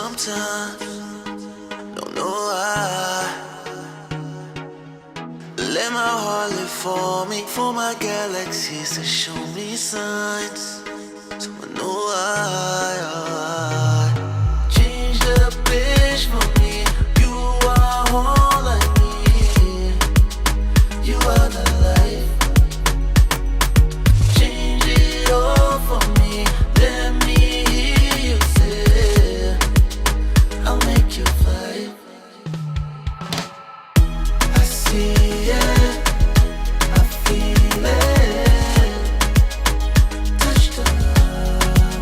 sometimes, don't know why. Let my heart live for me, for my galaxies to show me signs, so I know why. Change the page for me, you are all I need, you are the life. Change it all for me, let me hear you say, I'll make you fly. I see it, I feel it, touch the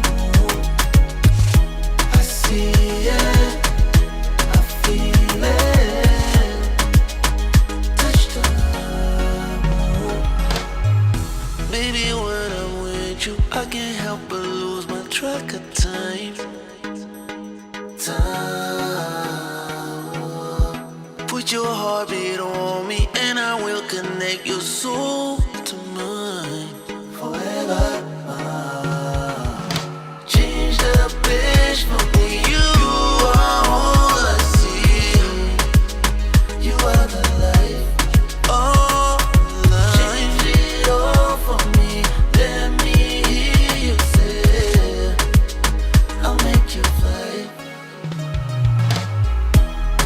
moon. I see it, I feel it, touch the moon. Baby, when I'm with you, I can't help but lose my track of time. Put your heartbeat on me, and I will connect your soul to mine forever. Change the page for me, you are all I see, you are the life. Oh, change it all for me, let me hear you say, I'll make you fly.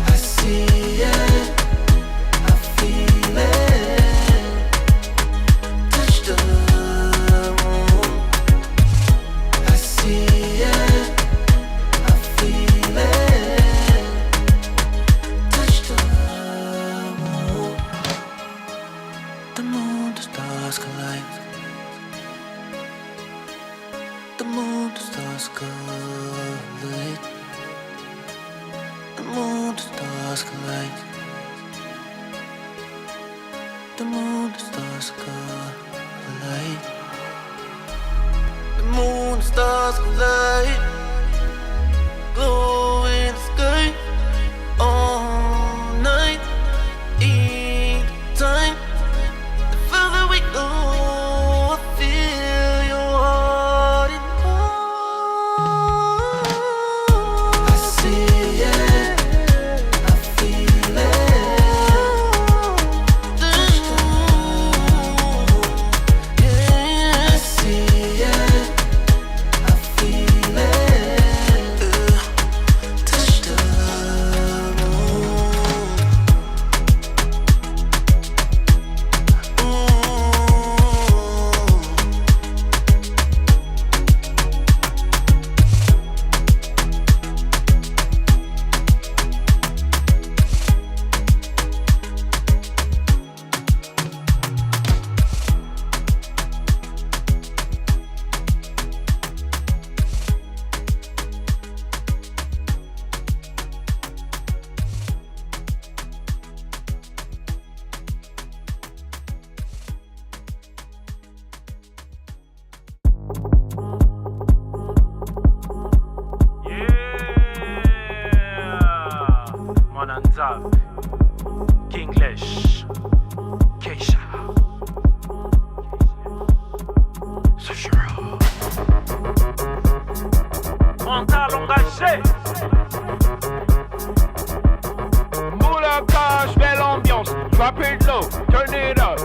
I see it, I feel it, touch the moon. I see it, I feel it, touch the moon. The moon, the stars collide. The moon, the stars collide. The moon, the stars collide. The moon, the stars collide. The moon, the stars collide. Glow in the sky all night, each time. The further we go, I feel your heart in mine. I see it, I feel it, touch the moon. Yeah, I see it, I feel it, touch the moon. Mon Anzav, Kinglish, Kaysha, sushiraw. Mental engagé. Moula cash, belle ambiance. Drop it low, turn it up.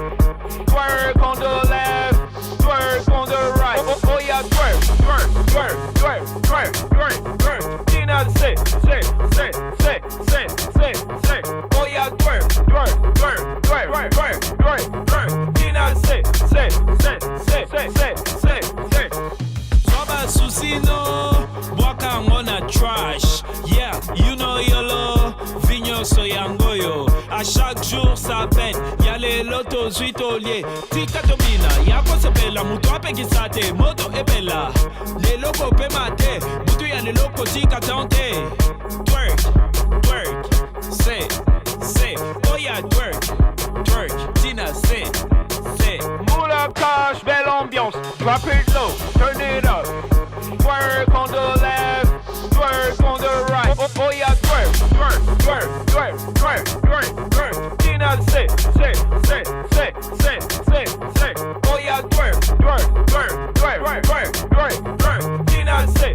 Twerk on the left, twerk on the right. Oh yeah, twerk, twerk, twerk, twerk, twerk, twerk, twerk. Tina say. Oh yeah, twerk, twerk, twerk, twerk, twerk, twerk, twerk. Tina say. Soba susino, waka ngona trash. Yeah, you know yolo, vigno soyangoyo. À chaque jour ça peine, y'a les lotos huitoliers. Tika domina, y'a quoi se bella, muto apeki sate, moto e bella. Les locos pe mate, butu y'a les locos tika tante. Twerk, twerk, say, oh yeah, twerk, twerk, Tina say. Moula cash, belle ambiance, drop it low, turn it up. Twerk on the left, twerk on the right. Oh yeah, twerk, twerk, twerk, twerk, twerk, twerk, twerk. Tina say. Oh yeah, twerk, twerk, twerk, twerk, twerk, twerk, twerk. Tina say.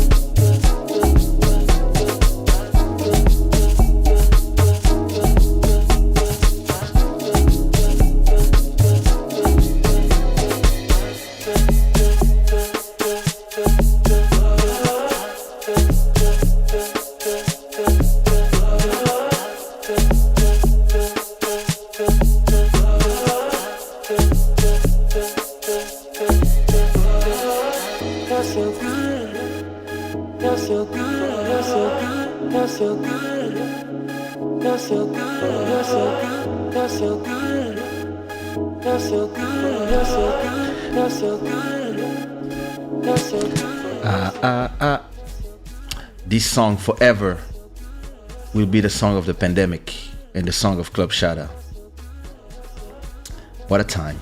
You're so good, you're so good, you're so good. You're so good, you're so good, you're so good. You're so good, you're so good, you're so good. You're so good. This song forever will be the song of the pandemic and the song of Club Shada. What a time.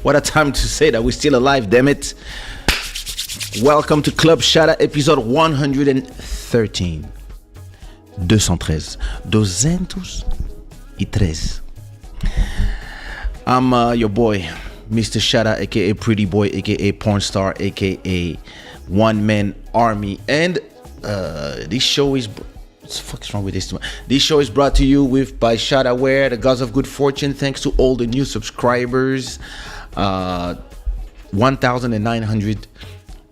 What a time to say that we're still alive, damn it. Welcome to Club Shada episode 113. 213. I'm your boy, Mr. Shada, aka Pretty Boy, aka Porn Star, aka One Man Army. And this show is... What the fuck is wrong with this? This show is brought to you by Shada Wear, the gods of good fortune. Thanks to all the new subscribers. 1,900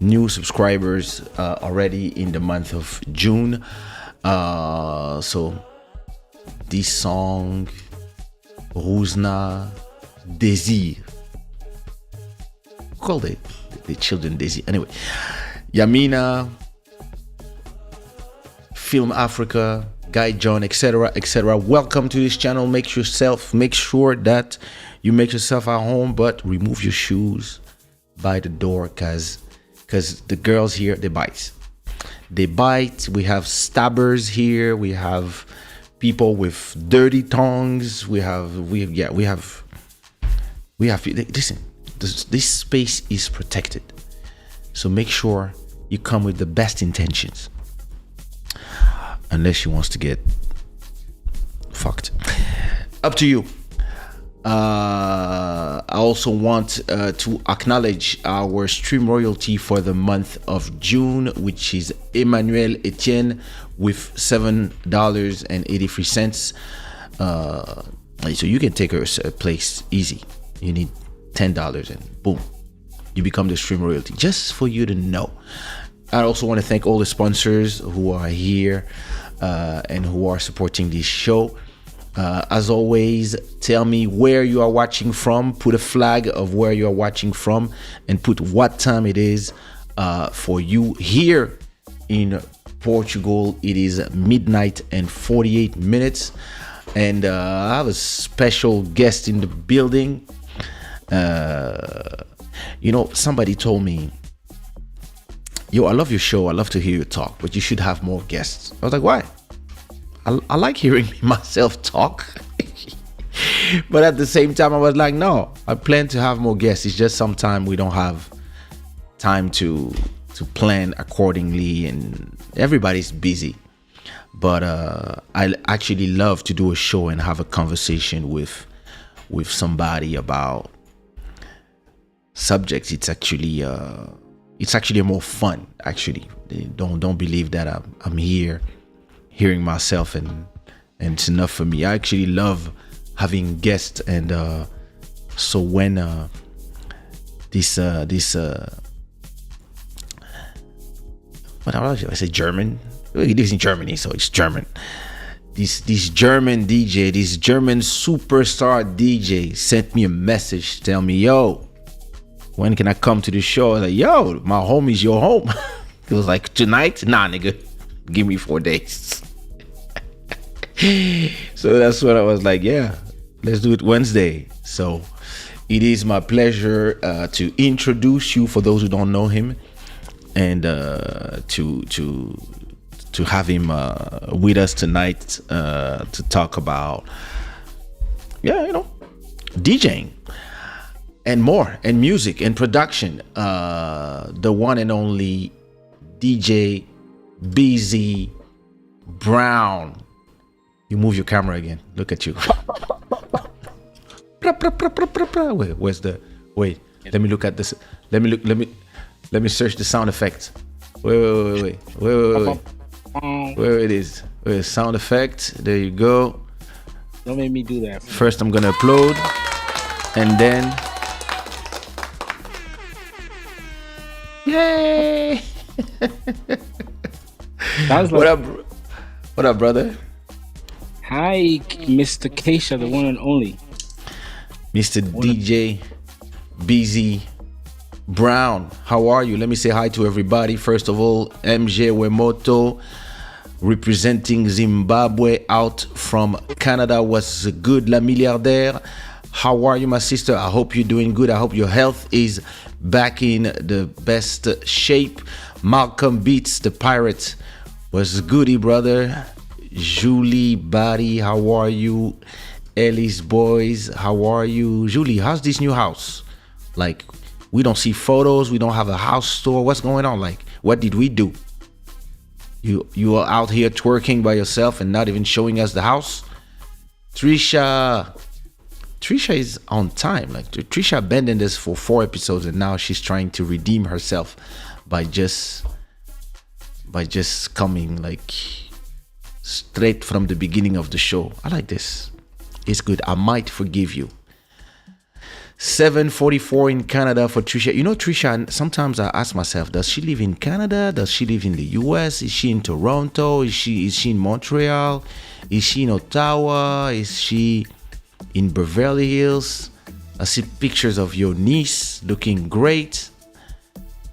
new subscribers already in the month of June. So this song, Ruzna Désir, call the children Désir. Anyway, Yamina, Film Africa, Guy John, etc., etc. Welcome to this channel. Make sure that you make yourself at home, but remove your shoes by the door, because the girls here, they bite. We have stabbers here. We have people with dirty tongues. We have. Listen, this space is protected, so make sure you come with the best intentions. Unless she wants to get fucked. Up to you. I also want to acknowledge our stream royalty for the month of June, which is Emmanuel Etienne with $7.83. So you can take her a place easy. You need $10 and boom, you become the stream royalty. Just for you to know. I also want to thank all the sponsors who are here and who are supporting this show. As always, tell me where you are watching from. Put a flag of where you are watching from and put what time it is for you. Here in Portugal, it is midnight and 48 minutes. And I have a special guest in the building. Somebody told me, yo, I love your show. I love to hear you talk, but you should have more guests. I was like, why? I like hearing myself talk. But at the same time, I was like, no, I plan to have more guests. It's just sometimes we don't have time to plan accordingly, and everybody's busy. But I actually love to do a show and have a conversation with somebody about subjects. It's actually more fun. Actually, don't believe that I'm here hearing myself and it's enough for me. I actually love having guests, and so when this what I say, German. He lives in Germany, so it's German. This German DJ, this German superstar DJ sent me a message, tell me, yo, when can I come to the show? I was like, yo, my home is your home. It was like, tonight? Nah, nigga, give me 4 days. So that's what I was like, yeah, let's do it Wednesday. So it is my pleasure to introduce you, for those who don't know him, and to have him with us tonight to talk about, DJing and more, and music and production. The one and only DJ Bizi Brown. You move your camera again. Look at you. Wait, where's the? Wait. Let me look at this. Let me search the sound effect. Wait. Where it is? Wait, sound effect. There you go. Don't make me do that. First, I'm gonna upload, and then. Yay! What up, brother? Hi, Mr. Kaysha, the one and only. Mr. DJ Bizi Brown, how are you? Let me say hi to everybody. First of all, MJ Wemoto, representing Zimbabwe out from Canada. Was good, La Milliardaire. How are you, my sister? I hope you're doing good. I hope your health is back in the best shape. Malcolm Beats, the pirate. Was goody, brother. Julie Barry, how are you? Ellie's boys, how are you? Julie, how's this new house? Like, we don't see photos. We don't have a house tour. What's going on? Like, what did we do? You are out here twerking by yourself and not even showing us the house. Trisha is on time. Like, Trisha abandoned us for 4 episodes, and now she's trying to redeem herself by just coming like straight from the beginning of the show. I like this. It's good. I might forgive you. 7:44 in Canada for Trisha. You know, Trisha, sometimes I ask myself, does she live in Canada? Does she live in the US? Is she in Toronto? Is she in Montreal? Is she in Ottawa? Is she in Beverly Hills? I see pictures of your niece looking great.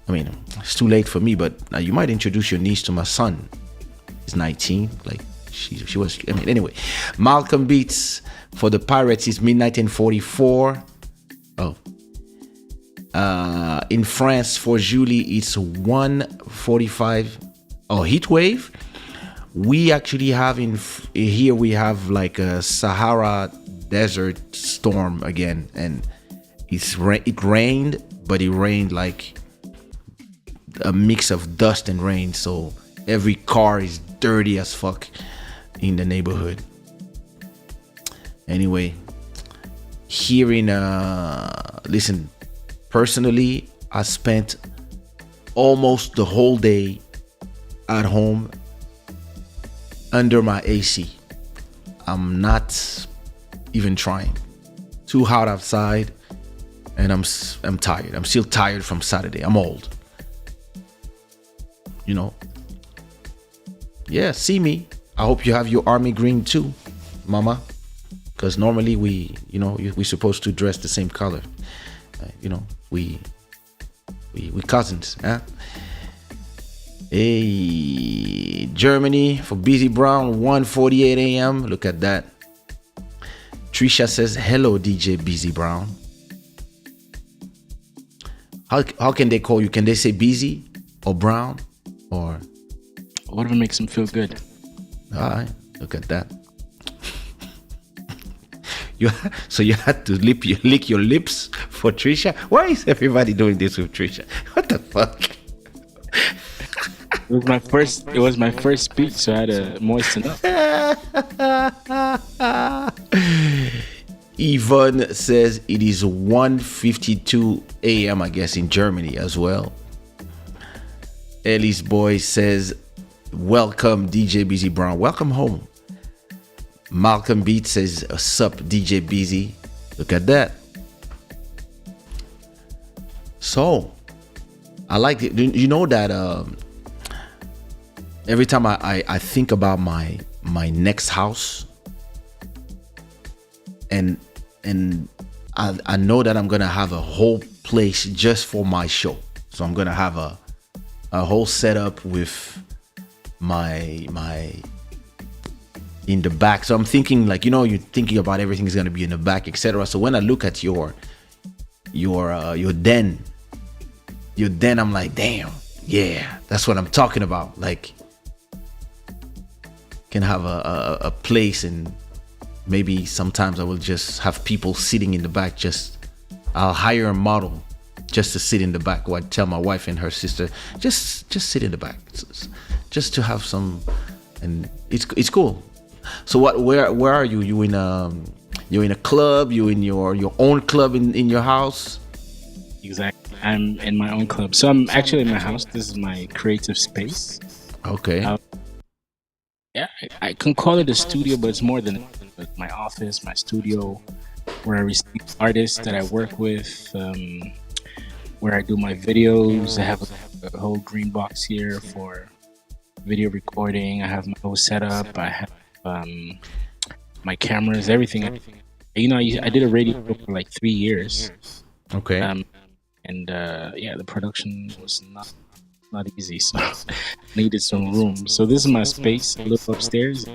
I mean, it's too late for me, but you might introduce your niece to my son. He's 19. Like, she was, I mean, anyway. Malcolm Beats for the Pirates is midnight in 44. Oh. In France for Julie, it's 1:45. Oh, heat wave. We actually have here we have like a Sahara desert storm again, and it rained, but it rained like a mix of dust and rain, so every car is dirty as fuck in the neighborhood. Anyway, here in listen, personally, I spent almost the whole day at home under my AC. I'm not even trying. Too hot outside, and I'm tired. I'm still tired from Saturday. I'm old. You know. Yeah, see me. I hope you have your army green too, mama. Because normally we're supposed to dress the same color. We cousins, huh? Hey, Germany for Bizi Brown, 1:48 a.m. Look at that. Trisha says, hello, DJ Bizi Brown. How can they call you? Can they say Bizi or Brown or whatever makes them feel good? All right, look at that. So you had to lick your lips for Trisha? Why is everybody doing this with Trisha? What the fuck? It was my first speech, so I had to moisten up. Yvonne says it is 1:52 a.m. I guess in Germany as well. Ellie's boy says, welcome DJ Bizi Brown. Welcome home. Malcolm Beat says, sup DJ Bizi. Look at that. So, I like it. You know that every time I think about my next house, and I know that I'm gonna have a whole place just for my show. So I'm gonna have a whole setup with my in the back. So I'm thinking, like, you're thinking about everything's gonna be in the back, etc. So when I look at your den, I'm like, damn, yeah, that's what I'm talking about. Like, can have a place, and maybe sometimes I will just have people sitting in the back. I'll hire a model just to sit in the back. Or I tell my wife and her sister, just sit in the back, just to have some, and it's cool. So where are you? You're in a club? You in your own club in your house? Exactly. I'm in my own club. So I'm actually in my house. This is my creative space. Okay. Yeah, I can call it a studio, but it's more than my office, my studio, where I receive artists that I work with, where I do my videos. I have a whole green box here for video recording. I have my whole setup. I have my cameras, everything. I did a radio show for like 3 years. Okay. and yeah, the production was not easy, so needed some room. So this is my space. I live upstairs.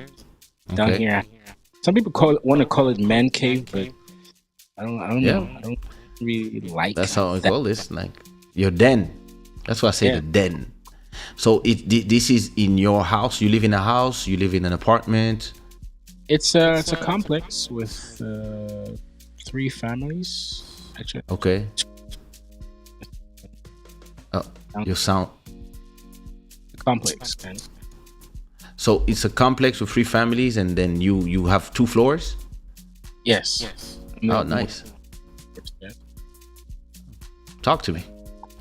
Down Okay. here, some people want to call it man cave, but I don't Yeah. know. I don't really like That's how I that. call this. Like your den. That's why I say Yeah. the den. So this is in your house. You live in a house. You live in an apartment. It's a complex with 3 families. Actually, Okay. Oh, your sound. complex, man. So it's a complex with 3 families, and then you have 2 floors. Yes. Oh, nice. Talk to me.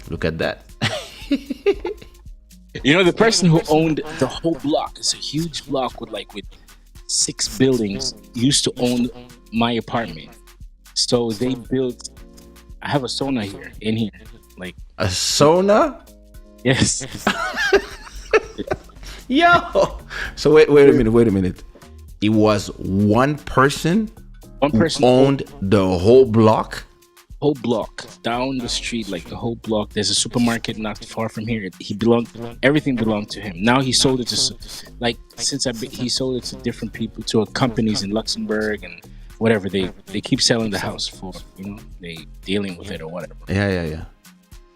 Look at that. You know, the person who owned the whole block, it's a huge block with 6 buildings, used to own my apartment. So they built. I have a sauna here in here. Like, A sauna? yes. Yo. So wait a minute. It was one person One person owned the whole block. whole block down the street, like the whole block. There's a supermarket not far from here. Everything belonged to him. Now he sold it to he sold it to different people, to companies in Luxembourg and whatever. They keep selling the house for, they dealing with it or whatever, Yeah.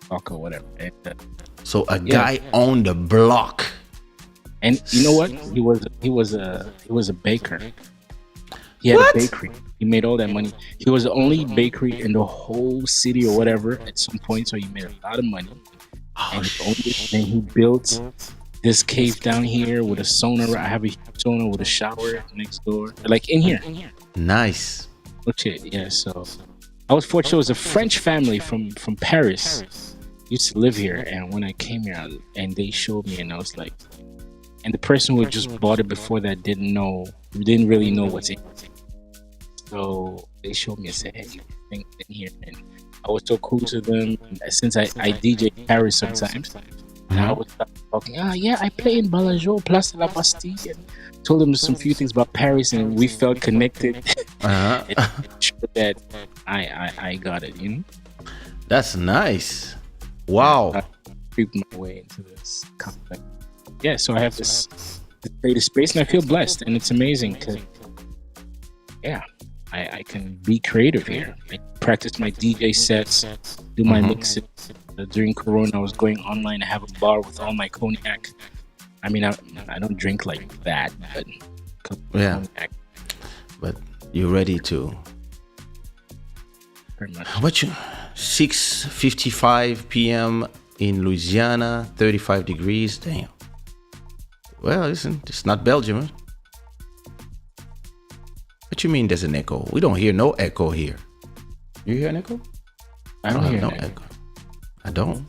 talk or whatever. So a guy owned the block. And you know what? He was a baker. He had What? a bakery. He made all that money. He was the only bakery in the whole city or whatever at some point. So he made a lot of money. And he owned it. And he built this cave down here with a sauna. I have a sauna with a shower next door, like in here. Nice. Look at, yeah. So I was fortunate. It was a French family from Paris. Used to live here. And when I came here, and they showed me, and I was like, and the person who had just bought it before that didn't really know what's in it. So they showed me and said, hey, you can in here. And I was so cool to them. Since I DJ Paris sometimes. And I was talking, yeah, I play in Balajo, Place de la Bastille. And told them some few things about Paris, and we felt connected. It showed that I got it, That's nice. Wow. I creeped my way into this complex. Yeah, so I have this creative space, and I feel blessed, and it's amazing because, yeah, I can be creative here. I practice my DJ sets, do my mixes. During Corona, I was going online. I have a bar with all my cognac. I mean, I don't drink like that, but Yeah. cognac, But you're ready to. pretty much. What you? 6:55 p.m. in Louisiana, 35 degrees. Damn. Well, listen, it's not Belgium. Huh? What you mean there's an echo? We don't hear no echo here. You hear an echo? I don't hear no that. echo. I don't.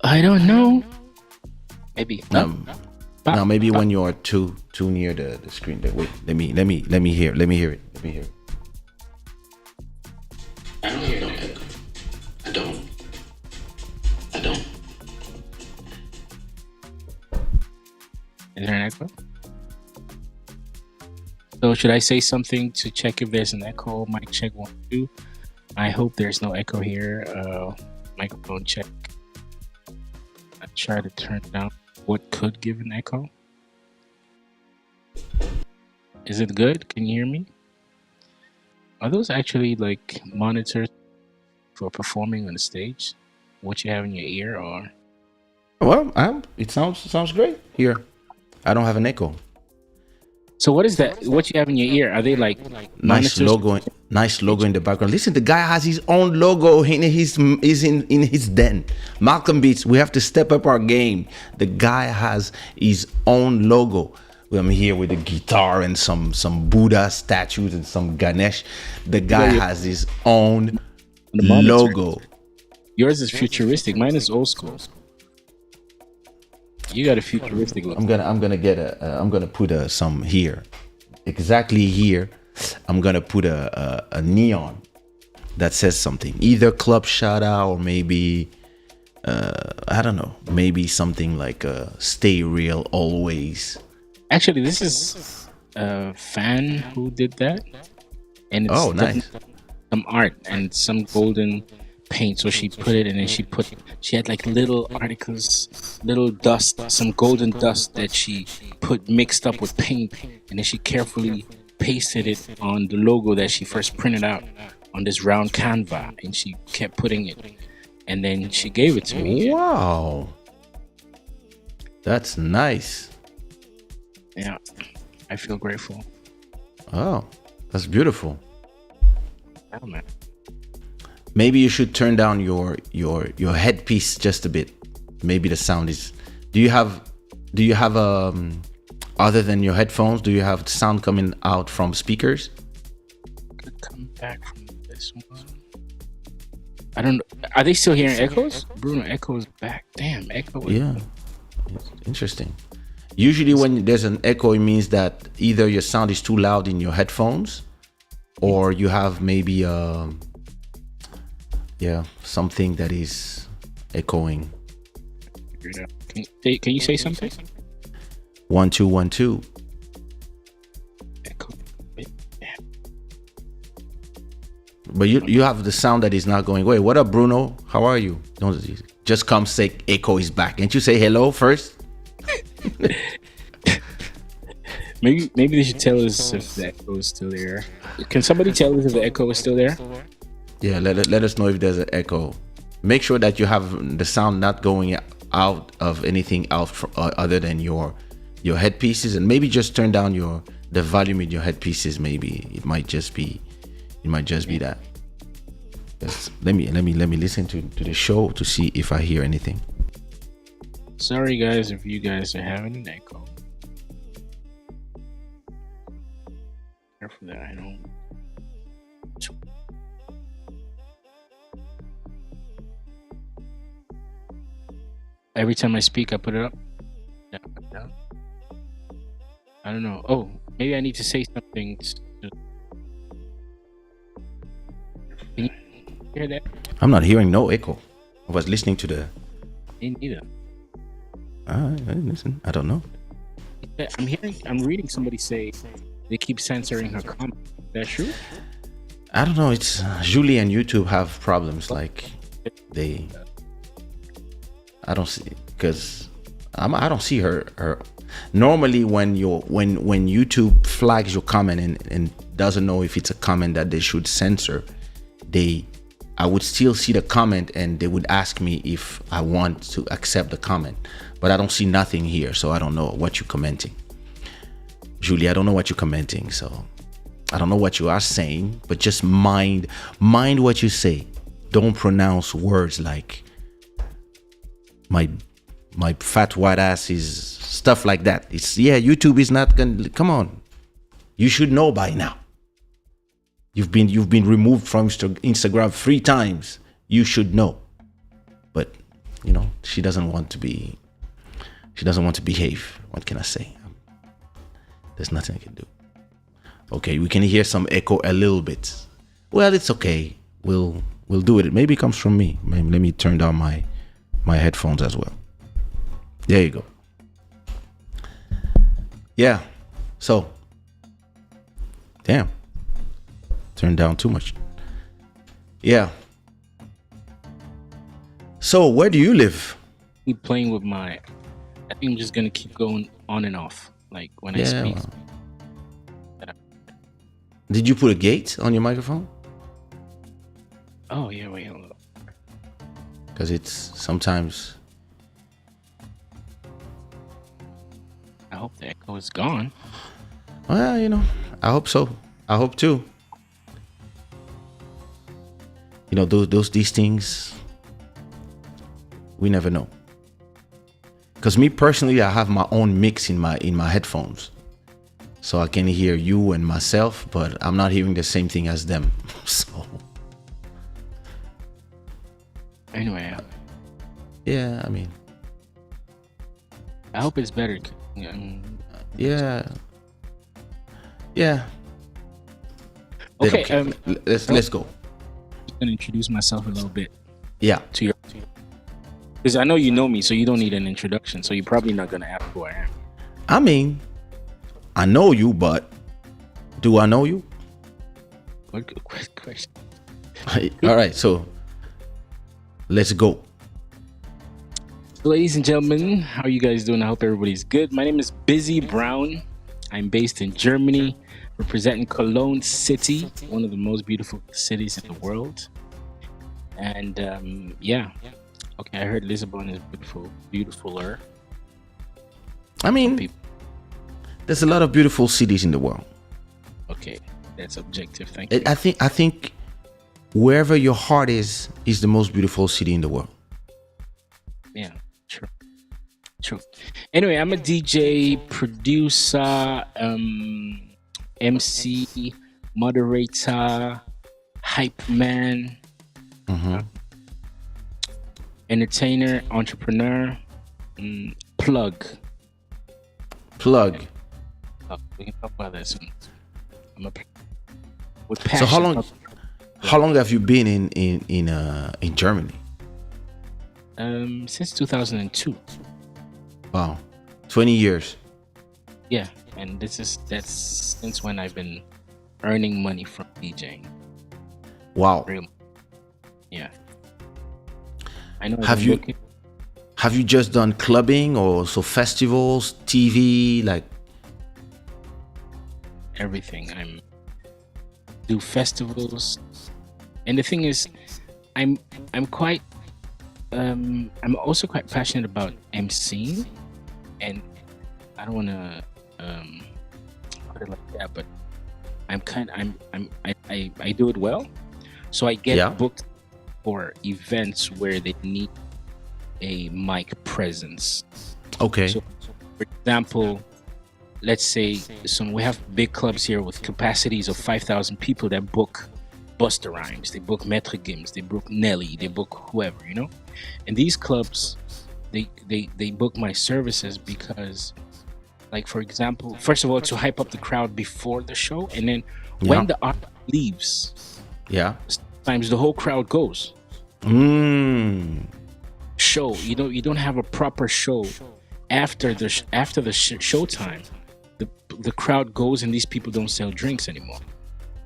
I don't know. Maybe. Now maybe when you're too near the screen. Wait, let me hear it. Let me hear it. I don't hear no echo. I don't. Is there an echo? So should I say something to check if there's an echo? Mic check 1, 2. I hope there's no echo here. Microphone check. I try to turn down what could give an echo. Is it good? Can you hear me? Are those actually like monitors for performing on the stage? What you have in your ear, or? Well, it sounds great here. I don't have an echo. So what is that? What you have in your ear? Are they like Nice monitors? nice logo in the background. Listen, the guy has his own logo in his den. Malcolm Beats, we have to step up our game. The guy has his own logo. I'm here with a guitar and some Buddha statues and some Ganesh. The guy has his own The monitor. logo. Yours is futuristic. Mine is old school. You got a futuristic look. I'm gonna put some here, exactly here. I'm gonna put a neon that says something, either Club Shada or maybe I don't know, maybe something like Stay Real Always. Actually, this is Fan who did that. and it's Oh, nice. some art and some golden paint. So she put it, and then she had like little articles, little dust, some golden dust that she put mixed up with paint, and then she carefully pasted it on the logo that she first printed out on this round canva, and she kept putting it, and then she gave it to me. Wow, that's nice. Yeah, I feel grateful. Oh, that's beautiful. Oh, man. Maybe you should turn down your headpiece just a bit. Maybe the sound is. Do you have other than your headphones? Do you have sound coming out from speakers? Could come back from this one. I don't know. Are they still hearing echoes? Bruno, echo is back. Damn, echo. Yeah, it's interesting. Usually, when there's an echo, it means that either your sound is too loud in your headphones, or you have maybe something that is echoing. Can you say something? 1 2 1 2. Echo. But you have the sound that is not going away. What up, Bruno? How are you? Don't just come say echo is back. Can't you say hello first? Maybe they should tell us if the echo is still there. Can somebody tell us if the echo is still there? Yeah, let us know if there's an echo. Make sure that you have the sound not going out of anything else other than your headpieces, and maybe just turn down the volume in your headpieces. Maybe it might just be that. Let me listen to the show to see if I hear anything. Sorry guys if you guys are having an echo. Careful that I don't. Every time I speak, I put it up. Down. I don't know. Oh, maybe I need to say something. Can you hear that? I'm not hearing no echo. I was listening to the. Me neither. Listen, I don't know. I'm reading somebody say they keep censoring her comment. Is that true? I don't know. It's Julie and YouTube have problems. Like I don't see, because I don't see her. Normally, when YouTube flags your comment and doesn't know if it's a comment that they should censor, I would still see the comment and they would ask me if I want to accept the comment. But I don't see nothing here, so I don't know what you're commenting. Julie, I don't know what you're commenting, so I don't know what you are saying, but just mind what you say. Don't pronounce words like my fat white ass is stuff like that. YouTube is not gonna, come on. You should know by now. You've been removed from Instagram 3 times. You should know. But she doesn't want to behave. What can I say? There's nothing I can do. Okay, we can hear some echo a little bit. Well, it's okay. We'll do it. Maybe it comes from me. Let me turn down my headphones as well. There you go. Yeah. So, damn. Turned down too much. Yeah. So, where do you live? Keep playing with I think I'm just gonna keep going on and off. Like when I speak. Well. Did you put a gate on your microphone? Oh yeah, wait, hold up. Because it's sometimes. I hope the echo is gone. Well, I hope so. I hope too. These things, we never know. Because me personally, I have my own mix in my headphones, so I can hear you and myself, but I'm not hearing the same thing as them. So anyway, yeah, I mean, I hope it's better. Yeah. Okay, let's go. I'm gonna introduce myself a little bit. Yeah. To your, because I know you know me, so you don't need an introduction. So you're probably not gonna ask who I am. I mean, I know you, but do I know you? What good question? All right, so let's go. So, ladies and gentlemen, how are you guys doing? I hope everybody's good. My name is Bizi Brown. I'm based in Germany, representing Cologne City, one of the most beautiful cities in the world. And yeah, okay, I heard Lisbon is beautiful, beautifuler. I mean, there's a lot of beautiful cities in the world. Okay, that's objective. Thank you. I think wherever your heart is the most beautiful city in the world. Yeah, true. Anyway, I'm a DJ, producer, MC, moderator, hype man, entertainer, entrepreneur, plug. Oh, we can talk about that soon. I'm a with passion. So how long have you been in Germany? Since 2002. Wow, 20 years. Yeah, and that's since when I've been earning money from DJing. Wow. Real. Yeah. I know. Have you just done clubbing or also festivals, TV, like everything? Do festivals, and the thing is, I'm quite I'm also quite passionate about MCing, and I don't want to put it like that, but I do it well, so I get booked for events where they need a mic presence. Okay. So, for example, let's say we have big clubs here with capacities of 5,000 people that book Busta Rhymes, they book Maître Gims, they book Nelly, they book whoever, you know. And these clubs, they book my services because, like, for example, first of all, to hype up the crowd before the show, and then when the artist leaves, sometimes the whole crowd goes. Show, you don't have a proper show after the showtime. The crowd goes and these people don't sell drinks anymore.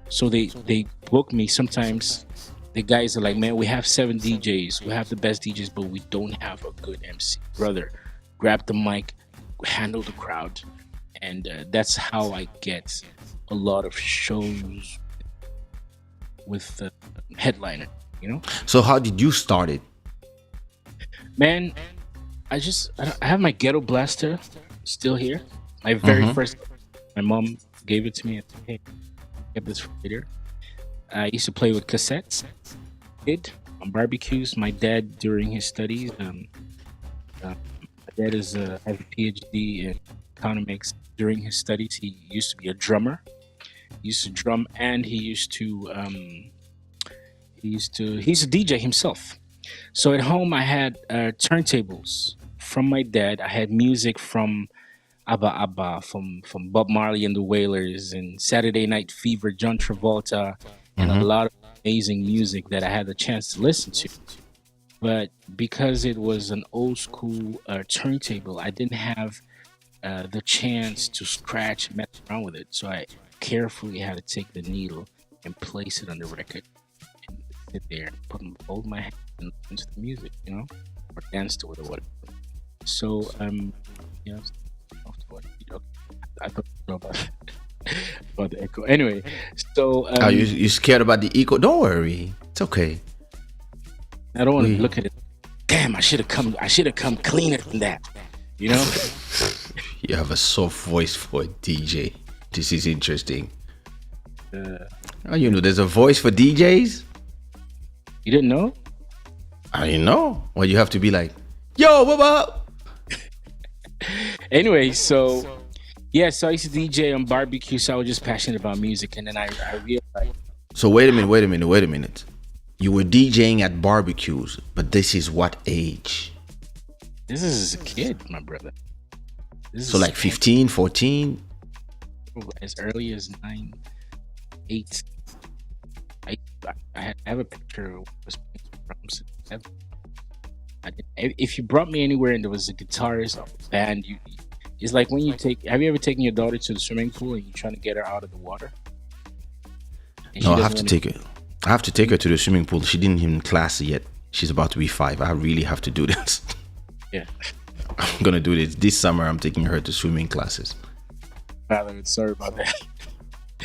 So they book me. Sometimes the guys are like, man, we have 7 DJs, we have the best DJs, but we don't have a good MC. Brother, grab the mic, handle the crowd. And that's how I get a lot of shows with the headliner, you know. So how did you start it? Man, I have my ghetto blaster still here. My very first, my mom gave it to me. Hey, get this later. I used to play with cassettes. On barbecues. My dad, during his studies, my dad has a PhD in economics. During his studies, he used to be a drummer. He used to drum, and he's a DJ himself. So at home, I had turntables from my dad. I had music from Abba, from Bob Marley and the Wailers, and Saturday Night Fever, John Travolta, and a lot of amazing music that I had the chance to listen to. But because it was an old school turntable, I didn't have the chance to scratch and mess around with it. So I carefully had to take the needle and place it on the record and sit there and hold my hand and listen to the music, you know, or dance to it or whatever. So you know, I thought about the echo. Anyway, so you scared about the echo? Don't worry, it's okay. I don't want to look at it. Damn, I should have come cleaner than that. You know. You have a soft voice for a DJ. This is interesting. You know, there's a voice for DJs. You didn't know? I didn't know. Well, you have to be like, yo, what up? Anyway, so I used to DJ on barbecue, so I was just passionate about music, and then I realized. So wait a minute. You were DJing at barbecues, but this is what age? This is as a kid, my brother. So like 15, 14? As early as 9, 8. I have a picture of drums. If you brought me anywhere and there was a guitarist or a band, it's like when have you ever taken your daughter to the swimming pool and you're trying to get her out of the water? And No, I doesn't have to wanna- take her. I have to take her to the swimming pool. She didn't even class yet. She's about to be 5. I really have to do this. Yeah. I'm gonna do this summer. I'm taking her to swimming classes. Sorry about that.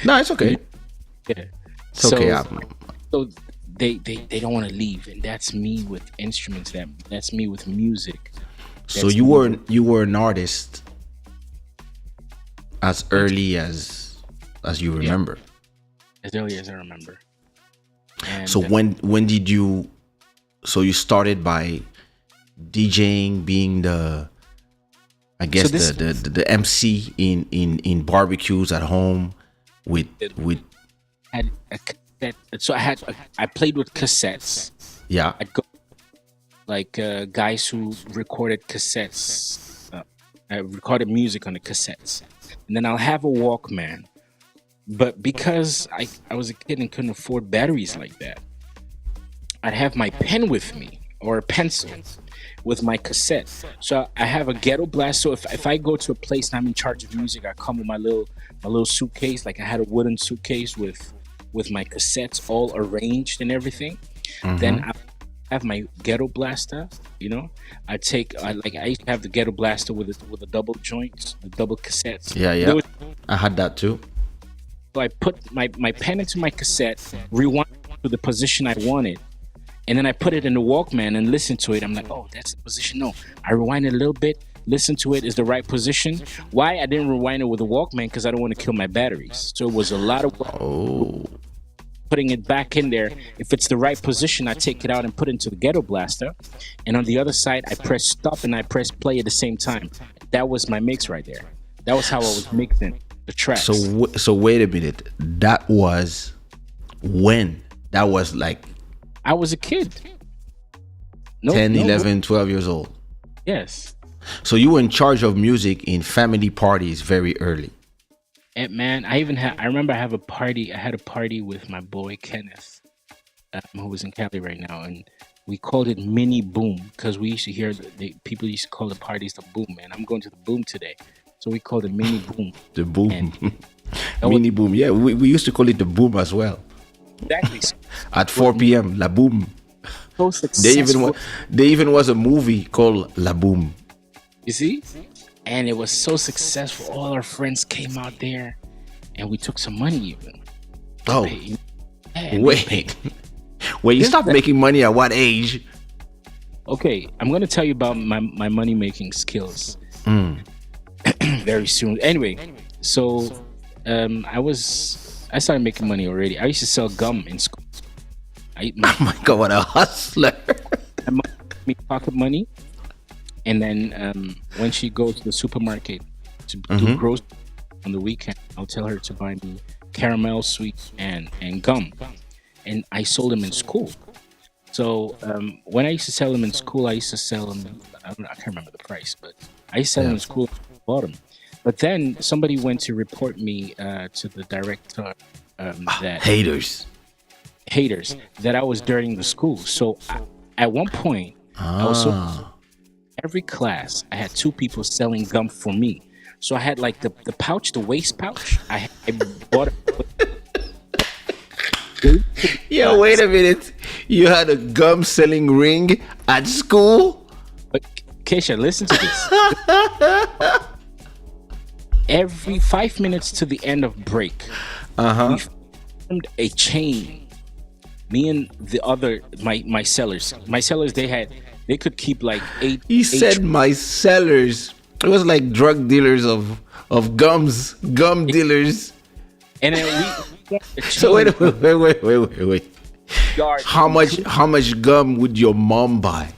No, it's okay. Yeah. It's okay. So they don't want to leave, and that's me with instruments. That's me with music. So That's you me. were an artist as early as you remember. As early as I remember. And So when did you? So you started by DJing, being I guess So the MC in barbecues at home with had a cassette. So I played with cassettes. yeah. I'd go like guys who recorded cassettes. I recorded music on the cassettes, and then I'll have a Walkman. But because I was a kid and couldn't afford batteries like that, I'd have my pen with me or a pencil with my cassette. So I have a ghetto blast. So if I go to a place and I'm in charge of music, I come with my little suitcase. Like I had a wooden suitcase with my cassettes all arranged and everything. Then I have my ghetto blaster. You know, I used to have the ghetto blaster with a double joint, the double cassettes. Yeah. I had that too. So I put my pen into my cassette, rewind to the position I wanted, and then I put it in the Walkman and listen to it. I'm like, oh, that's the position. No, I rewind it a little bit, listen to it, is the right position. Why I didn't rewind it with a Walkman? Because I don't want to kill my batteries. So it was a lot of work putting it back in there. If it's the right position, I take it out and put it into the ghetto blaster. And on the other side, I press stop and I press play at the same time. That was my mix right there. That was how I was mixing the tracks. So wait a minute. That was when? That was like I was a kid. 10, 11, 12 years old. Yes. So you were in charge of music in family parties very early. And man, I remember I had a party with my boy Kenneth, who was in Cali right now, and we called it mini boom because we used to hear people used to call the parties the boom, man. I'm going to the boom today. So we called it mini boom. The boom. And Mini boom. Yeah, we used to call it the boom as well. Exactly. At 4 p.m. La Boom. So successful. There even was a movie called La Boom. You see? And it was so successful. All our friends came out there and we took some money even. Oh, Yeah, wait. Wait, you stopped making money at what age? Okay, I'm going to tell you about my money-making skills very soon. Anyway, so I started making money already. I used to sell gum in school. Oh my God, what a hustler. My mom gave me pocket money, and then when she goes to the supermarket to do groceries on the weekend, I'll tell her to buy me caramel sweets and gum, and I sold them in school. So when I used to sell them in school, I used to sell them. I can't remember the price, but I used to sell them in school. Bought them, but then somebody went to report me to the director. That haters that I was dirtying the school. So at one point, I was every class I had 2 people selling gum for me. So I had like the pouch, the waist pouch. I bought it. Yeah, wait a minute. You had a gum selling ring at school? But Kaysha, listen to this. Every 5 minutes to the end of break, we formed a chain. Me and the other my sellers. My sellers, they could keep like 8. He said my sellers. It was like drug dealers of gum dealers. And then we So wait. How much gum would your mom buy?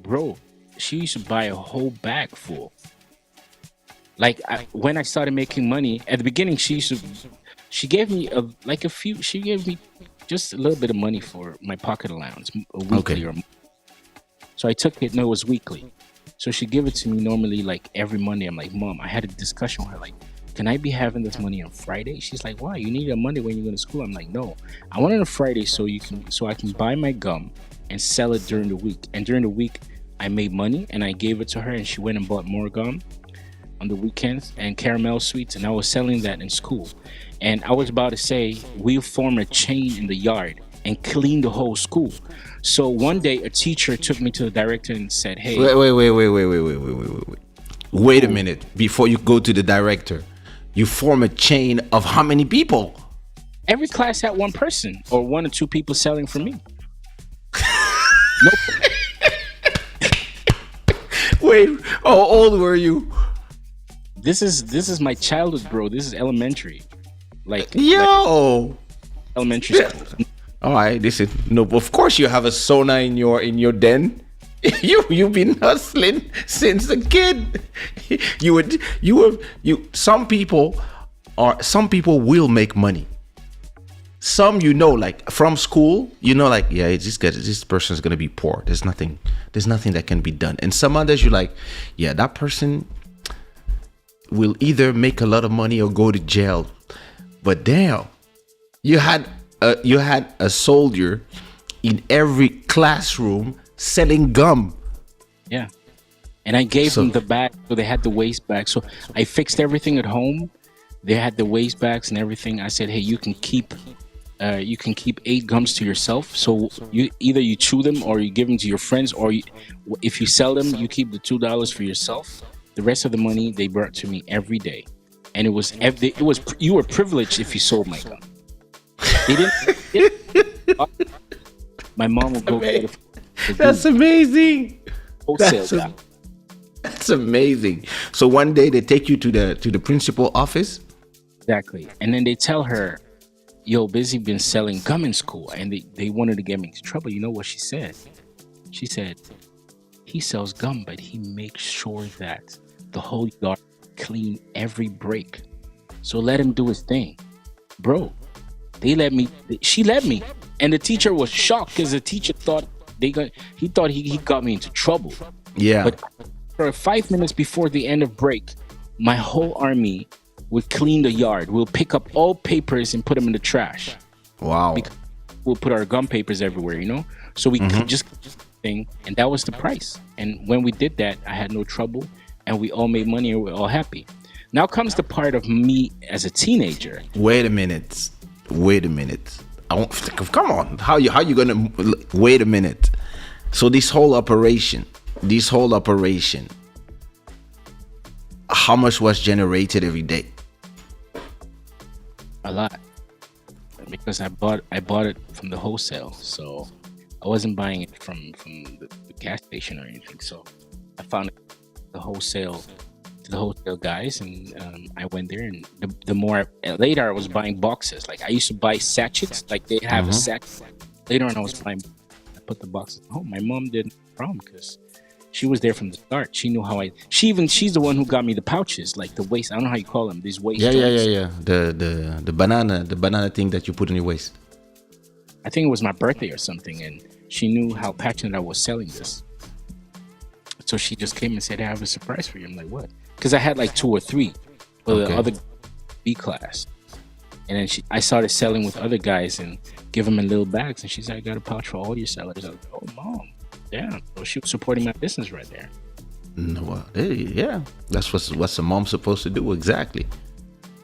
Bro, she used to buy a whole bag full. Like when I started making money at the beginning, she gave me she gave me just a little bit of money for my pocket allowance, a weekly or. So I took it. No, it was weekly. So she gave it to me normally like every Monday. I'm like, Mom, I had a discussion with her like, can I be having this money on Friday? She's like, why? You need it on Monday when you go to school. I'm like, no, I want it on Friday so I can buy my gum and sell it during the week. And during the week, I made money and I gave it to her and she went and bought more gum. on the weekends and caramel sweets, and I was selling that in school. And I was about to say we form a chain in the yard and clean the whole school. So one day a teacher took me to the director and said, "Hey, Wait a minute. Before you go to the director, you form a chain of how many people? every class had one person or one or two people selling for me." Nope. Wait, how old were you? This is my childhood, bro. This is elementary, like Yo. elementary school. All right, listen. No, of course you have a sauna in your den. You've been hustling since a kid. Some people will make money. Some like from school, like, yeah, this person's gonna be poor. There's nothing that can be done. And some others you're like, yeah, that person will either make a lot of money or go to jail. But damn, you had a soldier in every classroom selling gum. Yeah. And I gave them the bag, so they had the waste bag. So I fixed everything at home. They had the waste bags and everything. I said, hey, you can keep 8 gums to yourself. So you either chew them or you give them to your friends, or if you sell them, you keep the $2 for yourself. The rest of the money they brought to me every day, and you were privileged if you sold my gum. They didn't. My mom would go get it. That's amazing. Wholesale. That's amazing. So one day they take you to the principal office. Exactly, and then they tell her, "Yo, Bizi been selling gum in school," and they wanted to get me into trouble. You know what she said? She said, "He sells gum, but he makes sure that the whole yard clean every break. So let him do his thing, bro." She let me, and the teacher was shocked because the teacher thought he thought he got me into trouble. Yeah. But for 5 minutes before the end of break, my whole army would clean the yard. We'll pick up all papers and put them in the trash. Wow. Because we'll put our gum papers everywhere, So we could just thing, and that was the price. And when we did that, I had no trouble, and we all made money, and we're all happy. Now comes the part of me as a teenager. Wait a minute. Come on. How you gonna wait a minute? So this whole operation, how much was generated every day? A lot, because I bought it from the wholesale, so I wasn't buying it from the gas station or anything. So I found the wholesale guys, and I went there, and the more later I was buying boxes. Like I used to buy sachets, like they have a sachet. Later on, I put the boxes at home. My mom didn't have a problem because she was there from the start. She knew how she's the one who got me the pouches, like the waist. I don't know how you call them, these waist. Yeah. The banana thing that you put in your waist. I think it was my birthday or something, and she knew how passionate I was selling this. So she just came and said, "I have a surprise for you." I'm like, "What?" Because I had like 2 or 3 for the other B class. And then I started selling with other guys and give them in little bags. And she's like, "I got a pouch for all your sellers." I was like, "Oh, Mom, damn." So she was supporting my business right there. No, yeah. That's what's a mom supposed to do, exactly.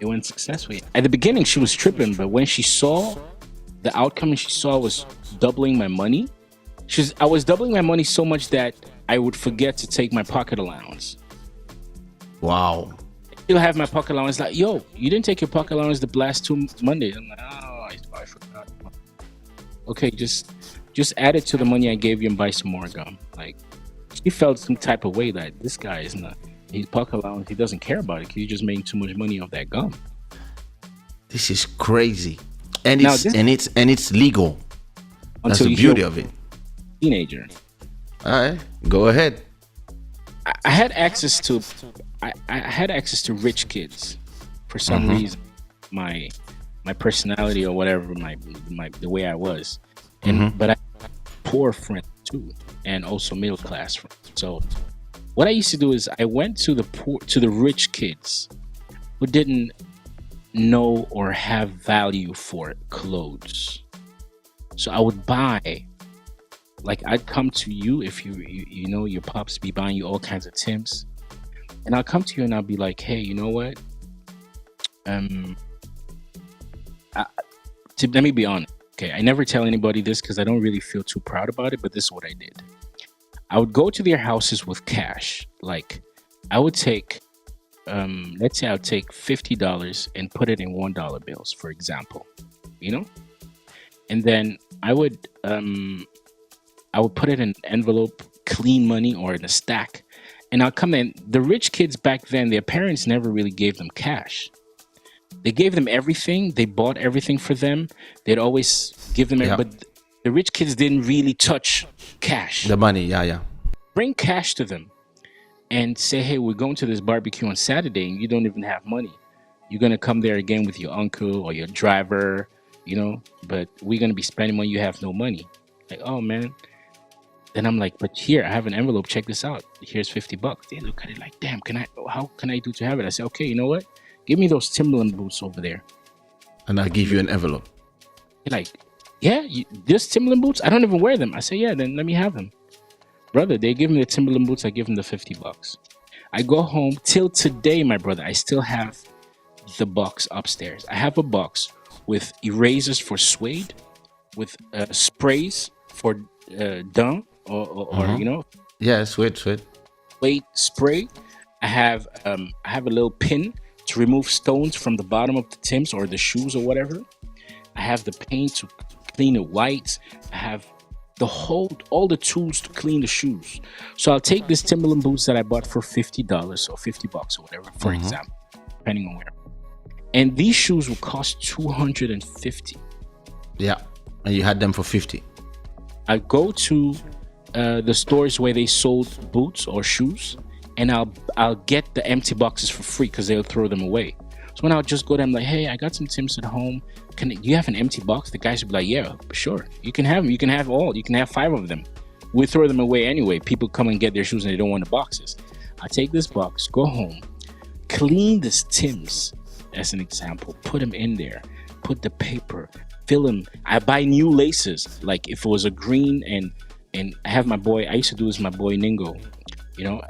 It went successfully. At the beginning, she was tripping. But when she saw the outcome and she saw I was doubling my money, I was doubling my money so much that I would forget to take my pocket allowance. Wow. Still have my pocket allowance. Like, "Yo, you didn't take your pocket allowance the last 2 Mondays." I'm like, "Oh, I forgot." Okay, just add it to the money I gave you and buy some more gum. Like, she felt some type of way that this guy is not, his pocket allowance, he doesn't care about it because he's just making too much money off that gum. This is crazy, and it's legal. That's the beauty of it. Teenager. All right, go ahead. I had access to rich kids for some reason. My personality or whatever, the way I was, but I had poor friends too, and also middle class friends. So what I used to do is I went to the rich kids who didn't know or have value for clothes. So I would buy. Like I'd come to you if you know your pops be buying you all kinds of Timbs, And I'll come to you and I'll be like, hey, you know what? Let me be honest. Okay, I never tell anybody this because I don't really feel too proud about it, but this is what I did. I would go to their houses with cash. Like, I would take, let's say I'll take $50 and put it in $1 bills, for example, you know? And then I would put it in an envelope, clean money, or in a stack. And I'll come in. The rich kids back then, their parents never really gave them cash. They gave them everything. They bought everything for them. They'd always give them, but the rich kids didn't really touch cash. The money, yeah. Bring cash to them and say, hey, we're going to this barbecue on Saturday and you don't even have money. You're going to come there again with your uncle or your driver, you know, but we're going to be spending money. You have no money. Like, oh, man. Then I'm like, but here, I have an envelope. Check this out. Here's $50. They look at it like, damn, how can I do to have it? I say, okay, you know what? Give me those Timberland boots over there. And I'll give you an envelope. They're like, yeah, this Timberland boots? I don't even wear them. I say, yeah, then let me have them. Brother, they give me the Timberland boots. I give them the $50. I go home. Till today, my brother, I still have the box upstairs. I have a box with erasers for suede, with sprays for dun or you know. Yeah, suede. Suede spray. I have a little pin to remove stones from the bottom of the Timbs or the shoes or whatever. I have the paint to clean it white. I have all the tools to clean the shoes. So I'll take this Timberland boots that I bought for $50 or $50 or whatever, for example, depending on where. And these shoes will cost $250. Yeah, and you had them for $50. I go to the stores where they sold boots or shoes, and I'll get the empty boxes for free because they'll throw them away. So when I'll just go there, I'm like, hey, I got some Timbs at home. Do you have an empty box? The guys will be like, yeah, sure. You can have them. You can have all. You can have 5 of them. We throw them away anyway. People come and get their shoes and they don't want the boxes. I take this box, go home, clean this Timbs as an example, put them in there, put the paper, fill them. I buy new laces. Like if it was a green and I have my boy, I used to do this with my boy Ningo. You know,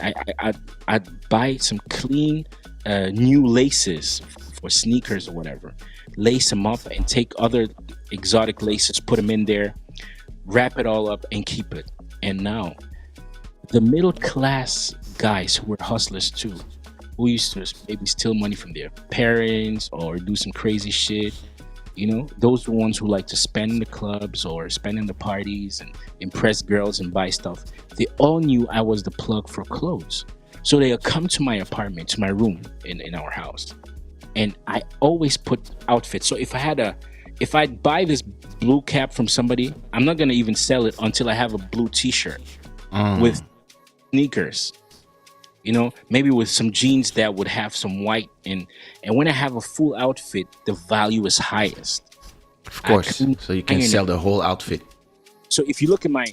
I'd buy some clean new laces for sneakers or whatever, lace them up and take other exotic laces, put them in there, wrap it all up and keep it. And now the middle class guys who were hustlers too, who used to maybe steal money from their parents or do some crazy shit, you know, those are the ones who like to spend in the clubs or spend in the parties and impress girls and buy stuff. They all knew I was the plug for clothes. So they'll come to my apartment, to my room in our house. And I always put outfits. So if I buy this blue cap from somebody, I'm not going to even sell it until I have a blue t-shirt with sneakers, you know, maybe with some jeans that would have some white in. And when I have a full outfit, the value is highest. Of course. So you can sell the whole outfit. So if you look at my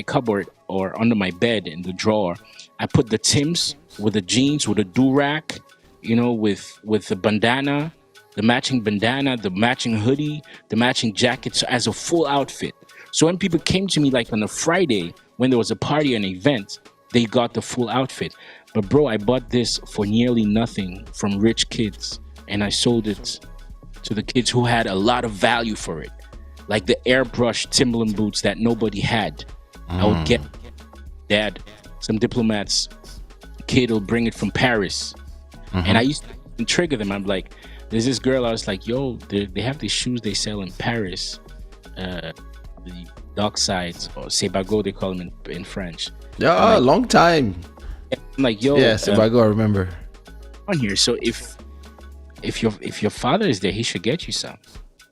cupboard or under my bed in the drawer, I put the Timbs with the jeans, with a do-rag, you know, with the bandana, the matching bandana, the matching hoodie, the matching jacket, so as a full outfit. So when people came to me like on a Friday when there was a party or an event, they got the full outfit. But bro, I bought this for nearly nothing from rich kids, and I sold it to the kids who had a lot of value for it. Like the airbrush Timberland boots that nobody had. I would get dad, some diplomats, kid will bring it from Paris. And I used to trigger them. I'm like, there's this girl, I was like, yo, they have these shoes they sell in Paris. The Docksides, or Sebago, they call them in French. Yeah, like, long time. I'm like, yo. Yeah, Sebago, I remember. On here, so if your father is there, he should get you some.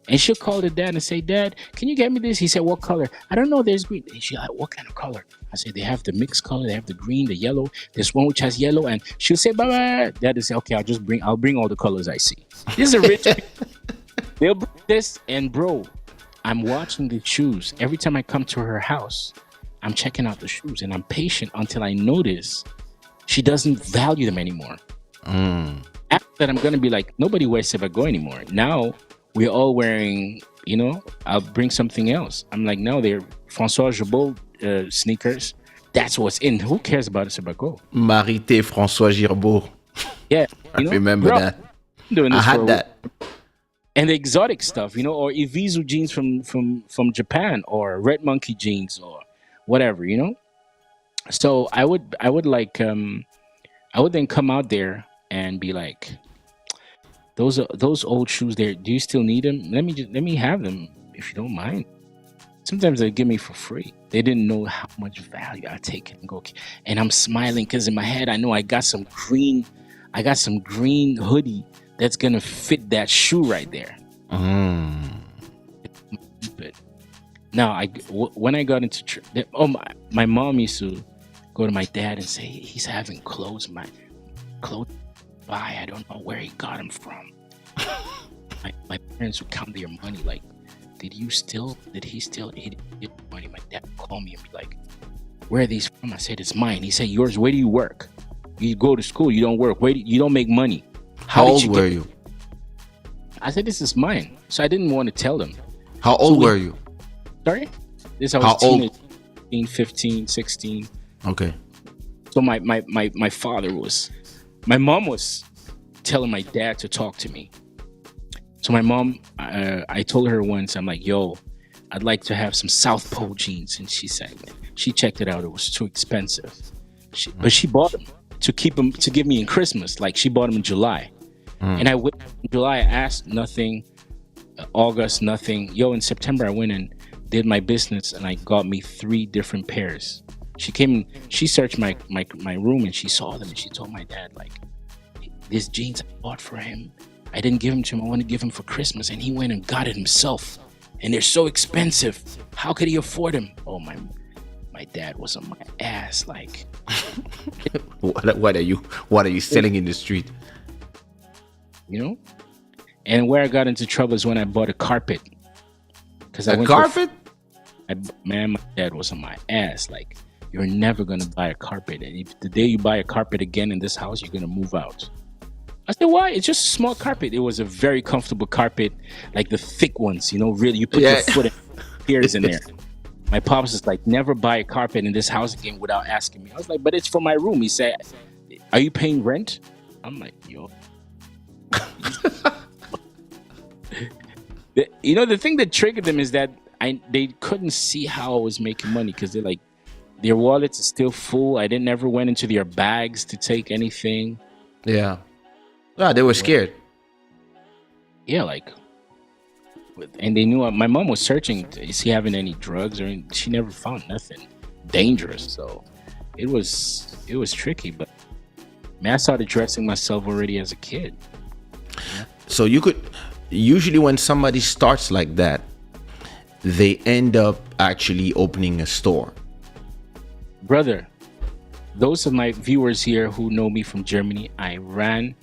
And she'll call the dad and say, Dad, can you get me this? He said, what color? I don't know, there's green. And she's like, what kind of color? I said, they have the mixed color, they have the green, the yellow. There's one which has yellow. And she'll say, bye-bye. Dad will say, okay, I'll bring all the colors I see. This is a rich they'll bring this, and bro, I'm watching the shoes. Every time I come to her house, I'm checking out the shoes, and I'm patient until I notice she doesn't value them anymore. After that, I'm going to be like, nobody wears Sebago anymore. Now, we're all wearing, you know, I'll bring something else. I'm like, no, they're François Jabot sneakers. That's what's in. Who cares about a Subaco? Marité François Girbeau. Yeah, I remember bro, that. I'm doing I this for had that. and the exotic stuff, or Ivizu jeans from Japan, or Red Monkey jeans, or whatever, So I would like I would then come out there and be like, those old shoes there. Do you still need them? Let me have them if you don't mind. Sometimes they give me for free. They didn't know how much value I take and go. And I'm smiling because in my head I know I got some green hoodie that's gonna fit that shoe right there. But now when I got into my mom used to go to my dad and say he's having clothes buy. I don't know where he got them from. my parents would count their money like, did he steal money? My dad would call me and be like, where are these from? I said, it's mine. He said, yours. Where do you work? You go to school, you don't work. You don't make money. How old were you? I said, this is mine. So I didn't want to tell them. How old were you? Sorry? I was teenage, 15, 16. Okay. So my mom was telling my dad to talk to me. So my mom, I told her once, I'm like, yo, I'd like to have some South Pole jeans. And she said, she checked it out. It was too expensive. But she bought them to give me in Christmas. Like she bought them in July. And I went in July, I asked nothing. August, nothing. Yo, in September, I went and did my business and I got me 3 different pairs. She came, she searched my room and she saw them and she told my dad, like, these jeans I bought for him, I didn't give them to him. I want to give him for Christmas. And he went and got it himself. And they're so expensive. How could he afford them? Oh, my dad was on my ass. Like, what are you selling in the street? And where I got into trouble is when I bought a carpet. Because my dad was on my ass. Like, you're never gonna buy a carpet. And if the day you buy a carpet again in this house, you're gonna move out. I said, why? It's just a small carpet. It was a very comfortable carpet, like the thick ones, really, you put your foot in, tears in there. My pops is like, never buy a carpet in this house again without asking me. I was like, but it's for my room. He said, are you paying rent? I'm like, yo. The thing that triggered them is that they couldn't see how I was making money because they're like, their wallets are still full. I never went into their bags to take anything. Yeah. Yeah, they were scared. Yeah, and they knew my mom was searching. Is he having any drugs? She never found nothing dangerous. So it was tricky. But I started dressing myself already as a kid. Yeah. So you could usually when somebody starts like that, they end up actually opening a store. Brother, those of my viewers here who know me from Germany, I ran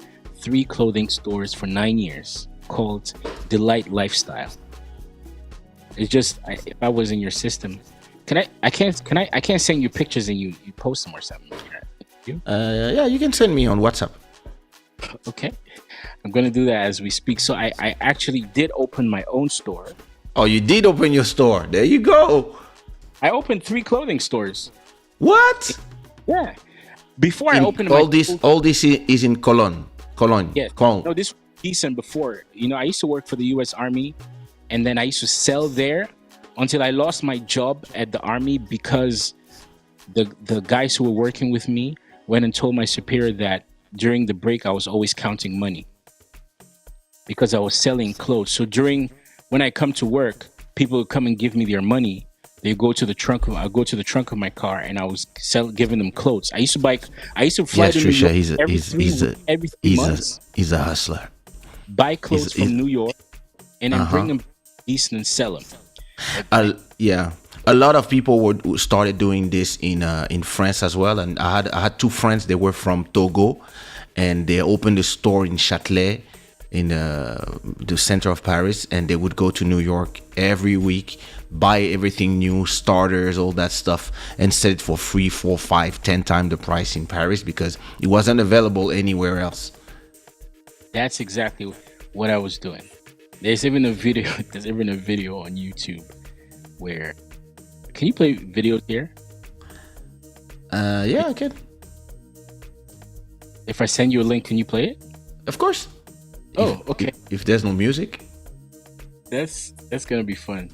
3 clothing stores for 9 years called Delight Lifestyle. It's just if I was in your system, I can't send you pictures and you post them or something. Yeah, you can send me on WhatsApp. Okay, I'm gonna do that as we speak. So I actually did open my own store. Oh, you did open your store. There you go. I opened 3 clothing stores. What? Yeah. Before I opened all this is in Cologne. Yeah. Cologne. No, this was decent before. I used to work for the U.S. Army, and then I used to sell there until I lost my job at the Army because the guys who were working with me went and told my superior that during the break I was always counting money because I was selling clothes. So when I come to work, people would come and give me their money. I'll go to the trunk of my car and I was giving them clothes. I used to fly to New York every 3 months. He's a hustler. Buy clothes from New York and then bring them decent and sell them. Yeah, a lot of people started doing this in France as well. And I had 2 friends. They were from Togo, and they opened a store in Châtelet, in the center of Paris, and they would go to New York every week, buy everything new, starters, all that stuff, and sell it for 3, 4, 5, 10 times the price in Paris because it wasn't available anywhere else. That's exactly what I was doing. There's even a video on YouTube where, can you play videos here? Yeah, I can. If I send you a link, can you play it? Of course. Oh, okay. If there's no music, That's gonna be fun.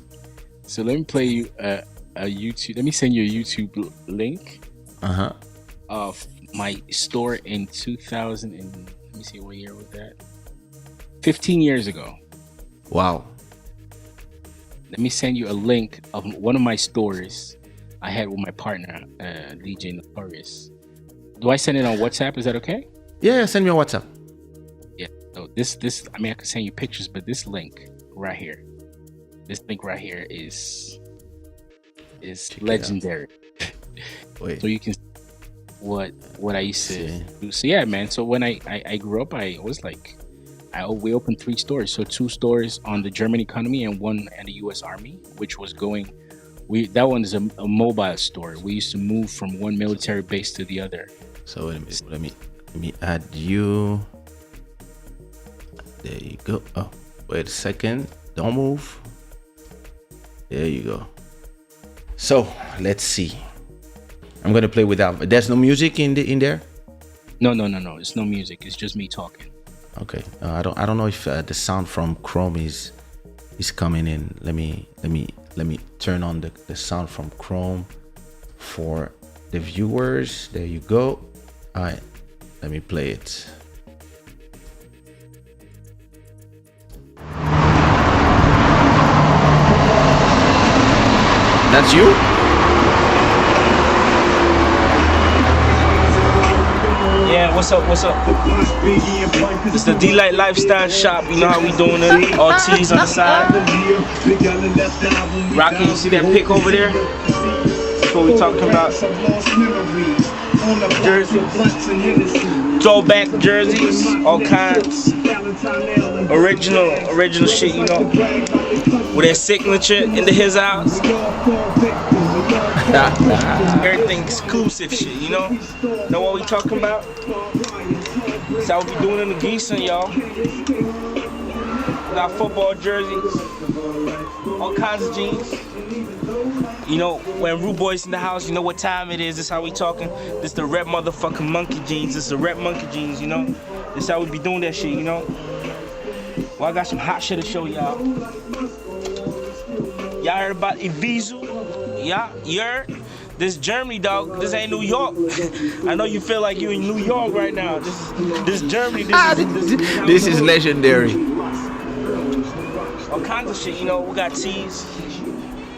So let me play you a YouTube. Let me send you a YouTube link of my store in 2000 and let me see what year was that. 15 years ago. wow. Let me send you a link of one of my stores I had with my partner, DJ Notorious. Do I send it on WhatsApp? Is that okay? Yeah, send me a WhatsApp. Yeah. So this I mean I can send you pictures, but this link right here, is legendary. Wait. So you can see what I used to do. So yeah, man. So when I grew up, I was like, we opened 3 stores. So 2 stores on the German economy and 1 in the U.S. Army, which was going. That one is a mobile store. We used to move from one military base to the other. So wait a minute. Let me add you. There you go. Oh, wait a second. Don't move. There you go. So let's see. I'm gonna play without. There's no music in there. No. It's no music. It's just me talking. Okay. I don't know if the sound from Chrome is coming in. Let me turn on the sound from Chrome for the viewers. There you go. All right. Let me play it. That's you? Yeah, what's up? It's the D-Light Lifestyle Shop, you know how we doing it. All T's on the side. Rocky, you see that pic over there? That's what we talking about. Jersey. Throwback jerseys, all kinds. Original shit, you know. With that signature into his house. Everything exclusive shit, you know? Know what we talking about? That's how we be doing in the Gießen, y'all. Got football jerseys, all kinds of jeans. You know, when Rude Boys in the house, you know what time it is. This how we talking. This the red motherfucking monkey jeans. This the red monkey jeans, you know? This how we be doing that shit, you know? Well, I got some hot shit to show y'all. Y'all heard about Ibizu? Yeah, you heard? This Germany, dog. This ain't New York. I know you feel like you in New York right now. This Germany. This is legendary. All kinds of shit, you know. We got tees,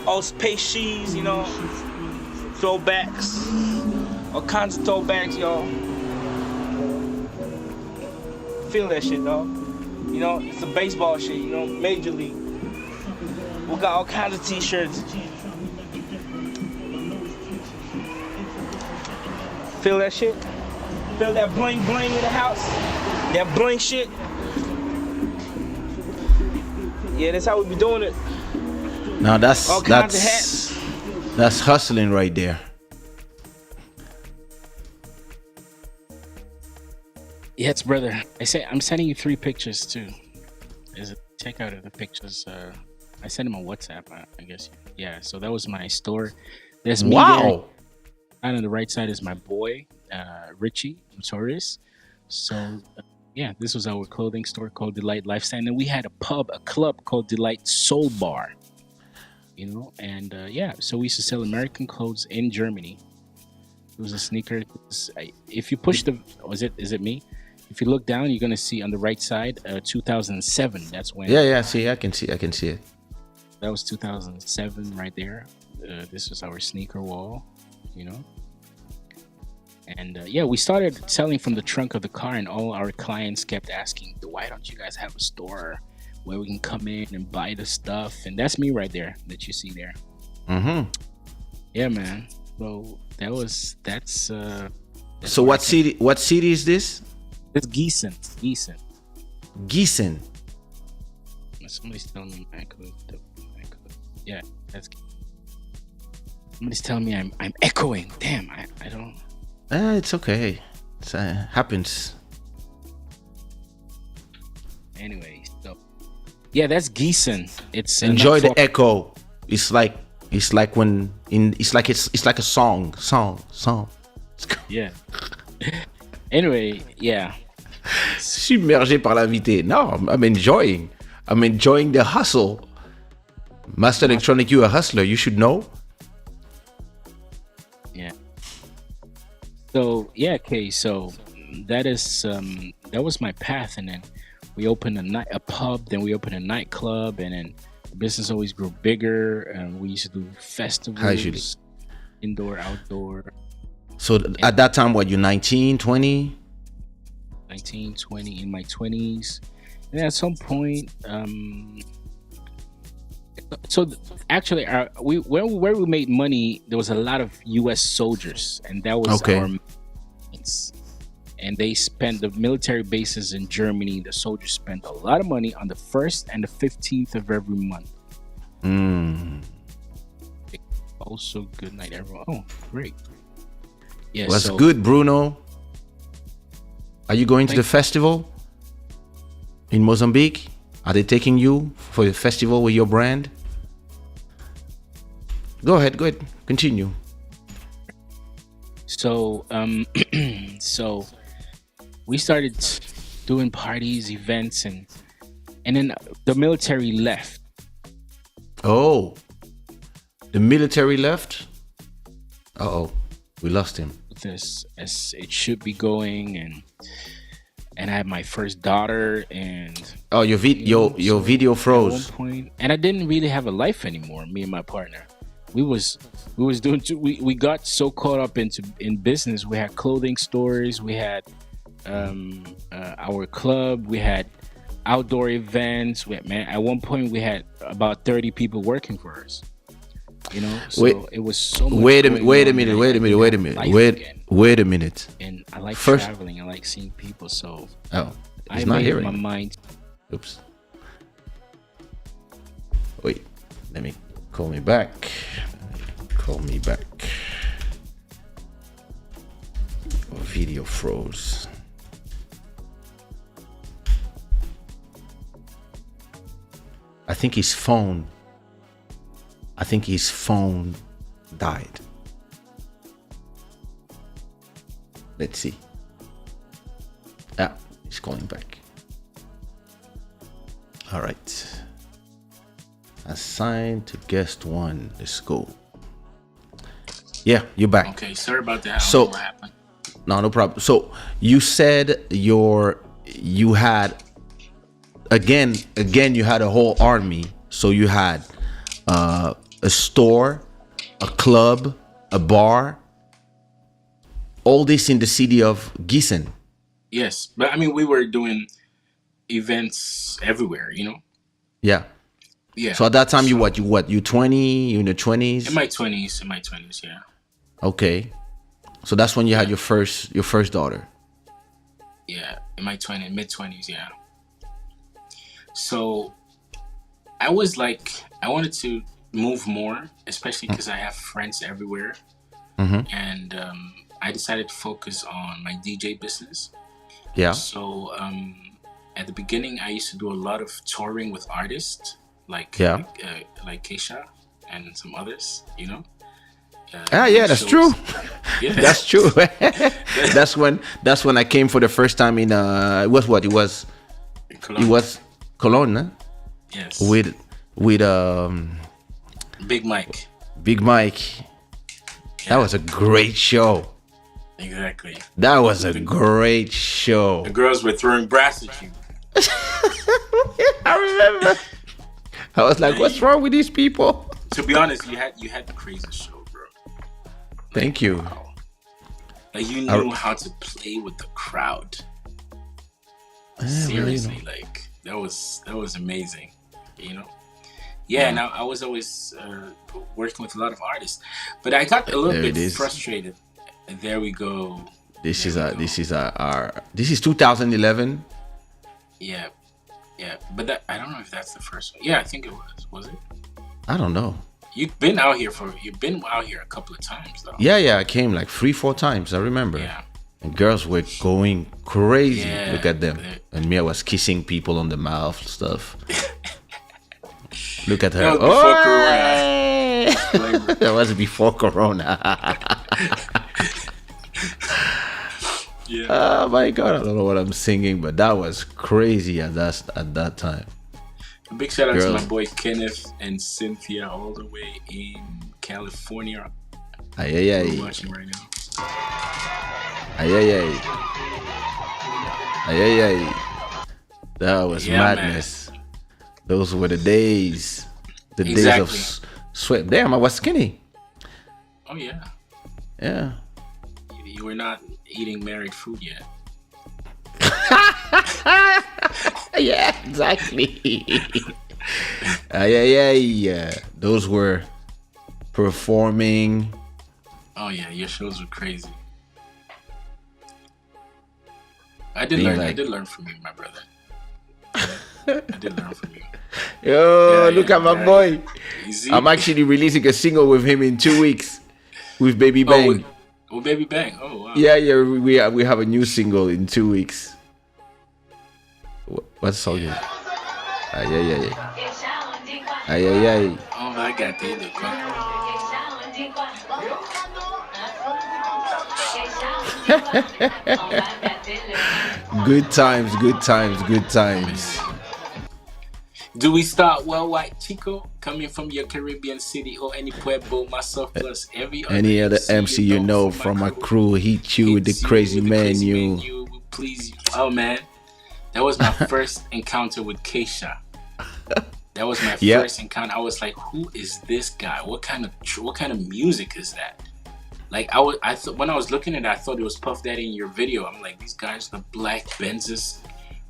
all space shoes, you know. Throwbacks, all kinds of throwbacks, y'all. Feel that shit, dog. You know, it's the baseball shit, you know, Major League. We got all kinds of t-shirts. Feel that shit? Feel that bling bling in the house? That bling shit? Yeah, that's how we be doing it. Now that's All kinds of hats. That's hustling right there. Yes, brother. I'm sending you 3 pictures too. Check out the pictures. I sent them on WhatsApp, I guess. Yeah, so that was my store. There's me there. And on the right side is my boy, Richie Notorious. So, yeah, this was our clothing store called Delight Lifestyle. And then we had a club called Delight Soul Bar. You know, and yeah, so we used to sell American clothes in Germany. It was a sneaker. If you push is it me? If you look down, you're gonna see on the right side, 2007. That's when. Yeah. See, I can see it. That was 2007 right there. This was our sneaker wall, you know. And yeah, we started selling from the trunk of the car, and all our clients kept asking, "Why don't you guys have a store where we can come in and buy the stuff?" And that's me right there that you see there. Mm-hmm. Yeah, man. So that's. So what city? What city is this? It's Gießen. Gießen. Somebody's telling me I could. Yeah, that's. Somebody's telling me I'm echoing. Damn, I don't. It's okay. It happens. Anyway, so yeah, that's Gießen. It's enjoy the echo. It's like a song. Yeah. Anyway, yeah. Submergé par l'invité. No, I'm enjoying. I'm enjoying the hustle. Master Electronic, you a hustler. You should know. Yeah. So yeah, okay. So that was my path, and then we opened a pub. Then we opened a nightclub, and then the business always grew bigger. And we used to do festivals, indoor, outdoor. So at that time, what, you 19, 20? 19, 20, in my 20s. And at some point, actually, where we made money, there was a lot of U.S. soldiers, and that was our mates. And they spent the military bases in Germany. The soldiers spent a lot of money on the 1st and the 15th of every month. Also, good night, everyone. Oh, great. Yeah, What's good, Bruno? Are you going to the festival in Mozambique? Are they taking you for the festival with your brand? Go ahead, continue. So, so we started doing parties, events, and then the military left. Oh, the military left? Uh-oh, we lost him. This as it should be going, and I had my first daughter, and your video froze. At one point, and I didn't really have a life anymore. Me and my partner, we got so caught up in business. We had clothing stores, we had our club, we had outdoor events. At one point we had about 30 people working for us. You know, so it was so much. Wait a minute. And I like traveling. I like seeing people. So I made my mind. Oops. Wait, let me call me back. Video froze. I think his phone died. Let's see. He's calling back. All right. Assign to guest one. Let's go. Yeah, you're back. Okay, sorry about that. So, what happened. No problem. So you said you had again you had a whole army. So you had a store, a club, a bar, all this in the city of Gießen. Yes, but I mean, we were doing events everywhere, you know? Yeah. Yeah. So at that time, you 20? You in the 20s? In my 20s, yeah. Okay. So that's when you had your first daughter. Yeah, in my mid-20s, yeah. So I was like, I wanted to move more, especially because I have friends everywhere. Mm-hmm. And I decided to focus on my DJ business. Yeah. So at the beginning, I used to do a lot of touring with artists like Kaysha and some others, you know. That's true. Yeah. That's true. that's when I came for the first time in it was Cologne. It was Cologne, huh? Yes. With Big Mike. Yeah. That was a great show. Exactly. That was a great show. The girls were throwing brass at you. I remember. I was like, what's wrong with these people? To be honest, you had the craziest show, bro. Thank you. Wow. Like you knew how to play with the crowd. Seriously, like that was amazing, you know. Yeah, now I was always working with a lot of artists, but I got a little bit frustrated. And there we go. This is 2011. Yeah, but I don't know if that's the first one. Yeah, I think it was. Was it? I don't know. You've been out here a couple of times though. Yeah, I came like 3-4 times. I remember. Yeah. And girls were going crazy. Yeah, look at them. And me, I was kissing people on the mouth, stuff. Look at her. That was before Corona. That was before Corona. Yeah. Oh my God, I don't know what I'm singing, but that was crazy at that time. A big shout out Girl. to my boy Kenneth and Cynthia all the way in California. Ay, ay, We're ay. watching right now. Ay, ay, ay. Ay, ay, ay. That was Yeah, madness. Those were the days. The days Exactly. of sweat. Damn, I was skinny. Oh yeah. Yeah. You were not eating married food yet. Yeah, exactly. Ay, ay, ay. Those were performing. Oh yeah, your shows were crazy. I did Being learn. I like- did learn from you, my brother. I did learn from you. Yo, Yeah, look yeah, at my yeah. boy. You see? I'm actually releasing a single with him in 2 weeks with Baby Bang. Oh, Baby Bang. Oh wow. Yeah, we have a new single in 2 weeks. What's the song? Ay, ay, ay. Ay, ay, ay. Oh, I got the look. Good times, good times, good times. Do we start well, white Chico, coming from your Caribbean city or any pueblo, myself plus Any other MC you know from my crew hit you with the crazy menu. Will please you. Oh man, that was my first encounter with Kaysha. That was my Yeah. first encounter. I was like, who is this guy? What kind of music is that? Like I thought when I was looking at it, I thought it was Puff Daddy in your video. I'm like, these guys, the black Benzes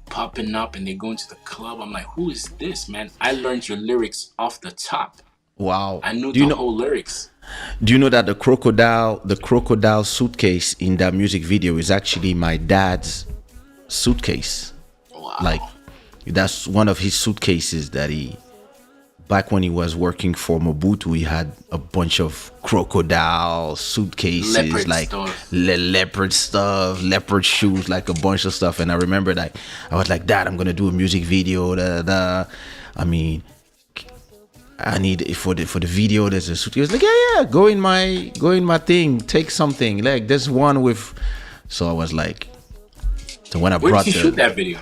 popping up and they go into the club. I'm like, who is this, man? I learned your lyrics off the top. Wow. I knew Do you the know? whole lyrics. Do you know that the crocodile suitcase in that music video is actually my dad's suitcase? Wow. Like that's one of his suitcases that back when he was working for Mobutu, he had a bunch of crocodile suitcases, Leopard like stuff. leopard stuff, leopard shoes, like a bunch of stuff. And I remember that I was like, Dad, I'm gonna do a music video. I mean, I need for the video. There's a suitcase. Like, yeah, go in my thing. Take something. Like there's one with. So I was like, so when I Where brought did you shoot that video?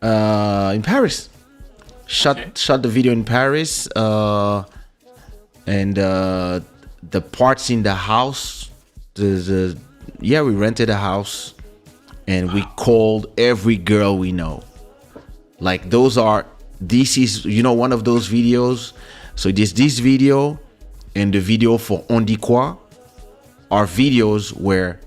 in Paris. Shot the video in Paris, and the parts in the house. We rented a house, and we called every girl we know. Like this is one of those videos. So this video and the video for On Dit Quoi are videos where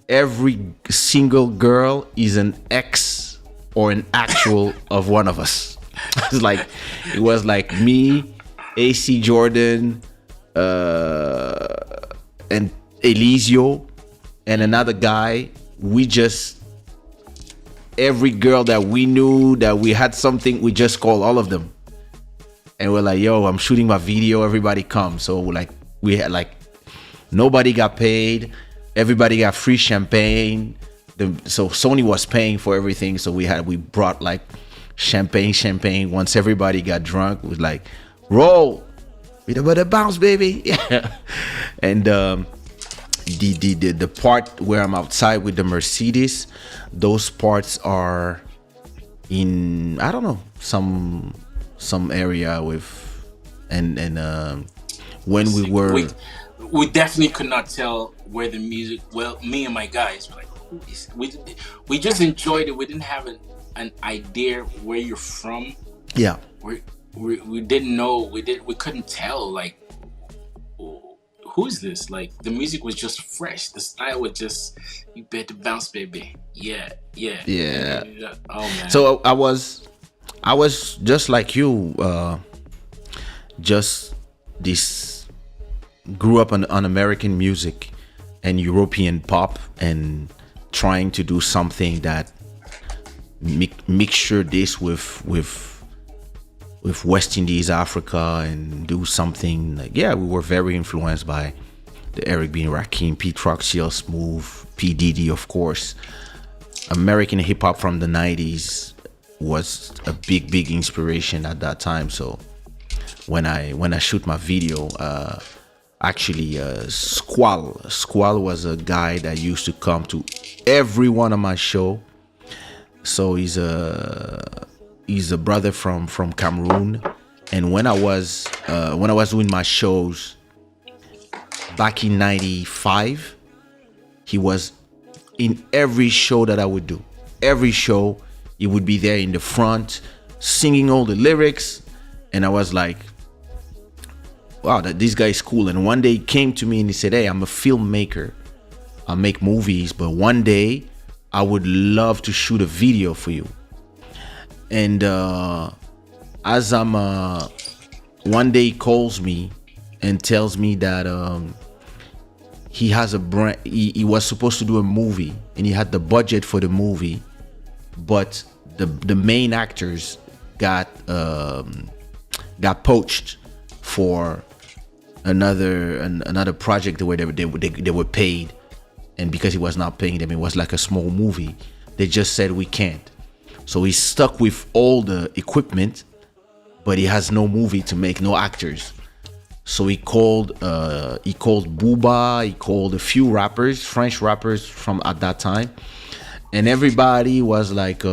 every single girl is an ex or an actual of one of us. It was like me, AC Jordan, and Elisio, and another guy. We just every girl that we knew that we had something, we just called all of them, and we're like, "Yo, I'm shooting my video. Everybody come." So we had nobody got paid. Everybody got free champagne. So Sony was paying for everything. So we brought champagne. Once everybody got drunk, it was like, roll with a bounce, baby. Yeah. And the part where I'm outside with the Mercedes, those parts are in, I don't know, some area with, and when we were, we definitely could not tell where the music. Well, me and my guys were like, who is? We just enjoyed it. We didn't have an idea where you're from. yeah. We didn't know. We couldn't tell. Like, who's this? Like, the music was just fresh. The style was just, you better bounce, baby. Yeah. Oh man. So I was just like you, just this grew up on American music and European pop, and trying to do something that mixture this with West Indies, Africa, and do something we were very influenced by the Eric B. Rakim, Pete Rock, CL Smooth, P. Diddy, of course. American hip hop from the 90s was a big inspiration at that time. So when I shoot my video, actually Squall. Squall was a guy that used to come to every one of my show. So he's a brother from Cameroon. And when I was doing my shows back in '95, he was in every show that I would do. Every show, he would be there in the front, singing all the lyrics. And I was like, wow, this guy is cool. And one day he came to me and he said, hey, I'm a filmmaker. I make movies, but one day I would love to shoot a video for you. And as I'm one day he calls me and tells me that he has a brand. He was supposed to do a movie and he had the budget for the movie, but the main actors got poached for another project where they were paid, and because he was not paying them, it was like a small movie. They just said we can't. So he's stuck with all the equipment, but he has no movie to make, no actors. So he called Booba, he called a few rappers, French rappers from at that time, and everybody was like,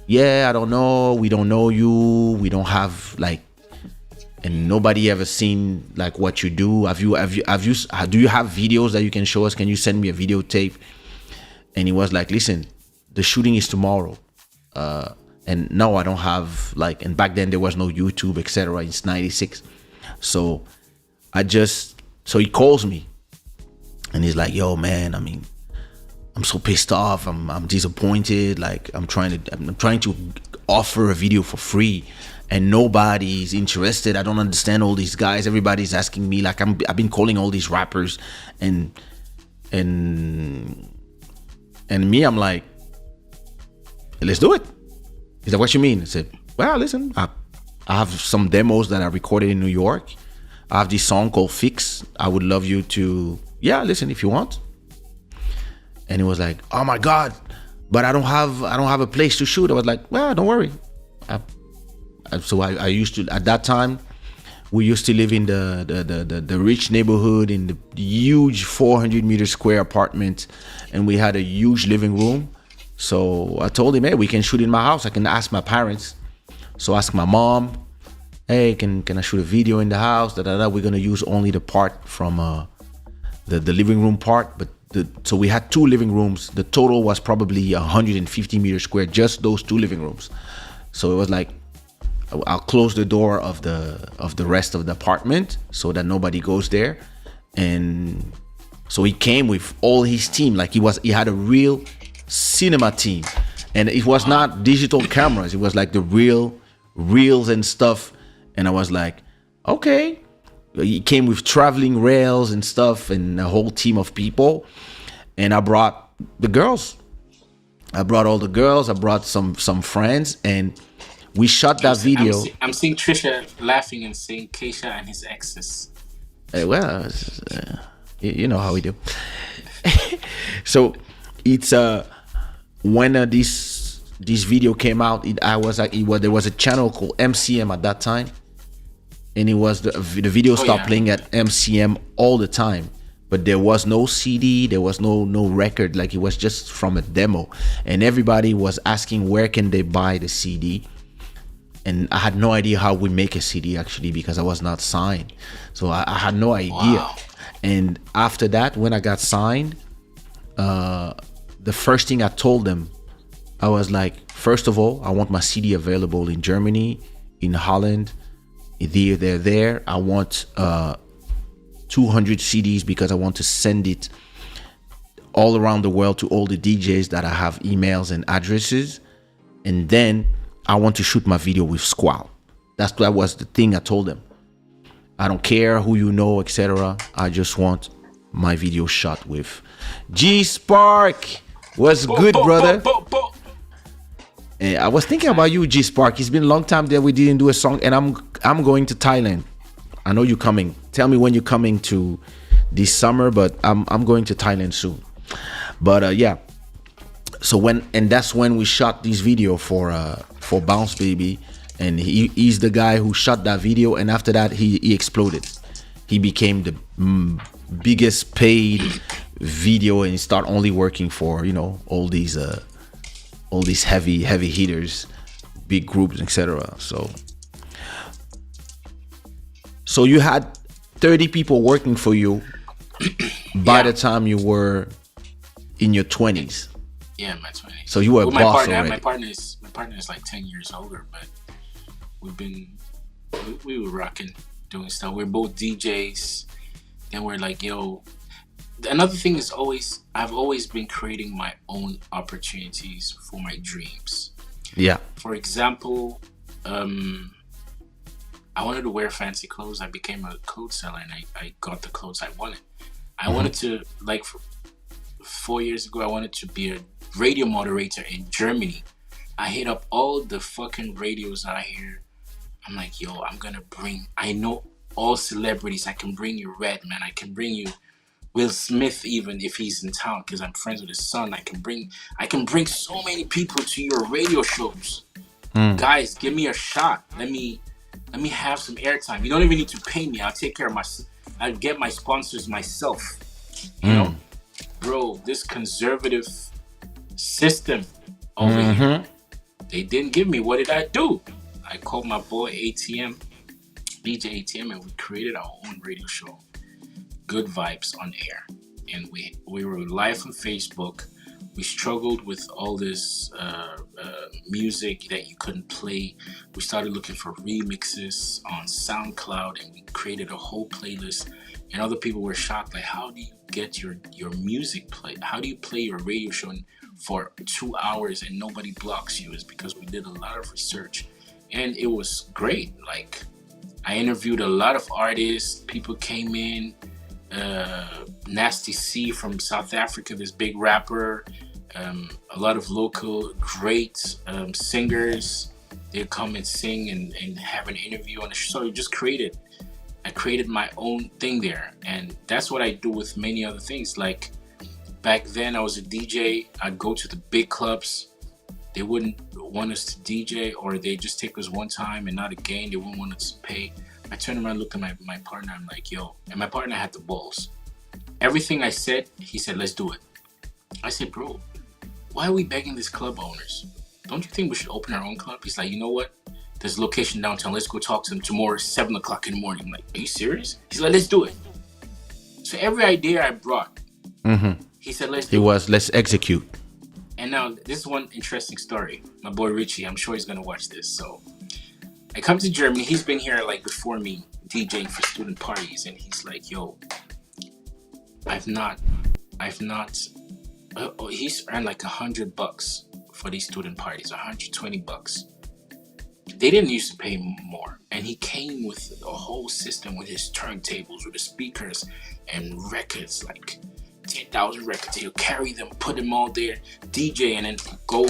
yeah, I don't know, we don't know you, we don't have like, and nobody ever seen like what you do. Do you have videos that you can show us? Can you send me a videotape? And he was like, listen, the shooting is tomorrow. And no, I don't have like, and back then there was no YouTube, etc. It's '96. So he calls me and he's like, yo man, I mean, I'm so pissed off. I'm disappointed. Like I'm trying to offer a video for free and nobody's interested. I don't understand all these guys. Everybody's asking me, like I've been calling all these rappers and me, I'm like, let's do it. He's like, what you mean? I said, well, listen, I have some demos that I recorded in New York. I have this song called Fix. I would love you to, listen if you want. And he was like, oh my God, but I don't have a place to shoot. I was like, well, don't worry. So I used to, at that time, we used to live in the rich neighborhood in the huge 400-meter square apartment, and we had a huge living room. So I told him, hey, we can shoot in my house. I can ask my parents. So I asked my mom, hey, can I shoot a video in the house? We're gonna use only the part from the living room part. But so we had two living rooms. The total was probably 150 meters square, just those two living rooms. So it was like, I'll close the door of the rest of the apartment so that nobody goes there. And so he came with all his team. Like he had a real cinema team, and it was not digital cameras. It was like the real reels and stuff. And I was like, okay. He came with traveling rails and stuff and a whole team of people. And I brought the girls. I brought all the girls. I brought some friends, and we shot that video. I'm seeing Trisha laughing and saying Kaysha and his exes. Well, you know how we do. So it's when this video came out, there was a channel called MCM at that time, and it was the video stopped playing at MCM all the time. But there was no CD, there was no record. Like it was just from a demo, and everybody was asking where can they buy the CD. And I had no idea how we make a CD actually, because I was not signed. So I had no idea. Wow. And after that, when I got signed, the first thing I told them, I was like, first of all, I want my CD available in Germany, in Holland. They're there. I want 200 CDs because I want to send it all around the world to all the DJs that I have emails and addresses. And then I want to shoot my video with Squall. That was the thing I told them. I don't care who you know, etc. I just want my video shot with G Spark. What's good, brother? I was thinking about you, G Spark. It's been a long time that we didn't do a song, and I'm going to Thailand. I know you're coming. Tell me when you're coming to this summer, but I'm going to Thailand soon. But yeah. So that's when we shot this video for Bounce Baby, and he's the guy who shot that video, and after that he exploded. He became biggest paid video and start only working for all these heavy hitters, big groups, etc. So you had 30 people working for you by the time you were in your 20s. Yeah, my 20s. So you were a boss already. My partner is like 10 years older, but we were rocking, doing stuff. We're both DJs. Then we're like, yo. Another thing is I've always been creating my own opportunities for my dreams. Yeah. For example, I wanted to wear fancy clothes. I became a clothes seller, and I got the clothes I wanted. I wanted to, like, 4 years ago, I wanted to be a radio moderator in Germany. I hit up all the fucking radios out here. I'm like, yo, I know all celebrities. I can bring you Redman. I can bring you Will Smith, even if he's in town, because I'm friends with his son. I can bring so many people to your radio shows. Guys, give me a shot. Let me have some airtime. You don't even need to pay me. I'll take care of I'll get my sponsors myself. You know, bro, this conservative system over here, they didn't give me. What did I do? I called my boy ATM, DJ ATM, and we created our own radio show, Good Vibes on Air. And we were live on Facebook. We struggled with all this music that you couldn't play. We started looking for remixes on SoundCloud, and we created a whole playlist. And other people were shocked, like, how do you get your music played? How do you play your radio show for 2 hours and nobody blocks you? It's because we did a lot of research, and it was great. Like, I interviewed a lot of artists. People came in. Nasty C from South Africa, this big rapper, a lot of local great singers. They'd come and sing and have an interview on the show. I created my own thing there, and that's what I do with many other things. Like, back then I was a DJ. I'd go to the big clubs. They wouldn't want us to DJ, or they just take us one time and not again. They wouldn't want us to pay. I turned around, looked at my partner, I'm like, yo, and my partner had the balls. Everything I said, he said, let's do it. I said, bro, why are we begging these club owners? Don't you think we should open our own club? He's like, you know what? There's a location downtown. Let's go talk to them tomorrow, 7 o'clock in the morning. I'm like, are you serious? He's like, let's do it. So every idea I brought, he said, let's execute. And now, this is one interesting story. My boy Richie, I'm sure he's going to watch this. So I come to Germany. He's been here like before me, DJing for student parties. And he's like, yo, he's earned like $100 for these student parties, $120. They didn't used to pay more. And he came with a whole system with his turntables, with the speakers and records, like 10,000 records. He'll carry them, put them all there, DJ, and then go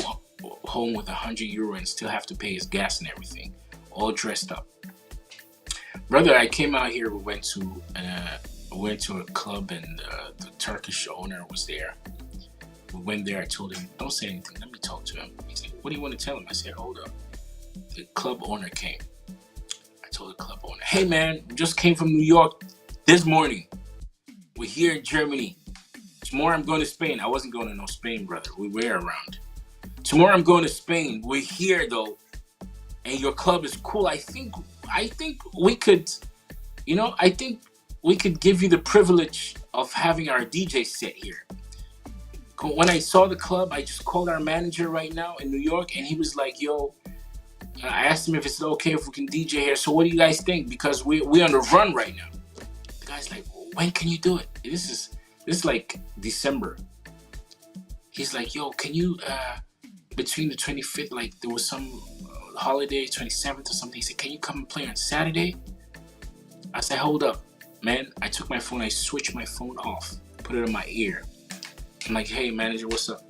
home with €100 and still have to pay his gas and everything, all dressed up. Brother, I came out here, we went to a club, and the Turkish owner was there. We went there, I told him, don't say anything, let me talk to him. He said, what do you want to tell him? I said, hold up. The club owner came. I told the club owner, hey man, we just came from New York this morning. We're here in Germany. Tomorrow I'm going to Spain. I wasn't going to no Spain, brother. We were around. Tomorrow I'm going to Spain. We're here though, and your club is cool. I think we could, I think we could give you the privilege of having our DJ set here. When I saw the club, I just called our manager right now in New York, and he was like, yo, I asked him if it's okay if we can DJ here. So what do you guys think? Because we're on the run right now. The guy's like, when can you do it? This is like December. He's like, yo, can you, between the 25th, like there was some holiday, 27th or something. He said, can you come and play on Saturday? I said, hold up, man. I took my phone, I switched my phone off, put it in my ear. I'm like, hey, manager, what's up?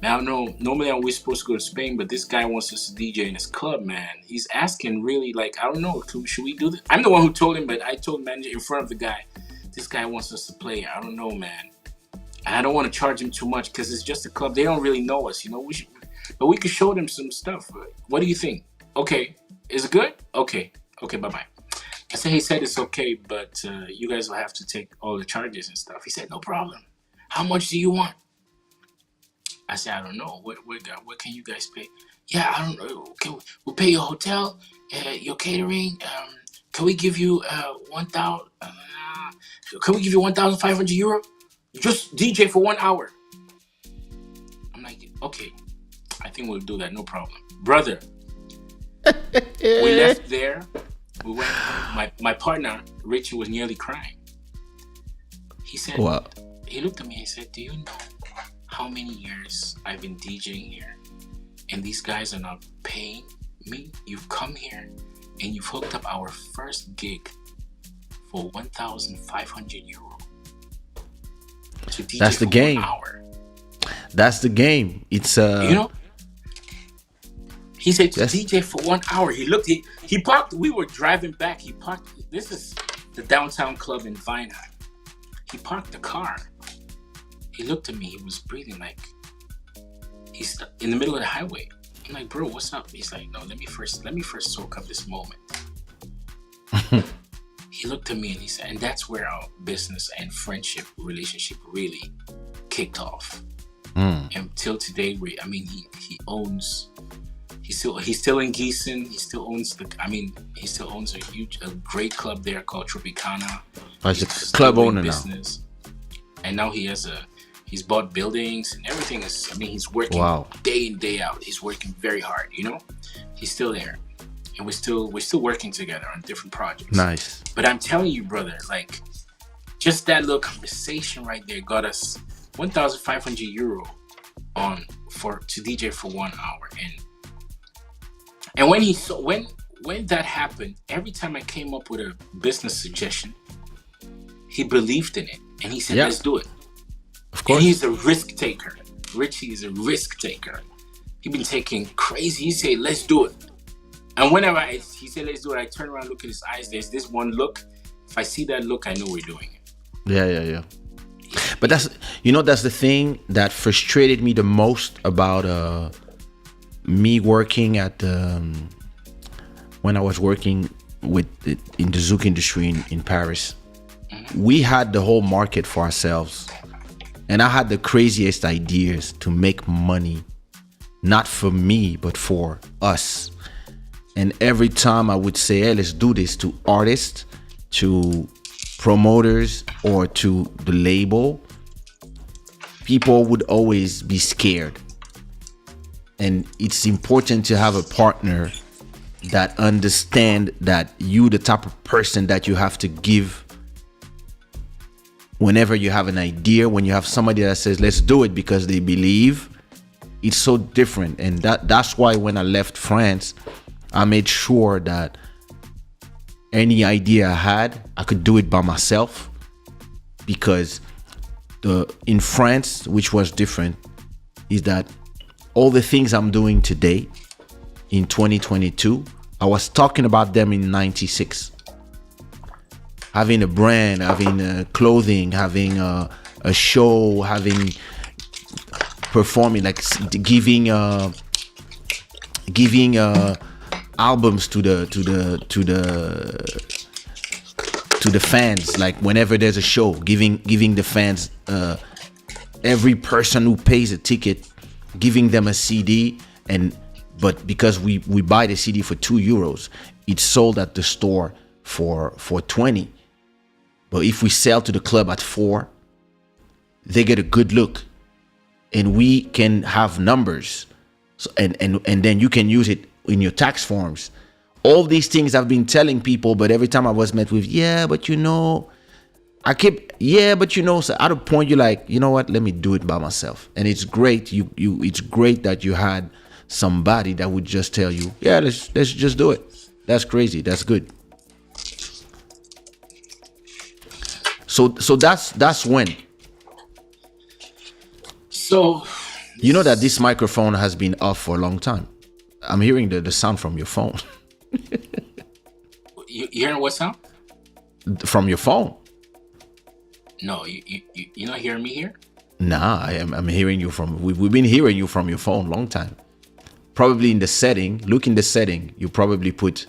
Now, no, normally we're supposed to go to Spain, but this guy wants us to DJ in his club, man. He's asking really, like, I don't know, should we do this? I'm the one who told him, but I told the manager in front of the guy, this guy wants us to play. I don't know, man. And I don't want to charge him too much because it's just a club. They don't really know us, but we could show them some stuff. What do you think? Okay. Is it good? Okay, bye-bye. I said, he said it's okay, but you guys will have to take all the charges and stuff. He said, no problem. How much do you want? I said, I don't know. What can you guys pay? Yeah, I don't know. Okay, we'll pay your hotel, your catering. Can we give you 1,000? Can we give you 1,500 euro? Just DJ for 1 hour. I'm like, okay, I think we'll do that. No problem, brother. We left there. We went home. My partner Richie was nearly crying. He said, Wow. He looked at me and he said, do you know how many years I've been DJing here and these guys are not paying me? You've come here and you've hooked up our first gig for 1,500 euro to DJ That's the for game. 1 hour. That's the game. It's You know, he said to Yes. DJ for 1 hour. He looked, he parked. We were driving back. He parked. This is the downtown club in Weinheim. He parked the car. He looked at me. He was breathing like he's in the middle of the highway. I'm like, bro, what's up? He's like, no, let me first soak up this moment. He looked at me and he said, and that's where our business and friendship relationship really kicked off. And till today, he owns. He's still in Gießen. He still owns a great club there called Tropicana. He's a still club doing owner now. business. And now he's bought buildings and everything is, he's working Wow. day in, day out. He's working very hard, you know? He's still there. And we're still working together on different projects. Nice. But I'm telling you, brother, like, just that little conversation right there got us 1,500 euro to DJ for 1 hour. And when that happened, every time I came up with a business suggestion, he believed in it. And he said, Yeah. let's do it. Of course. And he's a risk taker. Richie is a risk taker. He's been taking crazy. He said, let's do it. And whenever he said, let's do it, I turn around, look at his eyes. There's this one look. If I see that look, I know we're doing it. Yeah. But that's the thing that frustrated me the most about me working at when I was working in the Zouk industry in Paris. We had the whole market for ourselves, and I had the craziest ideas to make money, not for me but for us. And every time I would say, hey, let's do this, to artists, to promoters, or to the label, people would always be scared. And it's important to have a partner that understand that you the type of person that you have to give whenever you have an idea. When you have somebody that says let's do it because they believe, it's so different. And that's why when I left France, I made sure that any idea I had, I could do it by myself, because in France, which was different, is that all the things I'm doing today in 2022, I was talking about them in 96. Having a brand, having clothing, having a show, having performing, like giving albums to the fans. Like whenever there's a show, giving the fans, every person who pays a ticket, giving them a CD. But because we buy the CD for €2, it's sold at the store for 20. But if we sell to the club at 4, they get a good look, and we can have numbers. So, and then you can use it in your tax forms. All these things I've been telling people, but every time I was met with, so at a point you're like, you know what, let me do it by myself. And it's great. It's great that you had somebody that would just tell you, let's just do it. That's crazy. That's good. So that's when. So you know that this microphone has been off for a long time. I'm hearing the sound from your phone. you hearing what sound? From your phone. No, you're not hearing me here? Nah, I'm hearing you from. We've been hearing you from your phone long time. Probably in the setting. Look in the setting. You probably put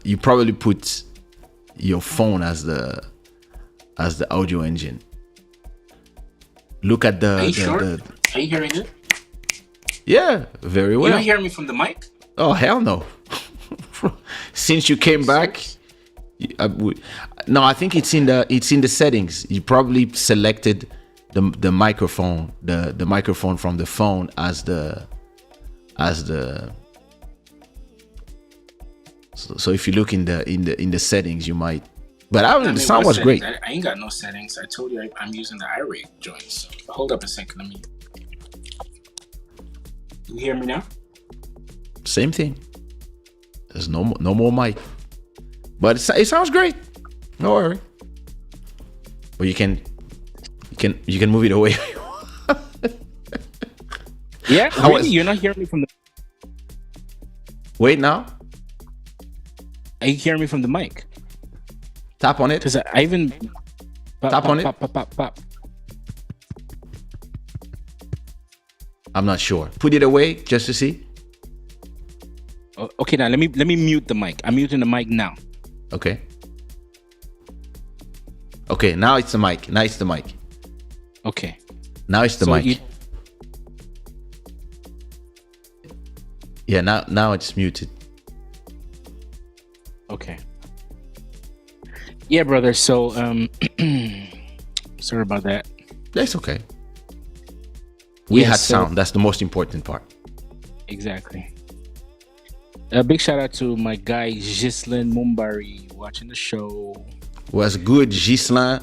you probably put your phone as the audio engine. Look at Are you sure? Are you hearing it? Yeah, very well. You're not hearing me from the mic? Oh hell no! Since you came back, no, I think it's in the settings. You probably selected the microphone, the microphone from the phone as the. So if you look in the settings, you might. But the sound was great. I ain't got no settings. I told you I'm using the iRate joints. Hold up a second. Let me. You hear me now? Same thing. There's no more mic, but it sounds great. No worry. But you can move it away. Yeah, really? You're not hearing me from the. Wait now. Are you hearing me from the mic? Tap on it. Because I even tap on it. Pop. I'm not sure. Put it away just to see. Okay, now let me mute the mic. I'm muting the mic now. Okay. Okay, now it's the mic. Okay. Now it's the mic. Yeah, now it's muted. Okay. Yeah, brother. So, sorry about that. That's okay. We had sound. That's the most important part. Exactly. A big shout out to my guy Ghislaine Mumbari watching the show. Was good, Ghislaine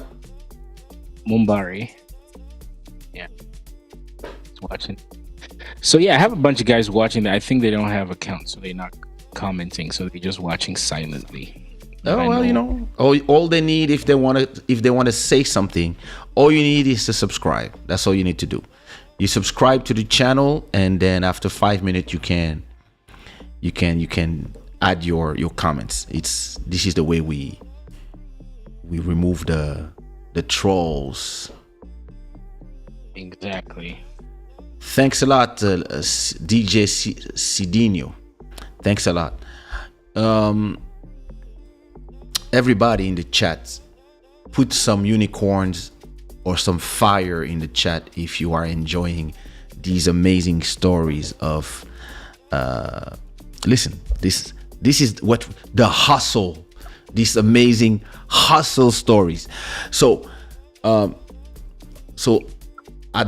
Mumbari. Yeah, it's watching. So yeah, I have a bunch of guys watching that. I think they don't have accounts, so they're not commenting. So they're just watching silently. Oh well, you know, all they need if they want to say something, all you need is to subscribe. That's all you need to do. You subscribe to the channel, and then after 5 minutes, you can add your comments. This is the way we remove the trolls. Exactly. Thanks a lot, DJ Cidinho. Thanks a lot. Everybody in the chat, put some unicorns or some fire in the chat if you are enjoying these amazing stories of listen, this is what the hustle, these amazing hustle stories. So at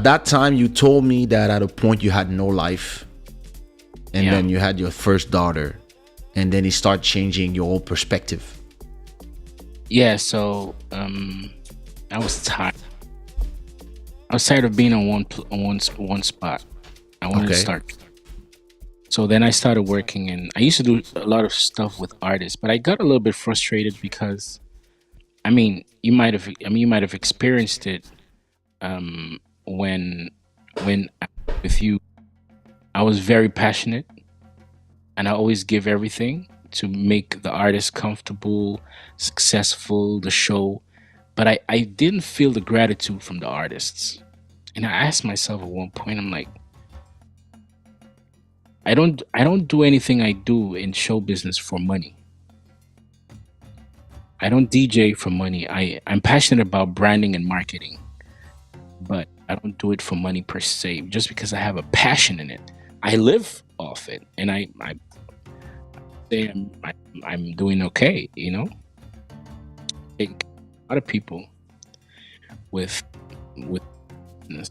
that time you told me that at a point you had no life, and then you had your first daughter, and then it started changing your whole perspective. Yeah, so I was tired. I was tired of being on one spot. I wanted to start. So then I started working, and I used to do a lot of stuff with artists, but I got a little bit frustrated because, I mean, you might have experienced it when with you. I was very passionate, and I always give everything to make the artist comfortable, successful, the show. But I didn't feel the gratitude from the artists. And I asked myself at one point, I'm like, I don't do anything I do in show business for money. I don't DJ for money. I'm passionate about branding and marketing, but I don't do it for money per se, just because I have a passion in it. I live off it, and I say I'm doing okay, you know. A lot of people with this,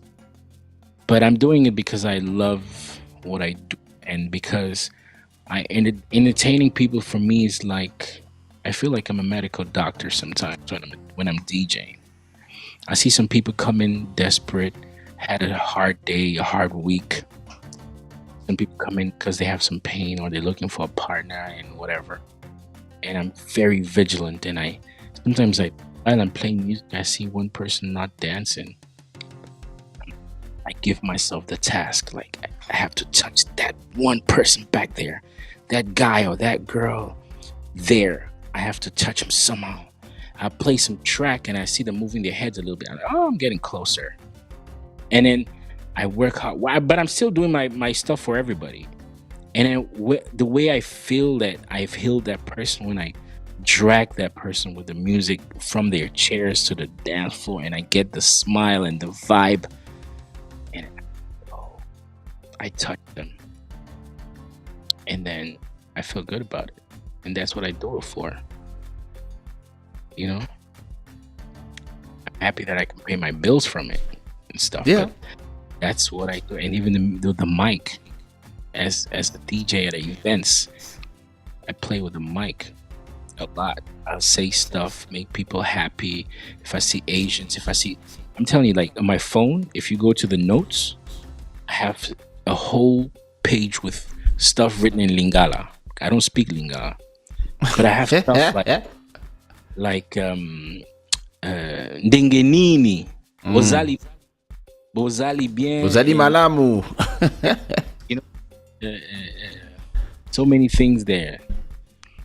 but I'm doing it because I love what I do, and because entertaining people for me is like, I feel like I'm a medical doctor sometimes when I'm DJing. I see some people come in desperate, had a hard day, a hard week. Some people come in because they have some pain or they're looking for a partner and whatever. And I'm very vigilant, and sometimes while I'm playing music, I see one person not dancing. I give myself the task, like I have to touch that one person back there, that guy or that girl there. I have to touch them somehow. I play some track and I see them moving their heads a little bit. I'm like, oh, I'm getting closer. And then I work hard, but I'm still doing my stuff for everybody. And then the way I feel that I've healed that person when I drag that person with the music from their chairs to the dance floor, and I get the smile and the vibe, and I touch them, and then I feel good about it, and that's what I do it for. You know, I'm happy that I can pay my bills from it and stuff. Yeah. But that's what I do, and even the mic, as a DJ at events, I play with the mic a lot. I'll say stuff, make people happy. If I see Asians, I'm telling you, like on my phone, if you go to the notes, I have a whole page with stuff written in Lingala. I don't speak Lingala, but I have stuff like Ndengenini, Bozali bien, Bozali malamu. You know, so many things there.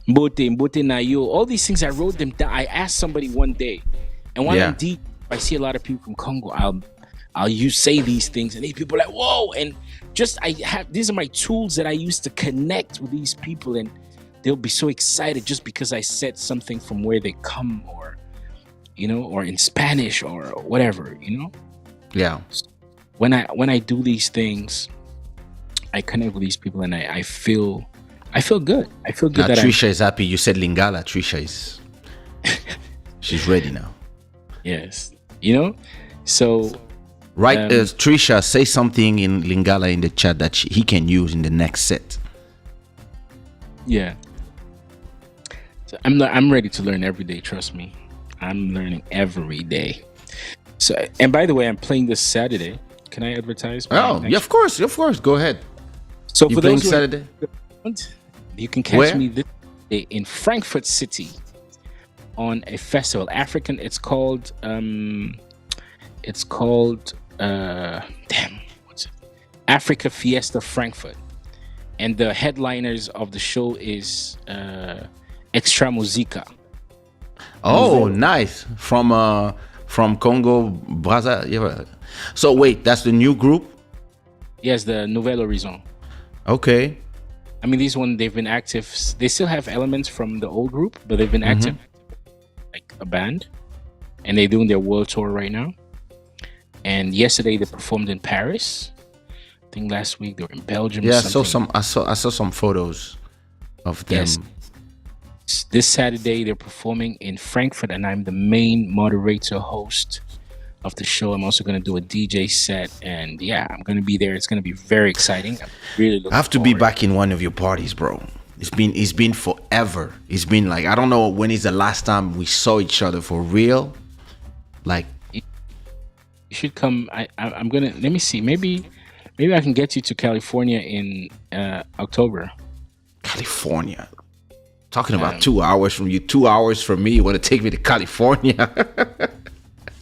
Mbote na yo. All these things, I wrote them down. I asked somebody one day, and when I'm deep, I see a lot of people from Congo. I'll say these things, and these people are like, whoa! And just these are my tools that I use to connect with these people, and they'll be so excited just because I said something from where they come, or or in Spanish or whatever, Yeah. When I do these things, I connect with these people, and I feel good. I feel good. Now that Trisha is happy. You said Lingala. Trisha is. She's ready now. Yes. So. Right, Trisha, say something in Lingala in the chat that he can use in the next set. Yeah. So I'm ready to learn every day. Trust me, I'm learning every day. So, and by the way, I'm playing this Saturday. Can I advertise? Oh, yeah, of course. Go ahead. So you for playing those Saturday? You can catch me this day in Frankfurt City on a festival, African. It's called what's it? Africa Fiesta Frankfurt, and the headliners of the show is Extra Musica. Oh, nice. From Congo, Brazza. Yeah. So wait, that's the new group? Yes, the Nouvelle Horizon. Okay. I mean, these one, they've been active. They still have elements from the old group, but they've been active like a band, and they're doing their world tour right now. And yesterday they performed in Paris. I think last week they were in Belgium. Yeah, I saw some photos of them. Yes. This Saturday they're performing in Frankfurt, and I'm the main moderator host of the show. I'm also going to do a DJ set, and yeah, I'm going to be there. It's going to be very exciting. I'm really looking I have to be back in one of your parties, bro. It's been forever. It's been like, I don't know when is the last time we saw each other for real. Like, you should come. I'm gonna, let me see. Maybe I can get you to California in October. California. Talking about 2 hours from you, 2 hours from me. You want to take me to California?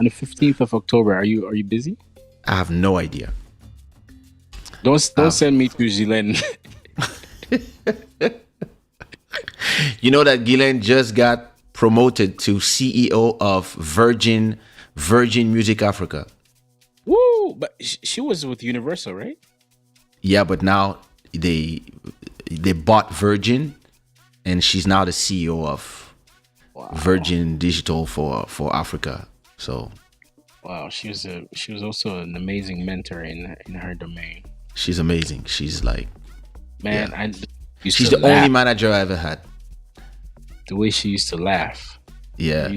On the 15th of October, are you busy? I have no idea. Don't send me to Guylaine. You know that Guylaine just got promoted to CEO of Virgin Music Africa. Woo! But she was with Universal, right? Yeah, but now they bought Virgin, and she's now the CEO of Virgin Digital for Africa. So, wow, she was also an amazing mentor in her domain. She's amazing. She's like, man, yeah. She's the only manager I ever had. The way she used to laugh. Yeah.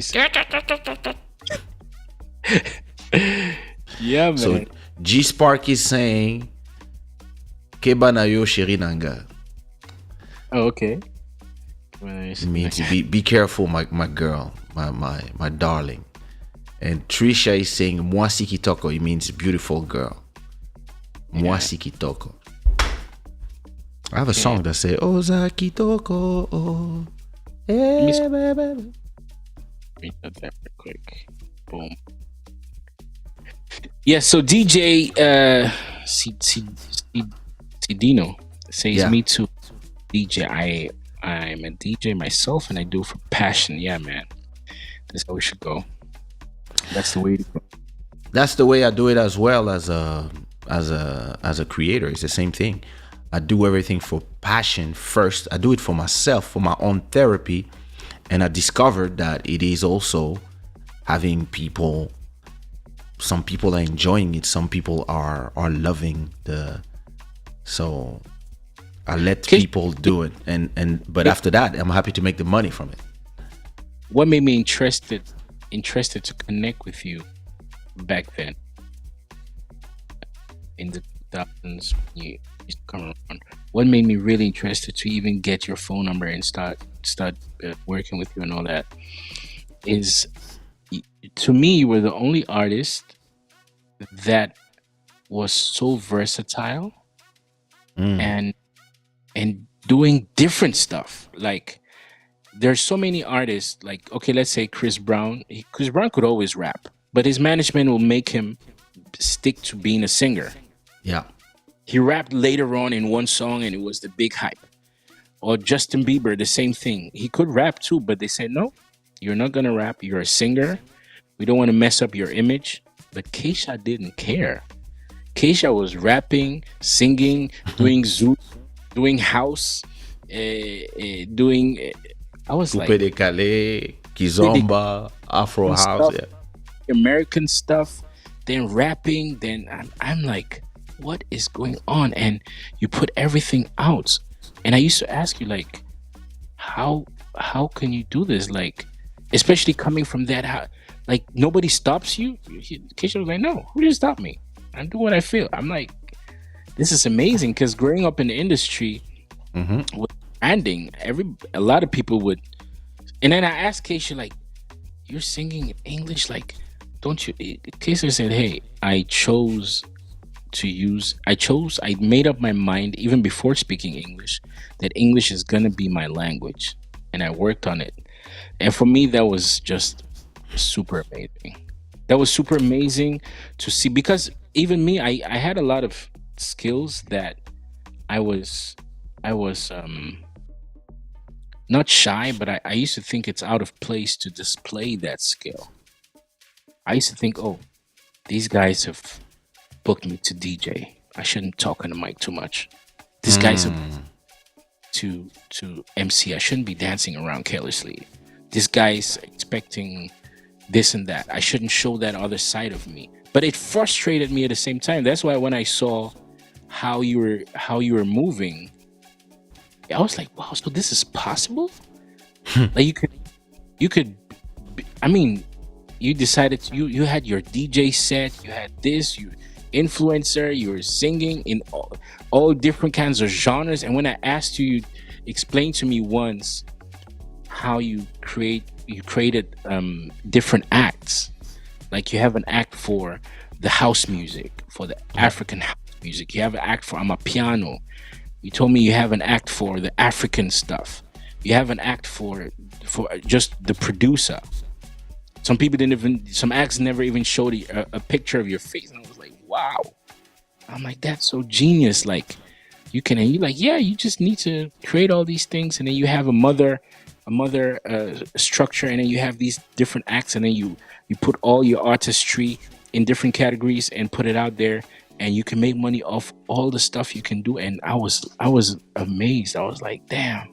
Yeah, man. So G Spark is saying, "Keba na yo sheri nanga." Oh, okay. It means be careful, my girl, my darling. And Trisha is saying, "Mwasi kitoko." It means beautiful girl. Mwasi kitoko. I have a song that says, "Oza kitoko." Oh. Let me put that real quick. Boom. Yeah, so DJ Sidino says, "Me too, DJ. I'm a DJ myself, and I do it for passion." Yeah, man, that's how we should go. That's the way to go. That's the way I do it as well as a creator. It's the same thing. I do everything for passion first. I do it for myself, for my own therapy. And I discovered that it is also having people, some people are enjoying it, some people are loving so I let people do it, but after that I'm happy to make the money from it. What made me interested to connect with you back then in the 2000s when you used to come around? What made me really interested to even get your phone number and start working with you and all that is, to me, you were the only artist that was so versatile and doing different stuff. Like, there's so many artists, like, okay, let's say Chris Brown. Chris Brown could always rap, but his management will make him stick to being a singer. Yeah. He rapped later on in one song and it was the big hype. Or Justin Bieber, the same thing. He could rap too, but they said, no, you're not going to rap. You're a singer. We don't want to mess up your image. But Kaysha didn't care. Kaysha was rapping, singing, doing zouk, doing house, doing... I was like... Coupe de Calais, Kizomba, Afro House, stuff, yeah. American stuff, then rapping, then I'm like, what is going on? And you put everything out. And I used to ask you, like, how can you do this? Like, especially coming from that, how, like, nobody stops you? Kaysha was like, no, who did stop me? I do what I feel. I'm like, this is amazing, because growing up in the industry with branding, a lot of people would, and then I asked Kaysha, like, you're singing in English, like, don't you? Kaysha said, hey, I made up my mind even before speaking English that English is gonna be my language, and I worked on it. And for me, that was just super amazing. That was super amazing to see, because even me, I had a lot of skills that I was not shy, but I used to think it's out of place to display that skill. I used to think, oh, these guys have booked me to DJ. I shouldn't talk on the mic too much. These guys have to MC. I shouldn't be dancing around carelessly. This guy's expecting this and that. I shouldn't show that other side of me. But it frustrated me at the same time. That's why when I saw how you were moving, I was like, wow, so this is possible? Like you could I mean, you decided you had your DJ set, you had this, you influencer, you were singing in all different kinds of genres. And when I asked you, you explained to me once how you created different acts. Like, you have an act for the house music, for the African house music. You have an act for Amapiano. You told me you have an act for the African stuff. You have an act for just the producer. Some acts never even showed a picture of your face. And I was like, wow. I'm like, that's so genius. Like, you're like, yeah, you just need to create all these things. And then you have a mother structure. And then you have these different acts. And then you put all your artistry in different categories and put it out there. And you can make money off all the stuff you can do. And I was amazed. I was like, damn,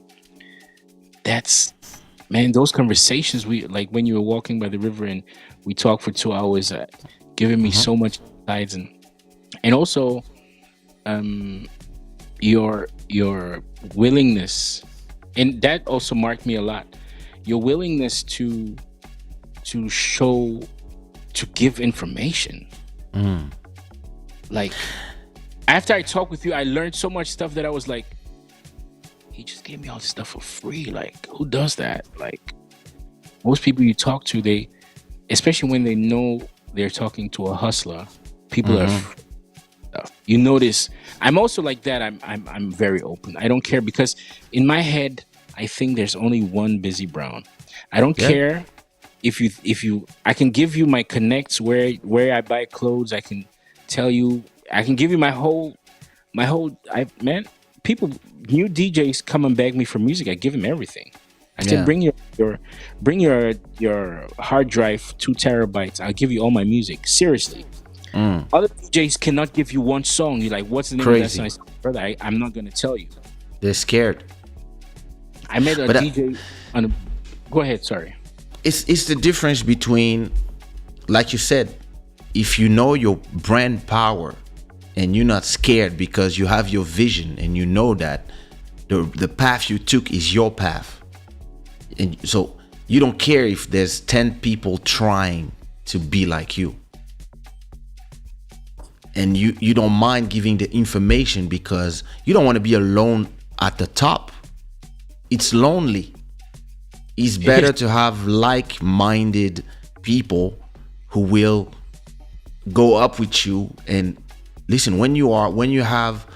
man, those conversations, we like when you were walking by the river and we talked for 2 hours, giving me so much insights, and also your willingness, and that also marked me a lot. Your willingness to give information. Like, after I talked with you, I learned so much stuff that I was like, he just gave me all this stuff for free. Like, who does that? Like, most people you talk to, they, especially when they know they're talking to a hustler, people are, you notice. I'm also like that. I'm very open. I don't care, because in my head, I think there's only one Bizi Brown. I don't care if you, I can give you my connects where I buy clothes. I can tell you, I can give you my whole, people, new DJs come and beg me for music. I give them everything. I said, bring your hard drive, 2 terabytes. I'll give you all my music. Seriously. Other DJs cannot give you one song. You're like, what's the name Crazy. of that song? I said, brother, I'm not gonna tell you. They're scared. I met a But, DJ on a, go ahead, sorry. It's the difference between, like you said, if you know your brand power and you're not scared because you have your vision and you know that the path you took is your path, and so you don't care if there's 10 people trying to be like you, and you don't mind giving the information because you don't want to be alone at the top. It's lonely. It's better to have like-minded people who will go up with you. And listen, when you have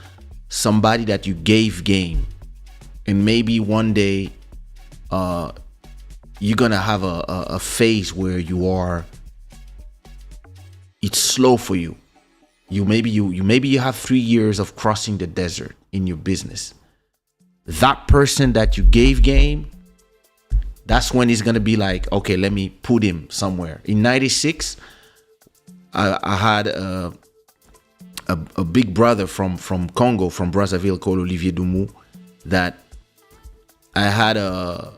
somebody that you gave game, and maybe one day you're gonna have a phase where it's slow for you. Maybe you have 3 years of crossing the desert in your business. That person that you gave game, that's when he's gonna be like, okay, let me put him somewhere. In '96, I had a big brother from Congo, from Brazzaville, called Olivier Dumou, that I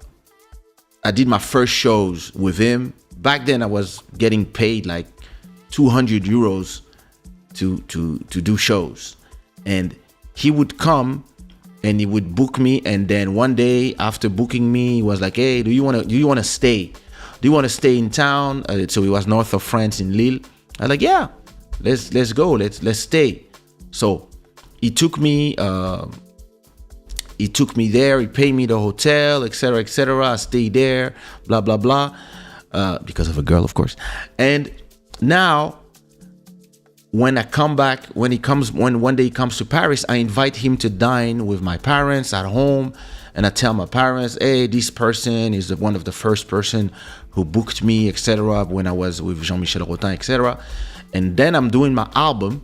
did my first shows with him. Back then I was getting paid like 200 euros to do shows, and he would come and he would book me, and then one day after booking me, he was like, hey, do you want to stay in town? So he was north of France in Lille. I was like, yeah, let's go, let's stay. So he took me there, he paid me the hotel, etc. I stayed there, blah blah blah, because of a girl, of course. And now when I come back, when one day he comes to Paris, I invite him to dine with my parents at home, and I tell my parents, hey, this person is one of the first person who booked me, etc. when I was with Jean-Michel Rotin, etc. And then I'm doing my album,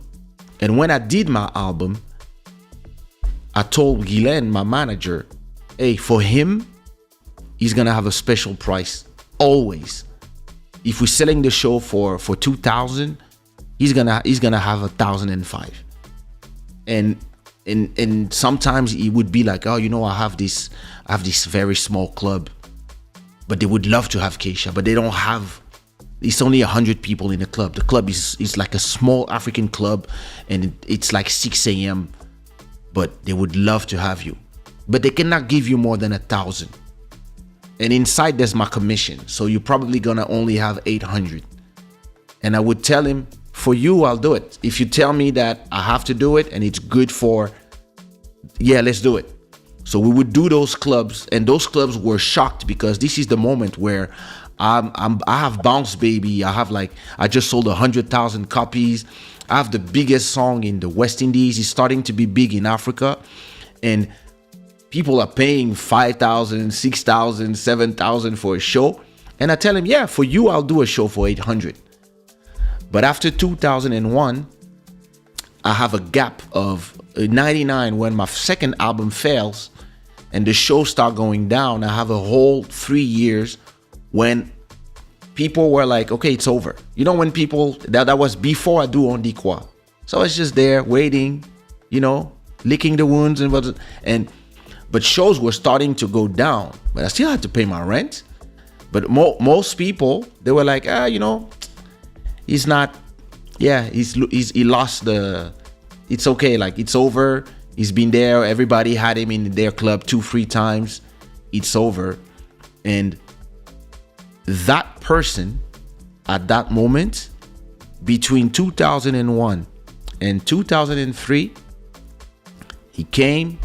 and when I did my album, I told Guylaine, my manager, hey, for him, he's gonna have a special price always. If we're selling the show for 2,000, he's gonna have 1,005. And sometimes he would be like, oh, I have this very small club, but they would love to have Kaysha, but they don't have. It's only 100 people in the club. The club is like a small African club, and it's like 6 a.m. But they would love to have you, but they cannot give you more than 1,000. And inside there's my commission, so you're probably gonna only have 800. And I would tell him, for you, I'll do it. If you tell me that I have to do it and it's good for, yeah, let's do it. So we would do those clubs, and those clubs were shocked because this is the moment where I have Bounce Baby. I just sold 100,000 copies. I have the biggest song in the West Indies. It's starting to be big in Africa, and people are paying 5,000, 6,000, 7,000 for a show. And I tell him, yeah, for you, I'll do a show for 800. But after 2001, I have a gap of 99 when my second album fails and the show start going down. I have a whole 3 years when people were like, okay, it's over. When people, that was before I do On Dit Quoi. So I was just there waiting, licking the wounds but shows were starting to go down, but I still had to pay my rent. But most people, they were like, he's not, he lost it's okay, like it's over. He's been there. Everybody had him in their club 2-3 times. It's over. And that person at that moment, between 2001 and 2003, he came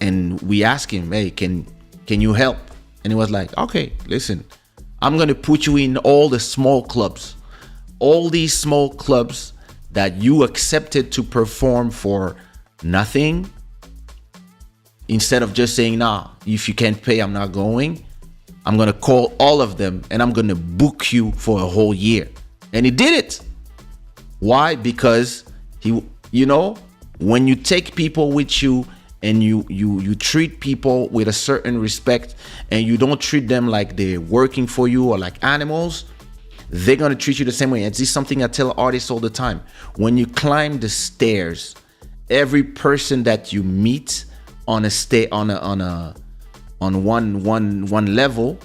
and we asked him, hey, can you help? And he was like, okay, listen, I'm going to put you in all the small clubs, all these small clubs that you accepted to perform for nothing. Instead of just saying, nah, if you can't pay, I'm not going. I'm going to call all of them and I'm going to book you for a whole year. And he did it. Why? Because when you take people with you and you treat people with a certain respect and you don't treat them like they're working for you or like animals, they're gonna treat you the same way. And this is something I tell artists all the time. When you climb the stairs, every person that you meet on one level,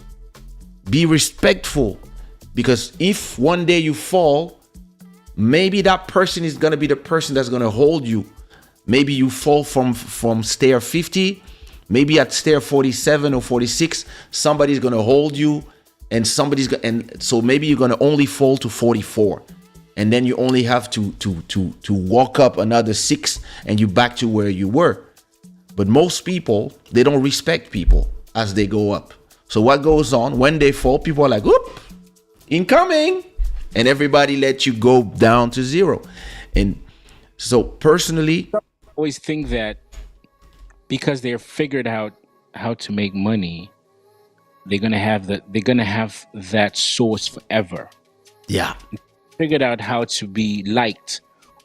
be respectful, because if one day you fall, maybe that person is gonna be the person that's gonna hold you. Maybe you fall from stair 50, maybe at stair 47 or 46, somebody's gonna hold you, and so maybe you're gonna only fall to 44, and then you only have to walk up another 6, and you're back to where you were. But most people, they don't respect people as they go up. So what goes on when they fall? People are like, "Oop, incoming," and everybody lets you go down to 0. And so personally, I always think that because they're figured out how to make money, they're gonna have that source forever. yeah, Figured out how to be liked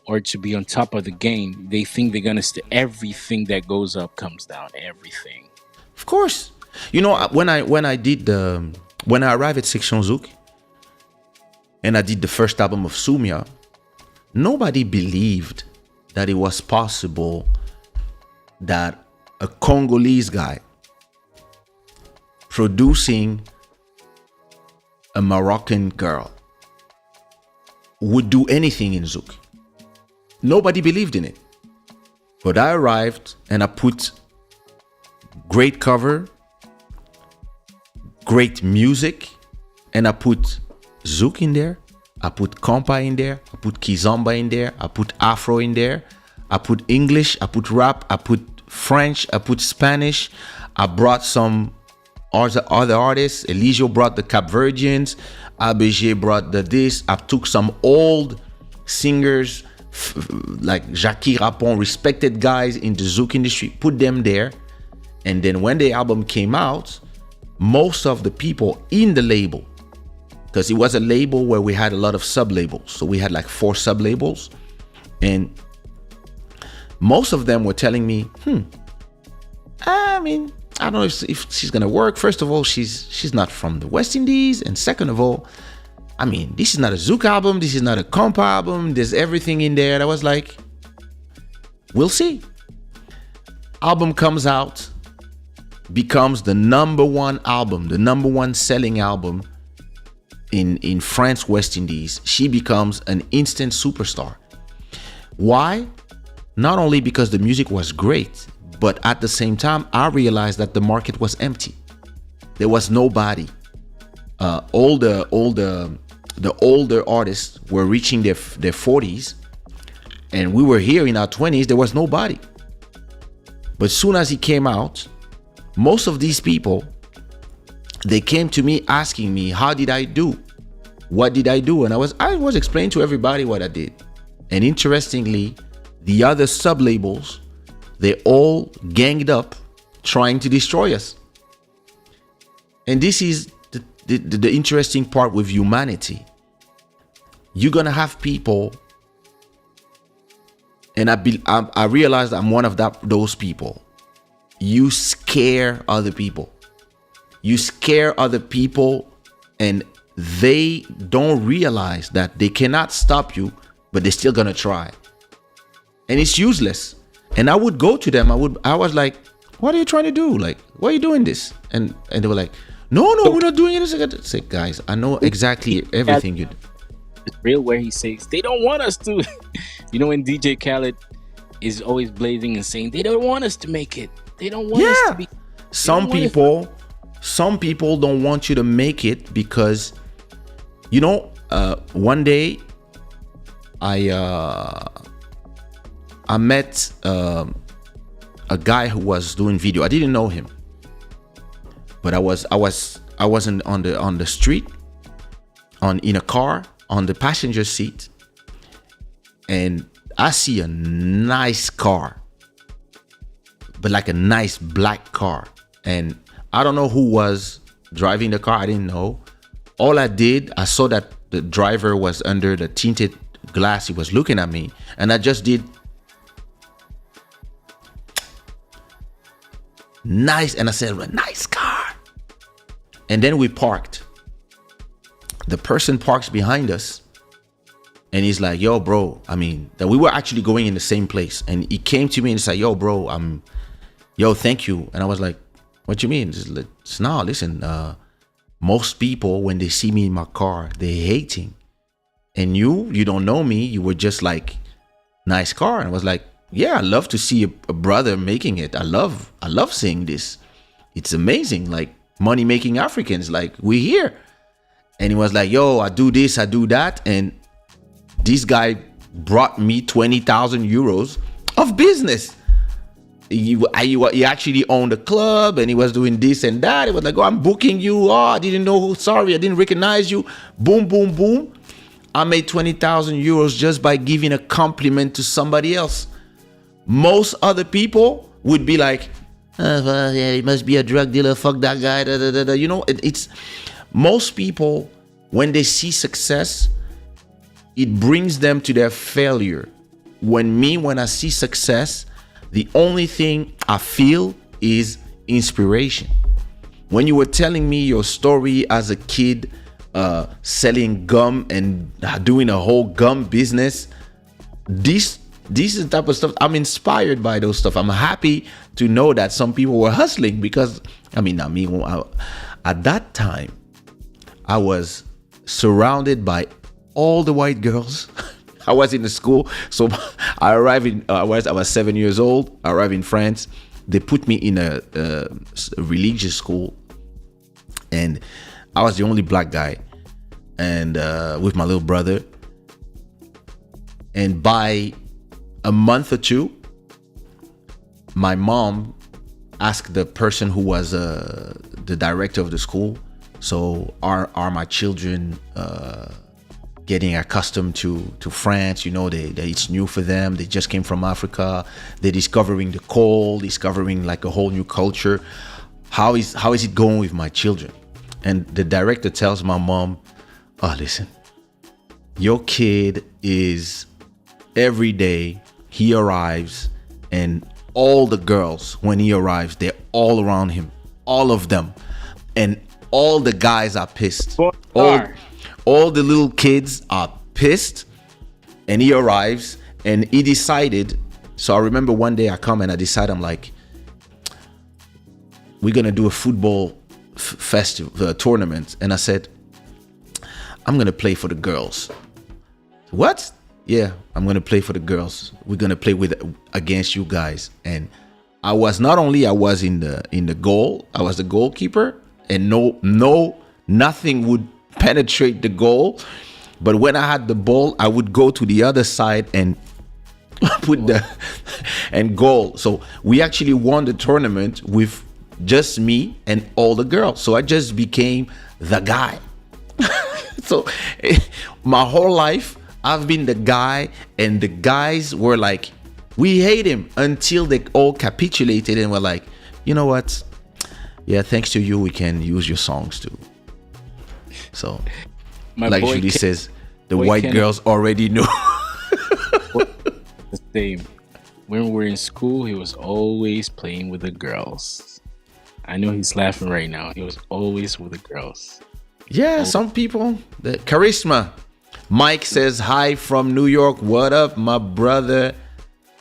or to be on top of the game. They think they're gonna everything that goes up comes down. Everything. of course. You know, when I arrived at Section Zouk and I did the first album of Sumia, nobody believed that it was possible that a Congolese guy producing a Moroccan girl would do anything in Zouk. Nobody believed in it. But I arrived and I put great cover, great music, and I put Zouk in there, I put compa in there, I put kizomba in there, I put Afro in there, I put English, I put rap, I put French, I put Spanish. I brought some other artists. Eligio brought the Cap Verdians, ABG brought the this. I took some old singers like Jackie Rapon, respected guys in the Zouk industry, put them there. And then when the album came out, most of the people in the label, because it was a label where we had a lot of sub-labels. So we had like 4 sub-labels. And most of them were telling me, I mean, I don't know if she's going to work. First of all, she's not from the West Indies. And second of all, I mean, this is not a Zouk album. This is not a compa album. There's everything in there. And I was like, we'll see. Album comes out, becomes the number 1 album, the number 1 selling album in France, West Indies. She becomes an instant superstar. Why? Not only because the music was great, but at the same time, I realized that the market was empty. There was nobody. All the older artists were reaching their 40s, and we were here in our 20s. There was nobody. But soon as he came out, most of these people, they came to me asking me, how did I do? What did I do? And I was explaining to everybody what I did. And interestingly, the other sub-labels, they all ganged up trying to destroy us. And this is the interesting part with humanity. You're gonna have people, and I realized I'm one of those people. You scare other people. You scare other people, and they don't realize that they cannot stop you, but they're still gonna try. And it's useless. And I would go to them. I was like, what are you trying to do? Like, why are you doing this? And they were like, no, we're not doing it. I said, guys, I know exactly everything you do. It's real where he says they don't want us to. You know, when DJ Khaled is always blazing and saying they don't want us to make it. They don't want us to be. Some people don't want you to make it because, you know, one day I met a guy who was doing video. I didn't know him, but I wasn't on the street, in a car on the passenger seat, and I see a nice car, but like a nice black car, and I don't know who was driving the car. I didn't know. All I saw that the driver was under the tinted glass. He was looking at me, and I just did nice, and I said, nice car. And then we parked. the person parks behind us, and he's like, "Yo, bro." I mean, that we were actually going in the same place, and he came to me and he's like, "Yo, bro, yo, thank you." And I was like, "What you mean?" It's now, listen. Most people, when they see me in my car, they hating. And you don't know me. You were just like, nice car. And I was like, yeah, I love to see a brother making it. I love seeing this. It's amazing. Like, money making Africans, like, we here. And he was like, yo, I do this, I do that. And this guy brought me 20,000 euros of business. He actually owned a club, and he was doing this and that. It was like, oh, I'm booking you. Oh, I didn't know who. Sorry, I didn't recognize you. Boom, boom, boom. I made 20,000 euros just by giving a compliment to somebody else. Most other people would be like, oh, well, yeah, he must be a drug dealer. Fuck that guy. Da, da, da, da. You know, it's most people, when they see success, it brings them to their failure. When I see success, the only thing I feel is inspiration. When you were telling me your story as a kid, selling gum and doing a whole gum business, this is the type of stuff I'm inspired by. Those stuff. I'm happy to know that some people were hustling, because at that time I was surrounded by all the white girls. I was in the school, so I was 7 years old. I arrived in France. They put me in a religious school, and I was the only black guy, and with my little brother. And by a month or two, my mom asked the person who was the director of the school, so are my children getting accustomed to France? You know, it's new for them. They just came from Africa. They're discovering the cold, discovering like a whole new culture. How is it going with my children? And the director tells my mom, oh, listen, your kid is, every day he arrives, and all the girls, when he arrives, they're all around him, all of them. And all the guys are pissed. All the little kids are pissed, and he arrives, and he decided. So I remember one day I come and I decide, I'm like, we're gonna do a football festival tournament, and I said, I'm gonna play for the girls. What? Yeah, I'm gonna play for the girls. We're gonna play against you guys. And I was in the goal. I was the goalkeeper, and nothing would penetrate the goal. But when I had the ball, I would go to the other side and put and goal. So we actually won the tournament with just me and all the girls. So I just became the guy. So my whole life I've been the guy, and the guys were like, we hate him, until they all capitulated and were like, you know what? Yeah, thanks to you, we can use your songs too. So, like Julie says, the white girls already knew. The same. When we were in school, he was always playing with the girls. I know he's laughing right now. He was always with the girls. Yeah, some people, the charisma. Mike says, hi from New York. What up, my brother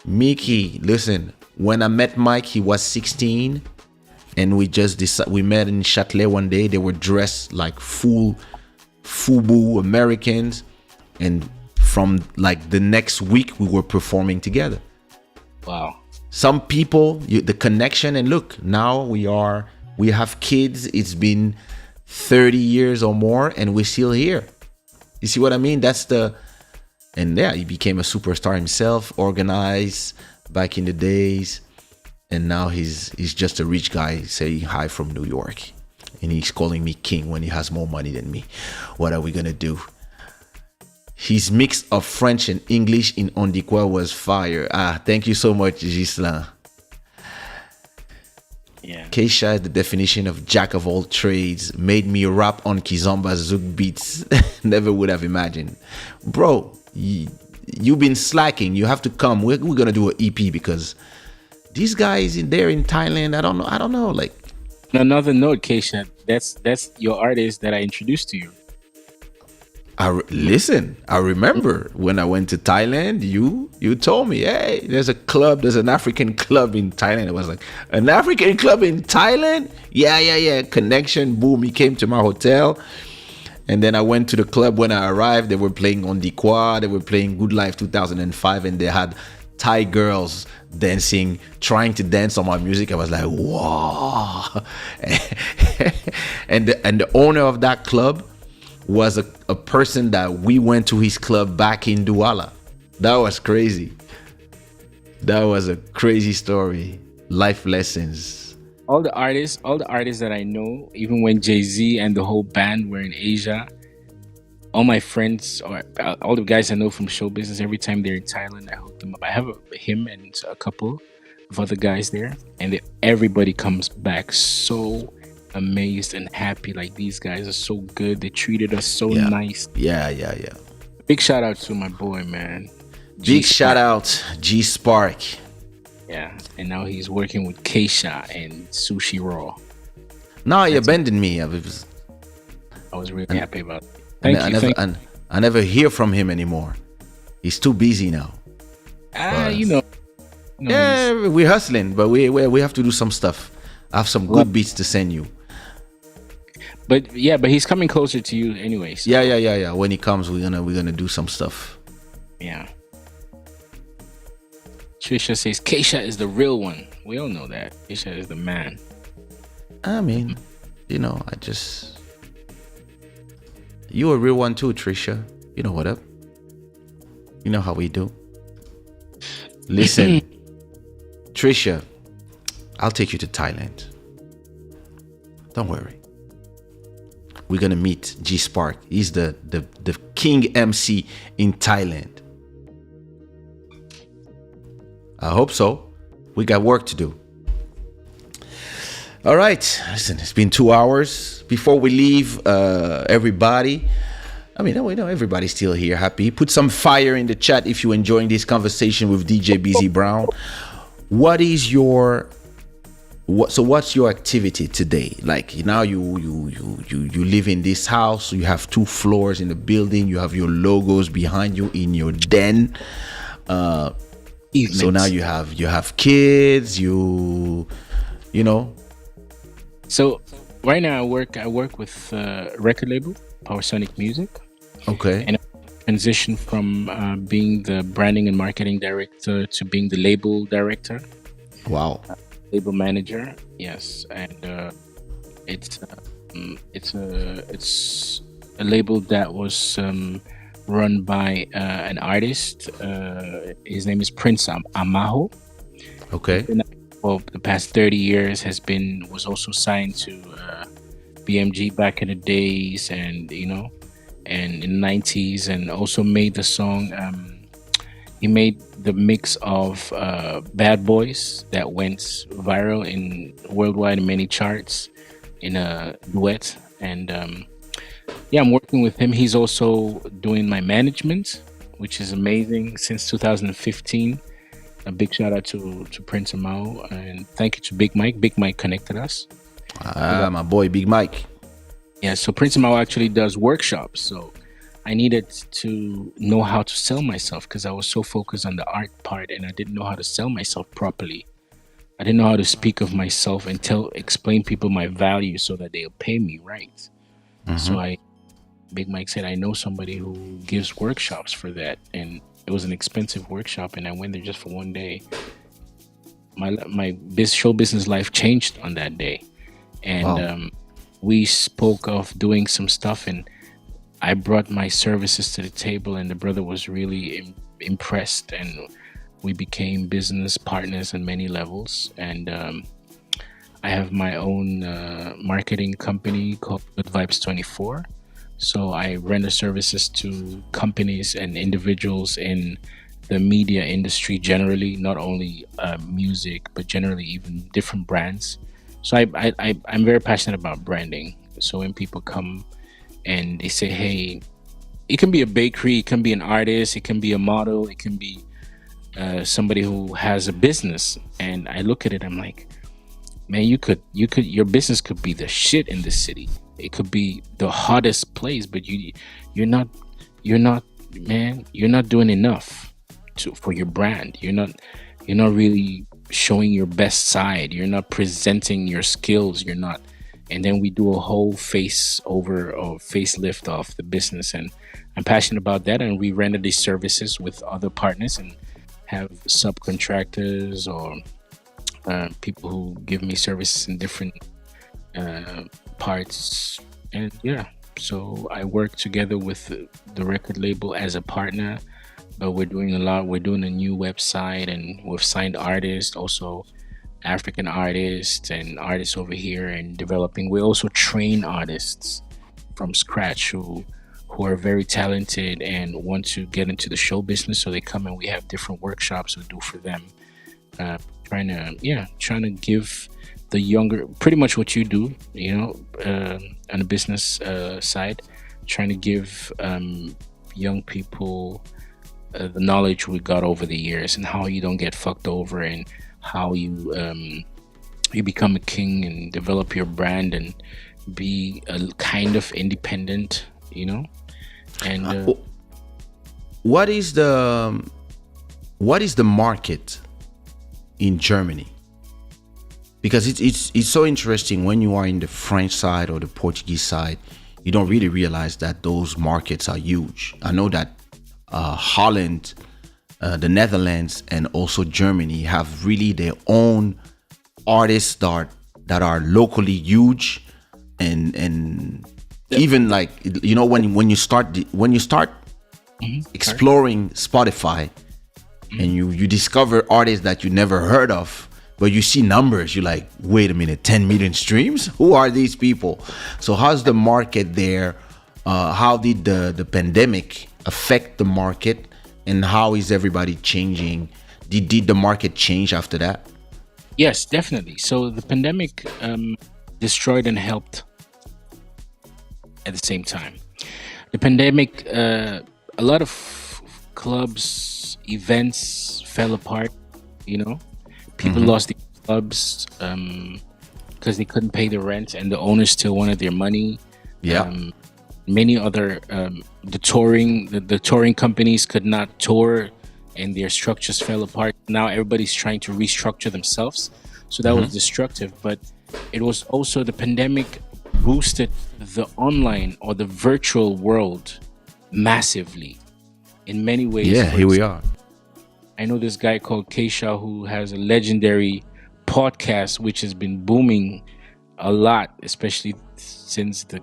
Mickey? Listen, when I met Mike, he was 16. And we met in Châtelet one day. They were dressed like full FUBU Americans. And from like the next week, we were performing together. Wow. Some people, the connection, and look, now we have kids. It's been 30 years or more, and we're still here. You see what I mean? And yeah, he became a superstar himself, organized back in the days. And now he's just a rich guy saying hi from New York. And he's calling me king when he has more money than me. What are we going to do? His mix of French and English in On Dit Quoi was fire. Thank you so much, Ghislain. Yeah. Kaysha, the definition of jack of all trades, made me rap on Kizomba Zouk beats. Never would have imagined. Bro, you've been slacking. You have to come. We're going to do an EP, because these guys in Thailand, I don't know. Like, on another note, Kaysha, that's your artist that I introduced to you. Listen. I remember when I went to Thailand. You told me, hey, there's an African club in Thailand. It was like an African club in Thailand. Yeah. Connection. Boom. He came to my hotel, and then I went to the club. When I arrived, they were playing On Dikwa. They were playing Good Life 2005, and they had Thai girls dancing, trying to dance on my music. I was like, wow. and the owner of that club was a person that we went to his club back in Douala. That was crazy. That was a crazy story. Life lessons. All the artists that I know, even when Jay-Z and the whole band were in Asia, all my friends or all the guys I know from show business, every time they're in Thailand, I hook them up. I have him and a couple of other guys there, and everybody comes back so amazed and happy. Like, these guys are so good. They treated us so nice. Yeah. Big shout out to my boy, man. Big shout out G Spark. Yeah, and now he's working with Kaysha and Sushiraw. No, you abandoned me. I was really happy about it. Thank you. I never hear from him anymore. He's too busy now. Yeah, we're hustling, but we have to do some stuff. I have some good beats to send you. But he's coming closer to you anyway. So. Yeah. When he comes, we're gonna do some stuff. Yeah. Trisha says Kaysha is the real one. We all know that. Kaysha is the man. I mean, you a real one too, Trisha. You know what up? You know how we do. Listen, Trisha, I'll take you to Thailand. Don't worry. We're gonna meet G Spark. He's the king MC in Thailand. I hope so. We got work to do. All right. Listen, it's been 2 hours. Before we leave, everybody, we know everybody's still here, happy. Put some fire in the chat if you're enjoying this conversation with DJ Bizi Brown. What's your activity today? Like, now you live in this house. You have 2 floors in the building. You have your logos behind you in your den. So now you have kids. You know. So right now I work with record label Power Sonic Music. Okay. And I transition from being the branding and marketing director to being the label director. Wow. Label manager. Yes, and it's a label that was run by an artist. His name is Prince Amaho. Okay. For the past 30 years was also signed to BMG back in the days, and and in the 90s, and also made the song. He made the mix of Bad Boys that went viral worldwide in many charts in a duet, and I'm working with him. He's also doing my management, which is amazing, since 2015. A big shout out to Prince Amao, and thank you to Big Mike. Big Mike connected us. My boy Big Mike. Yeah, so Prince Amao actually does workshops. So I needed to know how to sell myself, because I was so focused on the art part, and I didn't know how to sell myself properly. I didn't know how to speak of myself and explain people my value so that they'll pay me right. Mm-hmm. So Big Mike said, I know somebody who gives workshops for that, and it was an expensive workshop, and I went there just for one day. My show business life changed on that day, and wow. We spoke of doing some stuff, and I brought my services to the table, and the brother was really impressed, and we became business partners on many levels. And I have my own marketing company called Good Vibes 24. So I render services to companies and individuals in the media industry generally, not only music, but generally even different brands. So I'm very passionate about branding. So when people come and they say, hey, it can be a bakery, it can be an artist, it can be a model, it can be somebody who has a business. And I look at it, I'm like, man, your business could be the shit in this city. It could be the hottest place, but you're not you're not, man, you're not doing enough for your brand. You're not really showing your best side. You're not presenting your skills. You're not. And then we do a whole face over or facelift of the business. And I'm passionate about that. And we render these services with other partners and have subcontractors or people who give me services in different parts. And yeah, so I work together with the record label as a partner, but we're doing a lot. We're doing a new website, and we've signed artists, also African artists and artists over here, and developing. We also train artists from scratch who are very talented and want to get into the show business. So they come and we have different workshops we do for them. Trying to give the younger, pretty much what you do, on the business side, trying to give young people the knowledge we got over the years and how you don't get fucked over, and how you become a king and develop your brand and be a kind of independent, and what is the market in Germany? Because it's so interesting when you are in the French side or the Portuguese side, you don't really realize that those markets are huge. I know that Holland, the Netherlands, and also Germany have really their own artists that are locally huge, and even like when you start exploring Spotify, and you discover artists that you never heard of, but you see numbers, you're like, wait a minute, 10 million streams? Who are these people? So how's the market there? How did the pandemic affect the market, and how is everybody changing? Did the market change after that? Yes, definitely. So the pandemic destroyed and helped at the same time. The pandemic, a lot of clubs, events fell apart. People lost the clubs because they couldn't pay the rent, and the owners still wanted their money. Many other the touring companies could not tour, and their structures fell apart. Now everybody's trying to restructure themselves, so that was destructive. But it was also, the pandemic boosted the online or the virtual world massively in many ways. Here we are. I know this guy called Kaysha who has a legendary podcast which has been booming a lot, especially since the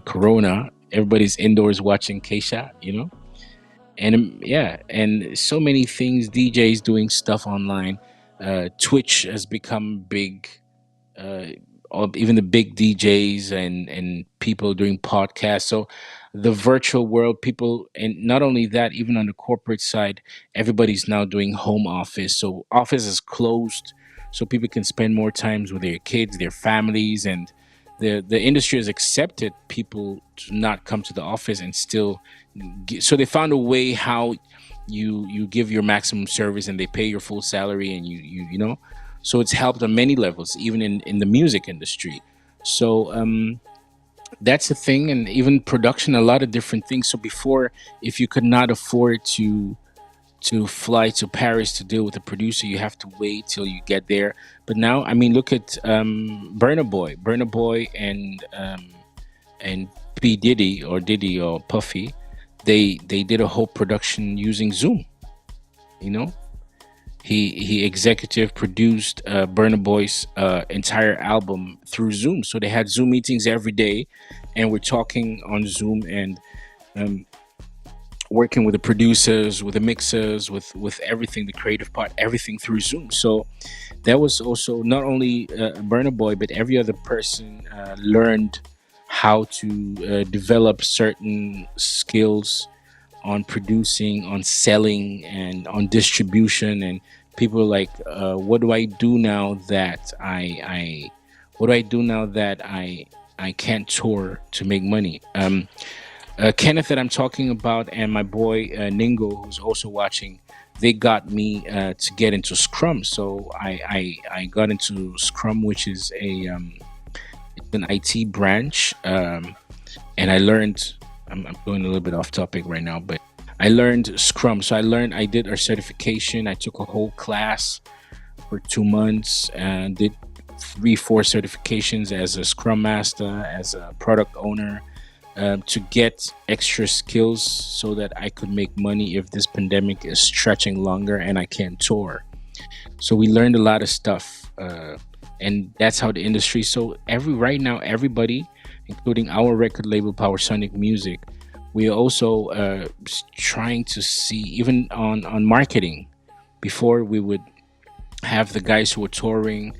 corona. Everybody's indoors watching Kaysha, and so many things. DJs doing stuff online. Twitch has become big. Even the big DJs and people doing podcasts. So the virtual world, people, and not only that, even on the corporate side, everybody's now doing home office. So office is closed, so people can spend more times with their kids, their families, and the industry has accepted people to not come to the office and still. So they found a way how you give your maximum service and they pay your full salary, and you know. So it's helped on many levels, even in the music industry. So that's the thing, and even production, a lot of different things. So before, if you could not afford to fly to Paris to deal with a producer, you have to wait till you get there. But now, I mean, look at Burna Boy and P Diddy or Puffy. They did a whole production using Zoom. He executive produced Burna Boy's entire album through Zoom. So they had Zoom meetings every day, and we're talking on Zoom and working with the producers, with the mixers, with everything, the creative part, everything through Zoom. So that was also not only Burna Boy, but every other person learned how to develop certain skills on producing, on selling, and on distribution. And people are like, what do I do now that I can't tour to make money? Kenneth that I'm talking about, and my boy Ningo, who's also watching, they got me to get into Scrum. So I got into Scrum, which is it's an IT branch, and I learned I'm going a little bit off topic right now, but I learned Scrum. So I did a certification. I took a whole class for 2 months and did 3-4 certifications as a Scrum Master, as a product owner, to get extra skills so that I could make money if this pandemic is stretching longer and I can't tour. So we learned a lot of stuff, and that's how the industry. So right now, everybody, including our record label, Power Sonic Music, we are also trying to see, even on marketing. Before, we would have the guys who are touring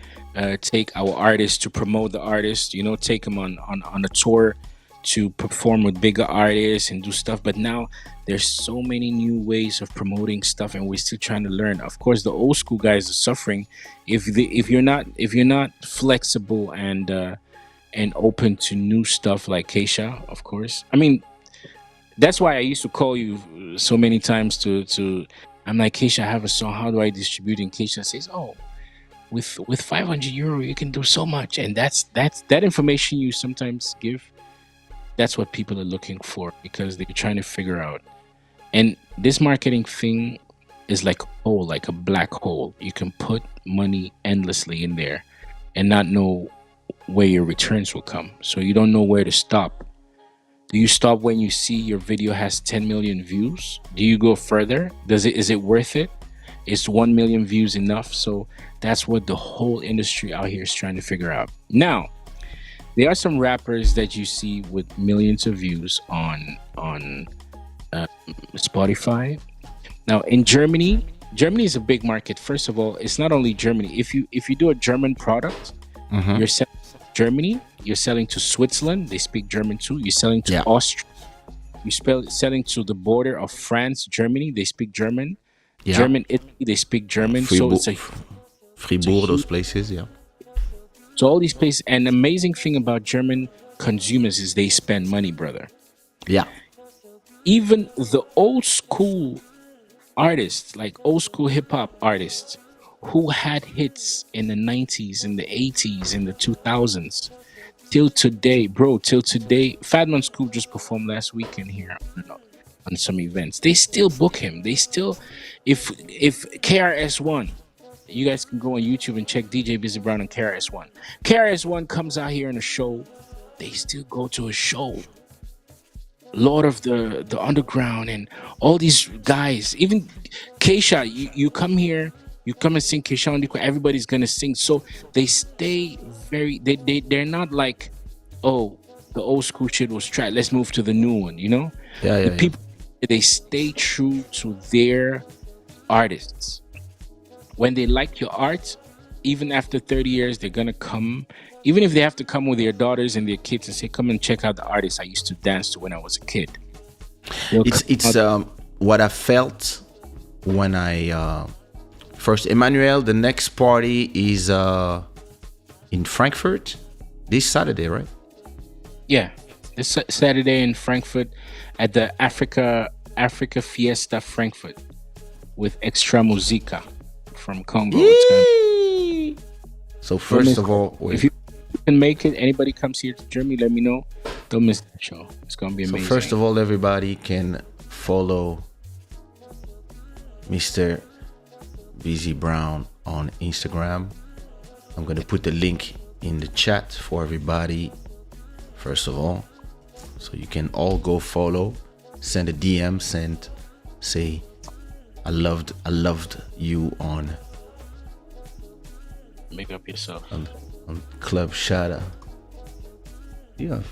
take our artists to promote the artists, take them on a tour to perform with bigger artists and do stuff. But now there's so many new ways of promoting stuff, and we're still trying to learn. Of course, the old school guys are suffering if you're not flexible and open to new stuff like Kaysha. Of course, I mean, that's why I used to call you so many times to I'm like, Kaysha, I have a song, how do I distribute? And Kaysha says, oh, with €500 you can do so much. And that's that information you sometimes give. That's what people are looking for, because they're trying to figure out. And this marketing thing is like a hole, like a black hole. You can put money endlessly in there and not know where your returns will come. So you don't know where to stop. Do you stop when you see your video has 10 million views? Do you go further? Is it worth it? Is 1 million views enough? So that's what the whole industry out here is trying to figure out. Now, there are some rappers that you see with millions of views on Spotify. Now, in Germany is a big market. First of all, it's not only Germany. If you do a German product, you're selling to Germany. You're selling to Switzerland. They speak German too. You're selling to Austria. You're selling to the border of France, Germany. They speak German. Yeah. German, Italy. They speak German. So it's Fribourg, those places. Yeah. So all these places, and the amazing thing about German consumers is they spend money, brother. Yeah. Even the old school artists, like old school hip hop artists who had hits in the 90s, in the 80s, in the 2000s, till today, Fatman School just performed last weekend here on some events. They still book him. They still, if KRS-One, you guys can go on YouTube and check DJ Bizi Brown and KRS-One. KRS-One comes out here in a show. They still go to a show. Lord of the Underground and all these guys. Even Kaysha, you come here, you come and sing Kaysha on the everybody's gonna sing. So they stay they're not like, oh, the old school shit was trash, let's move to the new one, The people, they stay true to their artists. When they like your art, even after 30 years, they're gonna come. Even if they have to come with their daughters and their kids and say, come and check out the artist I used to dance to when I was a kid. It's what I felt when I first, Emmanuel, the next party is in Frankfurt this Saturday, right? Yeah, this Saturday in Frankfurt at the Africa Fiesta Frankfurt with Extra Musica from Congo. So first of all, if you can make it, anybody comes here to Germany, let me know. Don't miss the show. It's gonna be amazing. So first of all, everybody can follow Mr. Bizi Brown on Instagram. I'm gonna put the link in the chat for everybody. First of all, so you can all go follow, send a DM, say I loved you on. Make up yourself. On Club Shada. Yeah.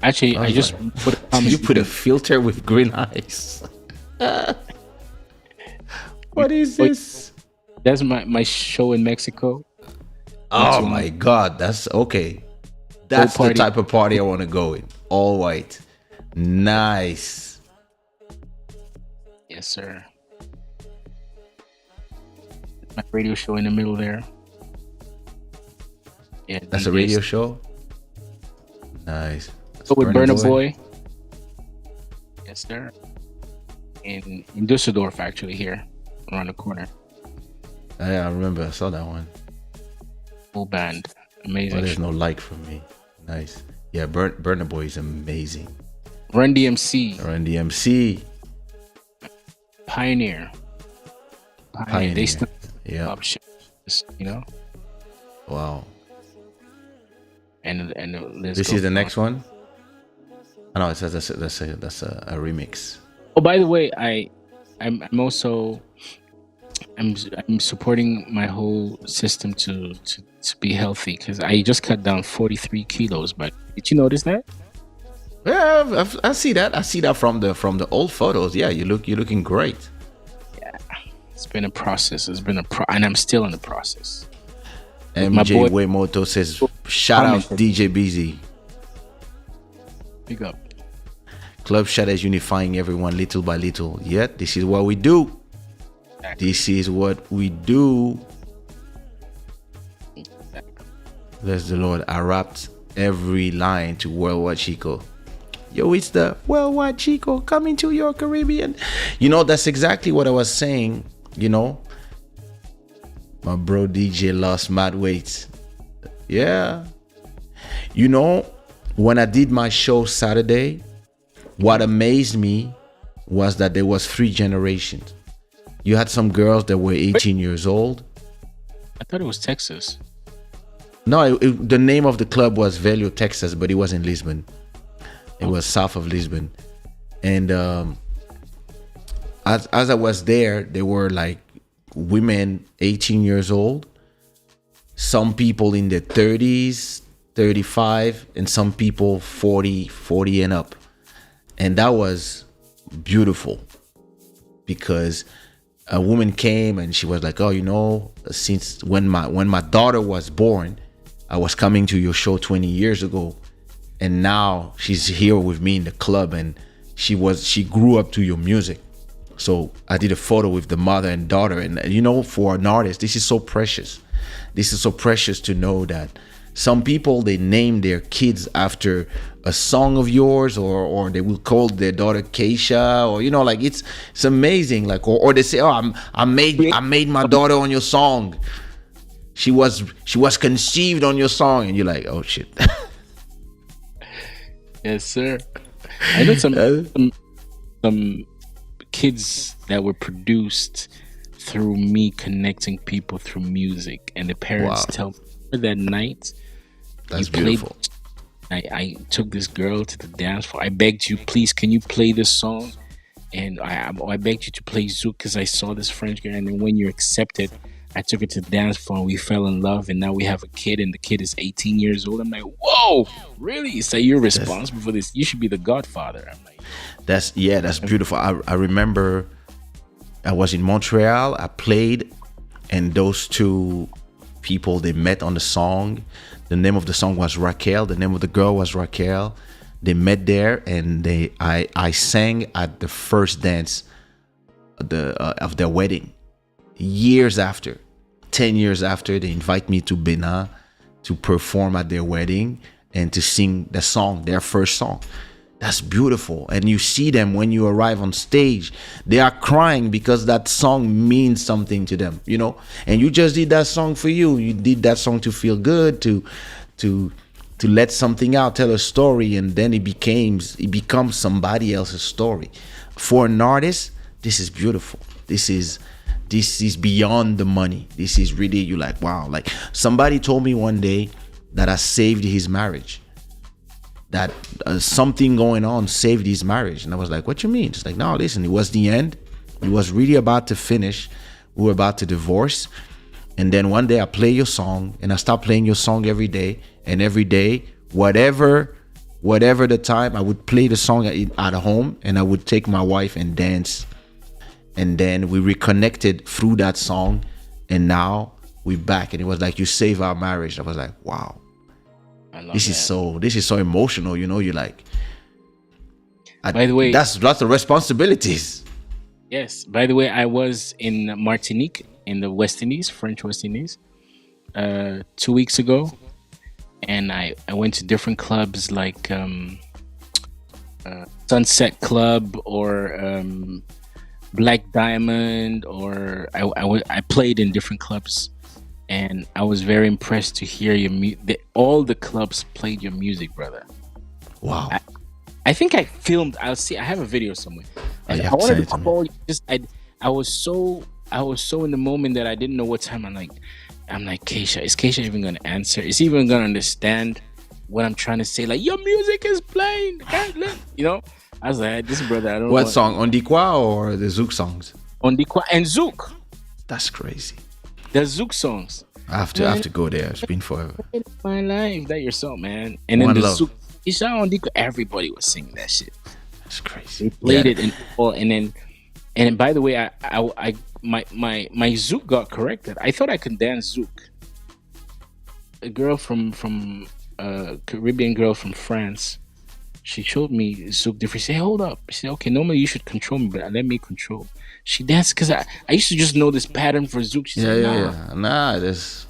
Actually, I just put you put a filter with green eyes. What is this? That's my show in Mexico. Oh my God, that's okay. That's the type of party I want to go in. All white. Nice. Yes, sir. My radio show in the middle there. Yeah, that's a radio show. Nice. So with Burna Boy. Yes, sir. In Düsseldorf, actually, here around the corner. Yeah, I remember. I saw that one. Full band, amazing. Oh, there's no like from me. Nice. Yeah, Burna Boy is amazing. Run DMC, Run DMC, Pioneer. They still Yeah. up shit, you know. Wow. And let's This go is the on. next one. I know it says that's a remix. Oh, by the way, I'm also I'm supporting my whole system to be healthy because I just cut down 43 kilos. But did you notice that? Yeah, I see that. I see that from the old photos. Yeah, you're looking great. It's been a process. And I'm still in the process. MJ boy- Waymoto says, shout out DJ Bizi. Big up. Club Shada is unifying everyone little by little. Yeah, this is what we do. This is what we do. Bless the Lord. I rapped every line to Worldwide Chico. Yo, it's the Worldwide Chico coming to your Caribbean. You know, that's exactly what I was saying. You know, my bro DJ lost mad weight. Yeah. You know, when I did my show Saturday, what amazed me was that there was 3 generations. You had some girls that were 18 years old. I thought it was Texas. No, the name of the club was Velho, Texas, but it was in Lisbon. It was south of Lisbon. And as I was there were like women 18 years old, some people in their 30s, 35, and some people 40 and up. And that was beautiful because a woman came and she was like, oh, you know, since when my daughter was born, I was coming to your show 20 years ago, and now she's here with me in the club, and she grew up to your music. So I did a photo with the mother and daughter, and you know, for an artist, this is so precious. This is so precious to know that some people, they name their kids after a song of yours, or they will call their daughter Kaysha, or you know, like it's amazing. Like or they say, oh, I made my daughter on your song. She was conceived on your song, and you're like, oh shit. Yes, sir. I know some kids that were produced through me connecting people through music, and the parents tell me that night. That's beautiful. I took this girl to the dance floor. I begged you, please, can you play this song? And I begged you to play Zouk because I saw this French girl. And then when you accepted, I took her to the dance floor and we fell in love. And now we have a kid, and the kid is 18 years old. I'm like, whoa, really? So you're responsible for this? You should be the godfather. I'm like, that's beautiful. I remember I was in Montreal. I played, and those 2 people, they met on the song. The name of the song was Raquel. The name of the girl was Raquel. They met there, and I sang at the first dance of their wedding. Years after, 10 years after, they invite me to Benin to perform at their wedding and to sing the song, their first song. That's beautiful. And you see them when you arrive on stage, they are crying because that song means something to them, you know. And you just did that song for you. You did that song to feel good, to let something out, tell a story, and then it becomes somebody else's story. For an artist, this is beautiful. This is beyond the money. This is really, you like, wow. Like somebody told me one day that I saved his marriage. That something going on saved his marriage. And I was like, what you mean? It's like, no, listen, it was the end. It was really about to finish. We were about to divorce. And then one day I play your song, and I start playing your song every day. And every day, whatever the time, I would play the song at home, and I would take my wife and dance. And then we reconnected through that song. And now we're back. And it was like, you saved our marriage. I was like, wow. This is so emotional, you know. You're like, by the way, that's lots of responsibilities. Yes. By the way, I was in Martinique in the West Indies, French West Indies, 2 weeks ago, and I went to different clubs like Sunset Club or Black Diamond, or I played in different clubs. And I was very impressed to hear your music. All the clubs played your music, brother. Wow. I think I filmed. I'll see. I have a video somewhere. And you I have to wanted send it to to me. call you. I was so in the moment that I didn't know what time. I'm like, Kaysha, is Kaysha even gonna answer? Is he even gonna understand what I'm trying to say? Like, your music is playing. You know? I was like, this brother, I don't know. What song? On Dikwa or the Zouk songs? On the and Zouk. That's crazy. The Zouk songs. I have to go there. It's been forever. My life, that your song, man. And then One the Love. Zouk. Kaysha on the everybody was singing that shit. That's crazy. They played it and then by the way, my Zouk got corrected. I thought I could dance Zouk. A girl from Caribbean girl from France, she showed me Zouk different. She said, hold up. She said, okay, normally you should control me, but let me control. She danced because I used to just know this pattern for Zouk. She said, Nah, this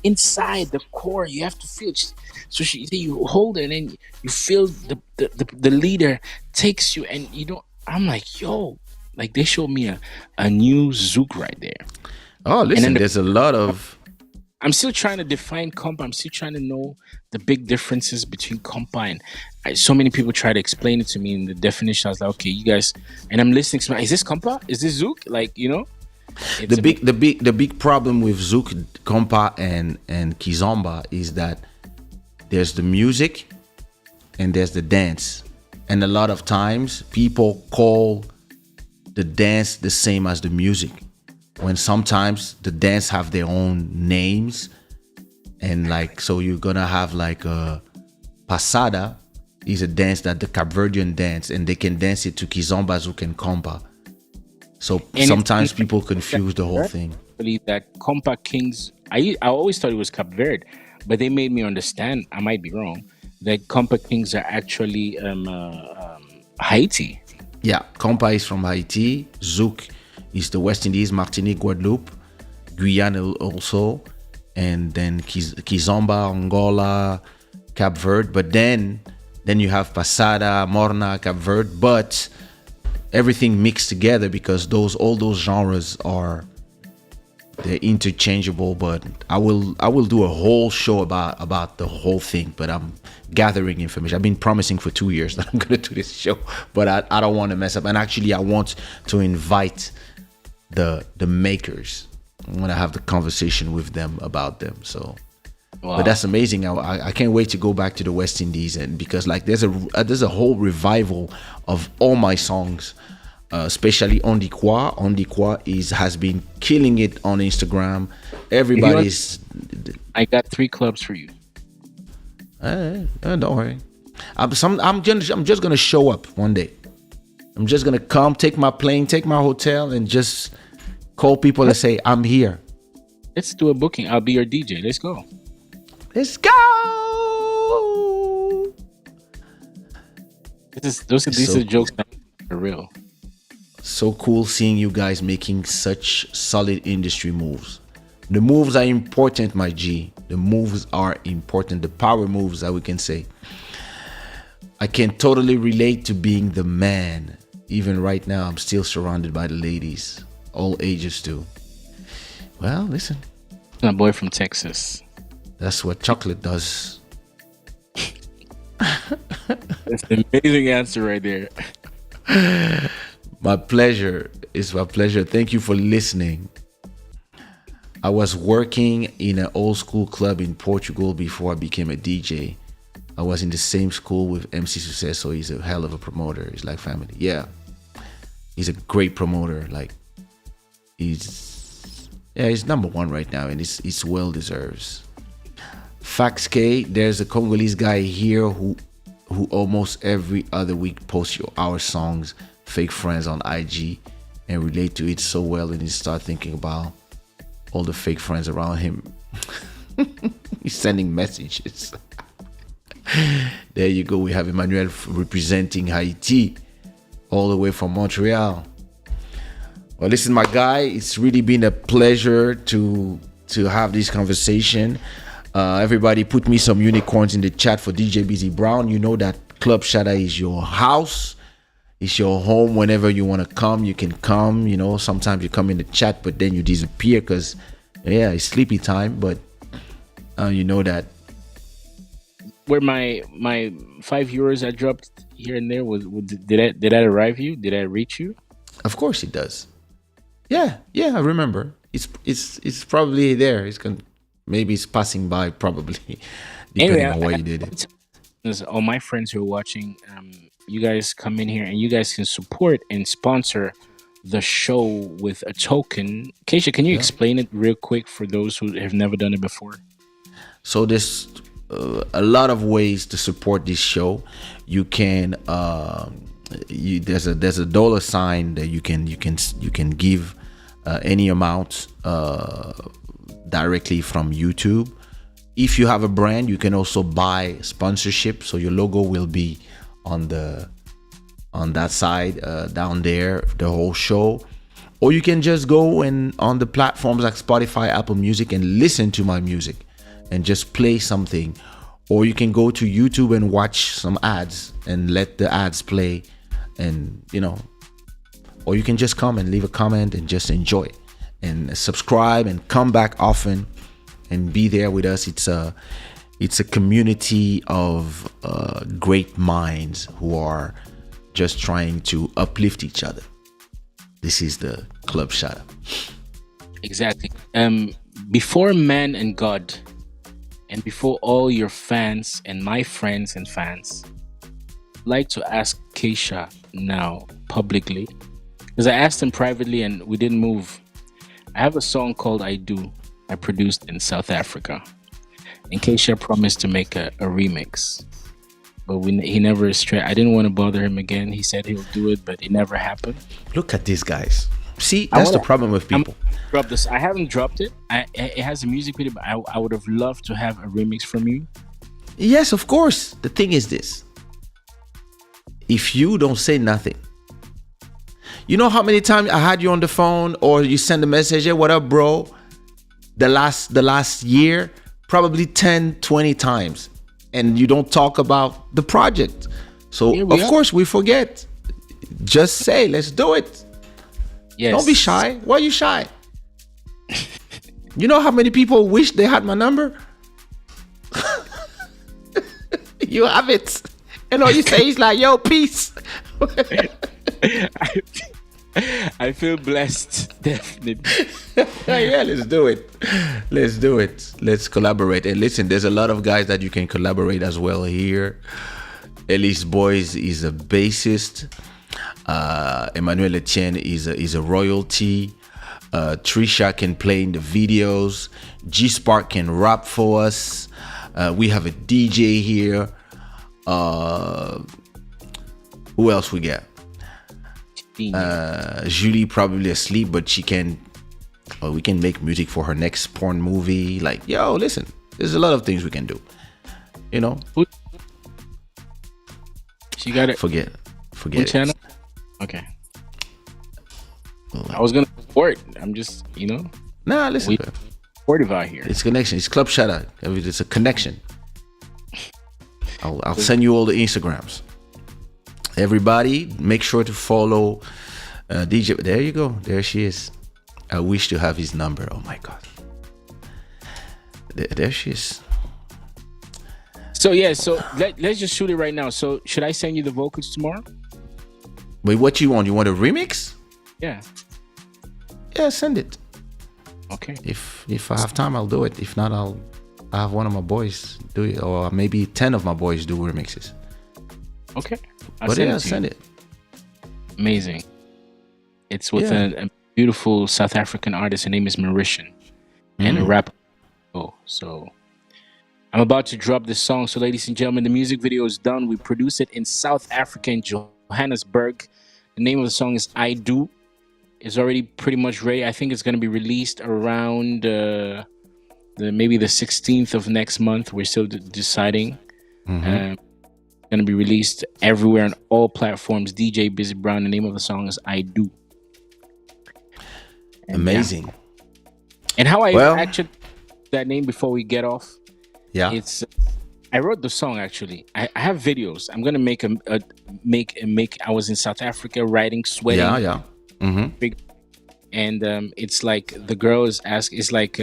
inside the core, you have to feel it. So she said, you hold it and then you feel the leader takes you and you don't. I'm like, yo, like they showed me a new Zouk right there. Oh, listen, there's a lot of. I'm still trying to define compa. I'm still trying to know the big differences between compa and so many people try to explain it to me in the definition. I was like, okay, you guys, and I'm listening to is this compa? Is this Zouk? Like, you know, The big problem with Zouk, compa, and kizomba is that there's the music and there's the dance, and a lot of times people call the dance the same as the music, when sometimes the dance have their own names. And like, so you're gonna have like a pasada is a dance that the Cap Verdean dance, and they can dance it to kizomba, Zouk, and compa. So And sometimes people confuse the whole thing. believe that compa kings. I always thought it was Cap Verde, but they made me understand. I might be wrong. That compa kings are actually Haiti. Yeah, compa is from Haiti. Zouk is the West Indies, Martinique, Guadeloupe, Guyana also, and then Kizomba, Angola, Cap Verde. But then you have Pasada, Morna, Cap Verde. But everything mixed together because all those genres they're interchangeable. But I will do a whole show about the whole thing. But I'm gathering information. I've been promising for 2 years that I'm gonna do this show, but I don't want to mess up. And actually, I want to invite the makers. I want to have the conversation with them about them. So, wow. But that's amazing. I can't wait to go back to the West Indies, and because like there's a whole revival of all my songs. Especially On Dit Quoi. On Dit Quoi has been killing it on Instagram. Everybody's. I got 3 clubs for you. Don't worry. I'm just gonna show up one day. I'm just gonna come, take my plane, take my hotel, and just call people and say I'm here. Let's do a booking. I'll be your DJ. Let's go. Let's go. These are jokes that are real. So cool seeing you guys making such solid industry moves. The moves are important, my G. The moves are important. The power moves that we can say. I can totally relate to being the man. Even right now, I'm still surrounded by the ladies. All ages too. Well, listen. My boy from Texas. That's what chocolate does. That's an amazing answer right there. My pleasure. It's my pleasure. Thank you for listening. I was working in an old school club in Portugal before I became a DJ. I was in the same school with MC Sucesso. He's a hell of a promoter. He's like family. Yeah. He's a great promoter. Like, he's number one right now, and it's well deserves. Fax K, there's a Congolese guy here who almost every other week posts our songs, Fake Friends, on IG, and relate to it so well, and you start thinking about all the fake friends around him. He's sending messages. There you go. We have Emmanuel representing Haiti all the way from Montreal. Well, listen, my guy, it's really been a pleasure to have this conversation. Everybody put me some unicorns in the chat for DJ Bizi Brown. You know that Club Shada is your house. It's your home. Whenever you want to come, you can come. You know, sometimes you come in the chat, but then you disappear because, yeah, it's sleepy time. But you know that where my €5 I dropped here and there did that arrive you? Did I reach you? Of course it does. Yeah, I remember. It's probably there. Maybe it's passing by, probably, depending on where you did it. All my friends who are watching, you guys come in here and you guys can support and sponsor the show with a token. Kaysha, can you explain it real quick for those who have never done it before? So there's a lot of ways to support this show. You can there's a $sign that you can give any amount directly from YouTube. If you have a brand, you can also buy sponsorship, so your logo will be on that side down there, the whole show. Or you can just go and on the platforms like Spotify, Apple Music, and listen to my music and just play something. Or you can go to YouTube and watch some ads and let the ads play, and or you can just come and leave a comment and just enjoy it and subscribe and come back often and be there with us. It's a community of great minds who are just trying to uplift each other. This is the Club Shada. Exactly. Before man and God, and before all your fans and my friends and fans, I'd like to ask Kaysha now publicly, because I asked him privately and we didn't move. I have a song called I Do I produced in South Africa, and Kaysha promised to make a remix, but he never straight. I didn't want to bother him again. He said he'll do it, but it never happened. Look at these guys. See, that's the problem with people. Drop this. I haven't dropped it. It has a music video, but I would have loved to have a remix from you. Yes, of course. The thing is this: if you don't say nothing, you know how many times I had you on the phone or you send a message, hey, what up, bro? The last year, probably 10, 20 times, and you don't talk about the project. So of course we forget. Just say, let's do it. Yes. Don't be shy. Why are you shy? You know how many people wish they had my number? You have it. And all you say is like, yo, peace. I feel blessed, definitely. Yeah, let's do it. Let's collaborate. And listen, there's a lot of guys that you can collaborate as well here. Elise Boys is a bassist. Emmanuel Etienne is a royalty. Trisha can play in the videos. G Spark can rap for us. We have a DJ here. Who else we got? Julie probably asleep, but she can. We can make music for her next porn movie. Like, yo, listen, there's a lot of things we can do. She got it. Forget it. Channel? Okay. I was gonna support. I'm just, Nah, listen. Supportive out here. It's connection. It's Club Shada. It's a connection. I'll send you all the Instagrams. Everybody, make sure to follow DJ. There you go. There she is. I wish to have his number. Oh my God. There she is. So let's just shoot it right now. So should I send you the vocals tomorrow? Wait, what you want? You want a remix? Yeah. Yeah, send it. Okay. If I have time, I'll do it. If not, I'll have one of my boys do it, or maybe 10 of my boys do remixes. Okay. Send it. Amazing. It's with a beautiful South African artist. Her name is Mauritian, and a rapper. So I'm about to drop this song. So ladies and gentlemen, the music video is done. We produced it in South Africa, in Johannesburg. The name of the song is I Do. It's already pretty much ready. I think it's going to be released around maybe the 16th of next month. We're still deciding. Going to be released everywhere on all platforms. DJ Bizi Brown. The name of the song is I Do. And amazing. Yeah. And how I actually that name before we get off. Yeah. I wrote the song actually. I have videos. I'm gonna make I was in South Africa writing, sweating. Yeah. And it's like the girl is asking. It's like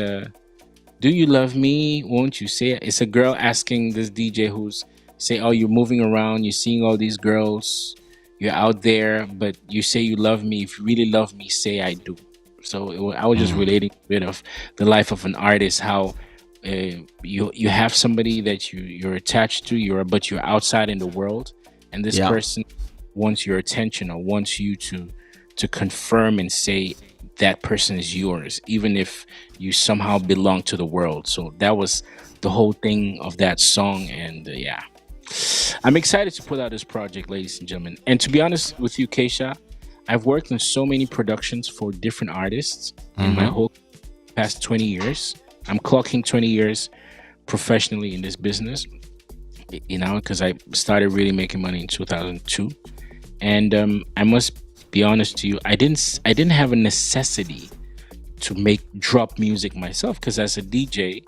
Do you love me? Won't you say it? It's a girl asking this DJ who's say, oh, you're moving around, you're seeing all these girls, you're out there, but you say you love me. If you really love me, say I do. So I was just relating a bit of the life of an artist, how you have somebody that you're attached to, but you're outside in the world, and this person wants your attention or wants you to confirm and say that person is yours, even if you somehow belong to the world. So that was the whole thing of that song. And I'm excited to put out this project, ladies and gentlemen. And to be honest with you, Kaysha, I've worked on so many productions for different artists in my whole past 20 years. I'm clocking 20 years professionally in this business, because I started really making money in 2002. And I must be honest to you, I didn't have a necessity to drop music myself, because as a DJ,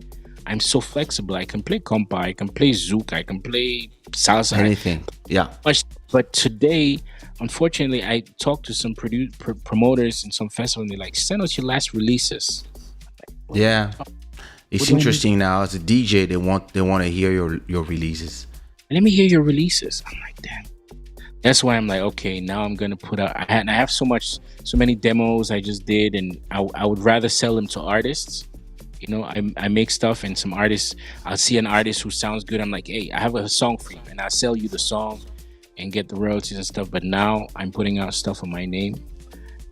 I'm so flexible. I can play compa, I can play zouk, I can play salsa, anything. Yeah. But today, unfortunately, I talked to some promoters in some festival, and they're like, send us your last releases. Yeah. It's interesting now. As a DJ, they want to hear your releases. Let me hear your releases. I'm like, damn. That's why I'm like, okay, now I'm gonna put out. I have so many demos I just did, and I would rather sell them to artists. I make stuff, and some artists, I'll see an artist who sounds good. I'm like, hey, I have a song for you, and I'll sell you the song and get the royalties and stuff. But now I'm putting out stuff on my name,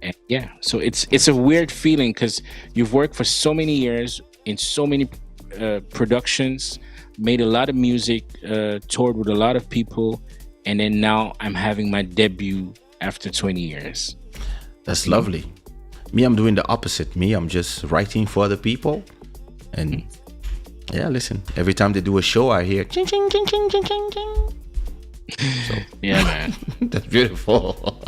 and so it's a weird feeling, because you've worked for so many years in so many productions, made a lot of music, toured with a lot of people. And then now I'm having my debut after 20 years. That's lovely. Me, I'm doing the opposite. Me, I'm just writing for other people. And listen, every time they do a show, I hear ching, ching, ching, ching, ching, ching, ching. So, yeah, man. That's beautiful.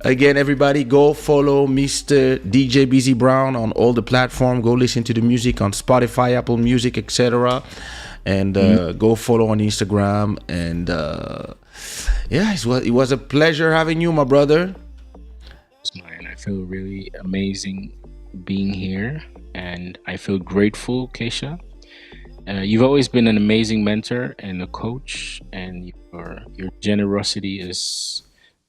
Again, everybody, go follow Mr. DJ Bizi Brown on all the platforms. Go listen to the music on Spotify, Apple Music, etc. And go follow on Instagram. And it was a pleasure having you, my brother. And I feel really amazing being here, and I feel grateful, Kaysha. You've always been an amazing mentor and a coach, and your generosity is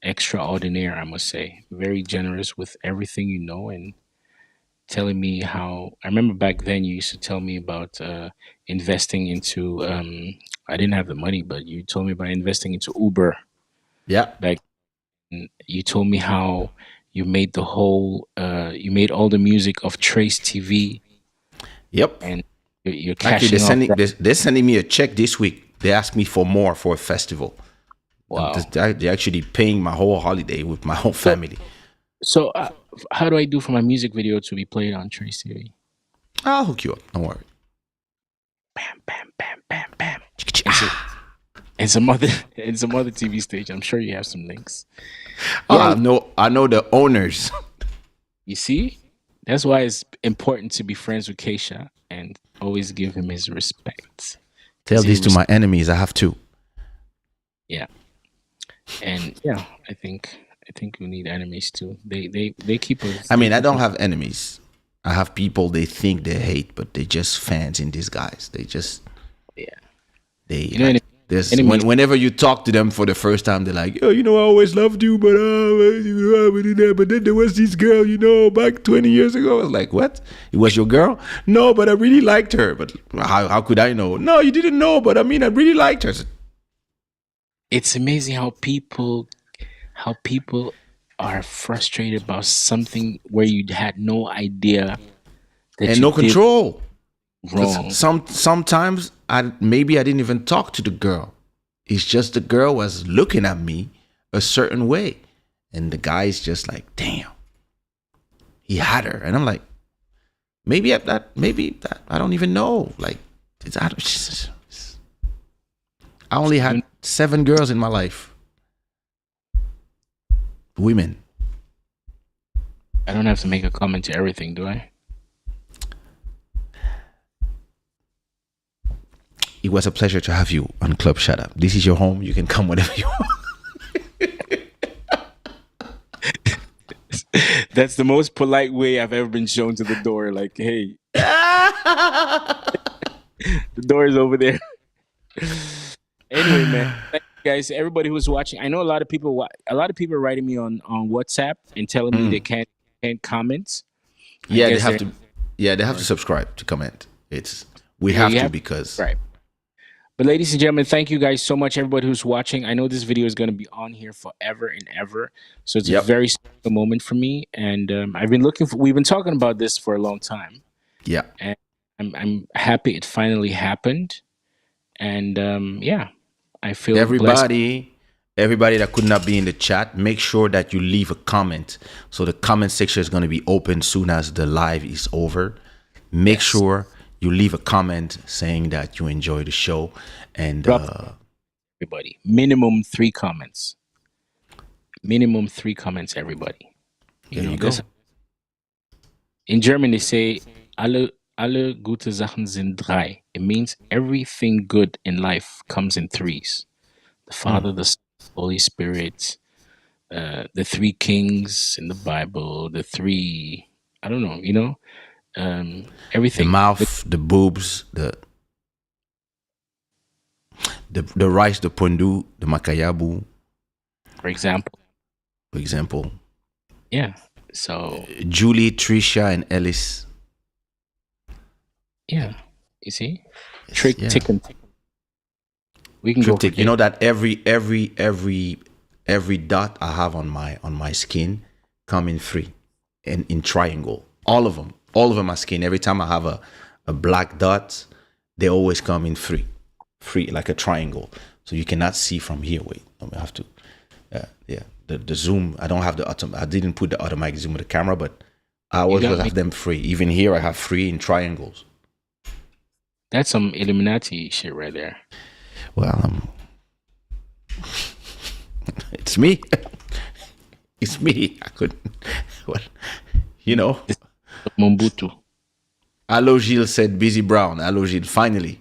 extraordinary, I must say. Very generous with everything you know, and telling me how. I remember back then you used to tell me about investing into. I didn't have the money, but you told me about investing into Uber. Yeah. Back, you told me how you made you made all the music of Trace TV. Yep. And you're cashing they're sending me a check this week. They asked me for more for a festival. Wow. They're actually paying my whole holiday with my whole family. So how do I do for my music video to be played on Trace TV? I'll hook you up. Don't worry. Bam, bam, bam, bam, bam. And some other TV station. I'm sure you have some links. I know the owners. You see? That's why it's important to be friends with Kaysha and always give him his respect. Tell this to my enemies. I have two. Yeah. And I think we need enemies too. They keep us. I mean, I don't have enemies. I have people they think they hate, but they're just fans in disguise. They just whenever you talk to them for the first time, they're like, "Oh, I always loved you, but then there was this girl, back 20 years ago." I was like, "What? It was your girl?" "No, but I really liked her." "But how could I know?" "No, you didn't know, but I mean, I really liked her." It's amazing how people are frustrated about something where you had no idea and no control. Wrong. Sometimes I didn't even talk to the girl. It's just the girl was looking at me a certain way, and the guy's just like, "Damn, he had her," and I'm like, maybe I don't even know. Like, I only had 7 girls in my life. Women. I don't have to make a comment to everything, do I? It was a pleasure to have you on Club Shada. This is your home. You can come whenever you want. That's the most polite way I've ever been shown to the door. Like, hey, the door is over there. Anyway, man, thank you guys, everybody who's watching. I know a lot of people. A lot of people are writing me on WhatsApp and telling me they can't comment. Yeah, they have to. Yeah, they have to subscribe to comment. We have to because. Right. But ladies and gentlemen, thank you guys so much, everybody who's watching. I know this video is going to be on here forever and ever, so it's a very special moment for me. And we've been talking about this for a long time. Yeah, and I'm happy it finally happened. And I feel everybody that could not be in the chat, make sure that you leave a comment. So the comment section is going to be open soon as the live is over. Make sure you leave a comment saying that you enjoy the show, and everybody, minimum 3 comments. Minimum 3 comments, everybody. There you go. In German, they say alle gute Sachen sind 3. It means everything good in life comes in 3s. The Father, the Son, the Holy Spirit, the 3 kings in the Bible, the 3, I don't know, everything. The mouth, the boobs, the rice, the pondu, the makayabu. For example. Yeah. So Julie, Trisha, and Ellis. Yeah. You see? Tick and tick. We can go. You know that every dot I have on my skin come in 3 and in triangle. All of them are skin. Every time I have a black dot, they always come in 3 like a triangle. So you cannot see from here. Wait, I have to. The zoom. I don't have I didn't put the automatic zoom with the camera, but I always have them 3. Even here, I have 3 in triangles. That's some Illuminati shit right there. Well, it's me. It's me. I couldn't. Well, Mobutu. Allo Gilles said Bizi Brown. Allo Gilles, finally.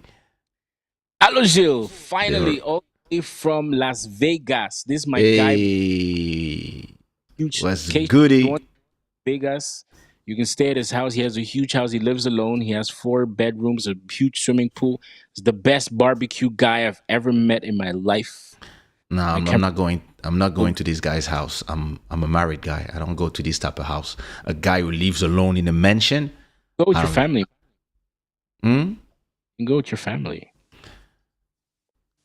Allo Gilles, finally, all the way from Las Vegas. This is my guy. Huge. Was goody. Vegas. You can stay at his house. He has a huge house. He lives alone. He has 4 bedrooms, a huge swimming pool. He's the best barbecue guy I've ever met in my life. No, I'm not going. I'm not going to this guy's house. I'm a married guy. I don't go to this type of house. A guy who lives alone in a mansion. Go with your family. You can go with your family.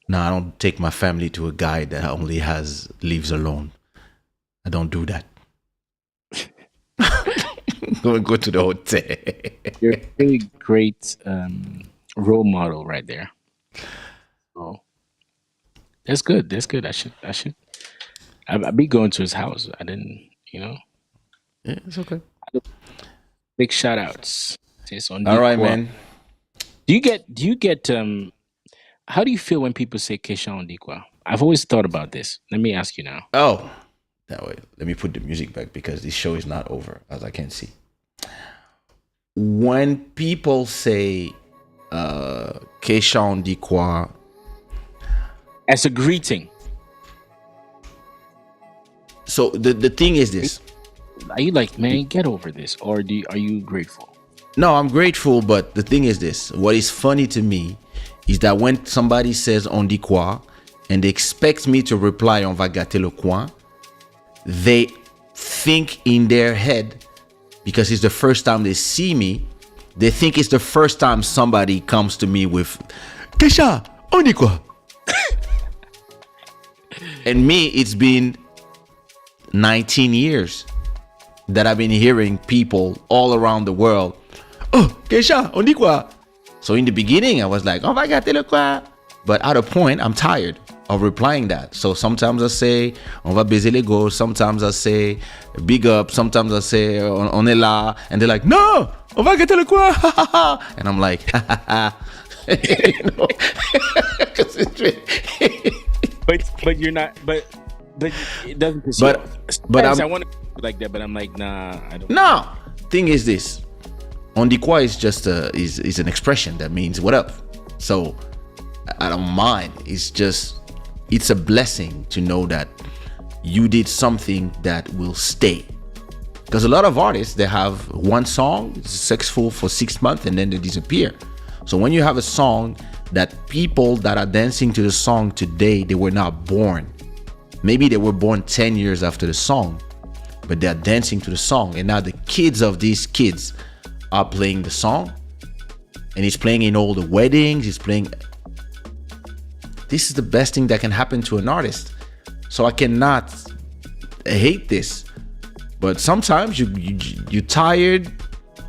No, I don't take my family to a guy that only lives alone. I don't do that. Go to the hotel. You're a really great role model right there. Oh, that's good. That's good. I'd be going to his house. I didn't, Yeah, it's okay. Big shout outs. All right, man. Do you get how do you feel when people say Kaysha on Dikwa? I've always thought about this. Let me ask you now. Oh, that way. Let me put the music back because this show is not over, as I can see. When people say Kaysha on Dikwa as a greeting. So the thing is this. Are you like, man, get over this? Or are you grateful? No, I'm grateful, but the thing is this. What is funny to me is that when somebody says on dit quoi and they expect me to reply on va gâter le coin, they think in their head, because it's the first time they see me, they think it's the first time somebody comes to me with Kaysha, on dit quoi? And me, it's been 19 years that I've been hearing people all around the world, oh, Kaysha, on dit quoi? So in the beginning, I was like, oh my God, quoi? But at a point, I'm tired of replying that. So sometimes I say, on va baiser les gosses. Sometimes I say, big up. Sometimes I say, on est là. And they're like, no, on va gâter le quoi? And I'm like, you know? but you're not, but it doesn't piss you off. But I want to like that, but I'm like, nah, I don't. No, thing is this. On dit quoi is just is an expression that means what up. So I don't mind. It's a blessing to know that you did something that will stay. Because a lot of artists, they have one song, it's successful for 6 months, and then they disappear. So when you have a song that people that are dancing to the song today, they were not born. Maybe they were born 10 years after the song, but they're dancing to the song. And now the kids of these kids are playing the song, and he's playing in all the weddings, he's playing. This is the best thing that can happen to an artist. So I cannot hate this. But sometimes you're tired,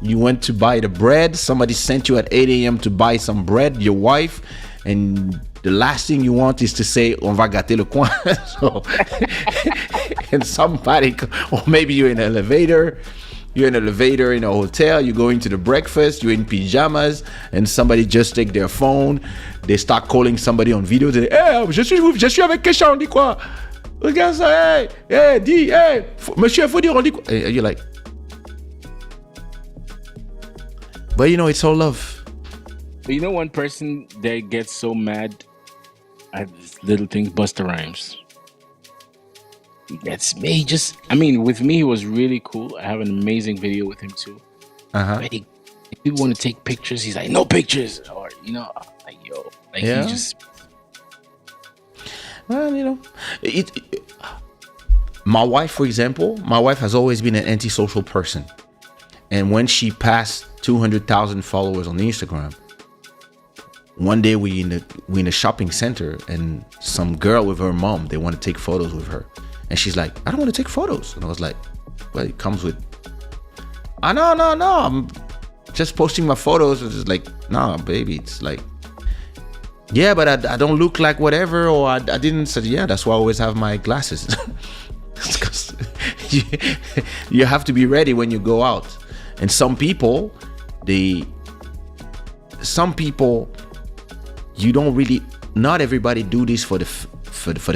you went to buy the bread, somebody sent you at 8 a.m. to buy some bread, your wife, and the last thing you want is to say, on va gâter le coin. So, and somebody, or maybe you're in an elevator, in a hotel, you're going to the breakfast, you're in pajamas, and somebody just take their phone, they start calling somebody on video, they say, hey, je suis avec Kaysha, on dit quoi? Regarde ça, hey, dis, hey, monsieur, faut dire, on dit quoi? And you're like, but you know, it's all love. But you know, one person that gets so mad at this little thing, Busta Rhymes. That's me. With me, he was really cool. I have an amazing video with him too. But if people want to take pictures, he's like, no pictures, or like yo, like he just. Well, my wife, for example, has always been an antisocial person, and when she passed 200,000 followers on Instagram, one day we in a shopping center, and some girl with her mom, they want to take photos with her, and she's like, I don't want to take photos, and I was like, well, it comes with, no, I'm just posting my photos. It's just like, nah, baby, it's like, yeah, but I don't look like whatever, or I didn't say, yeah, that's why I always have my glasses. Because you have to be ready when you go out. And some people, you don't really, not everybody do this for the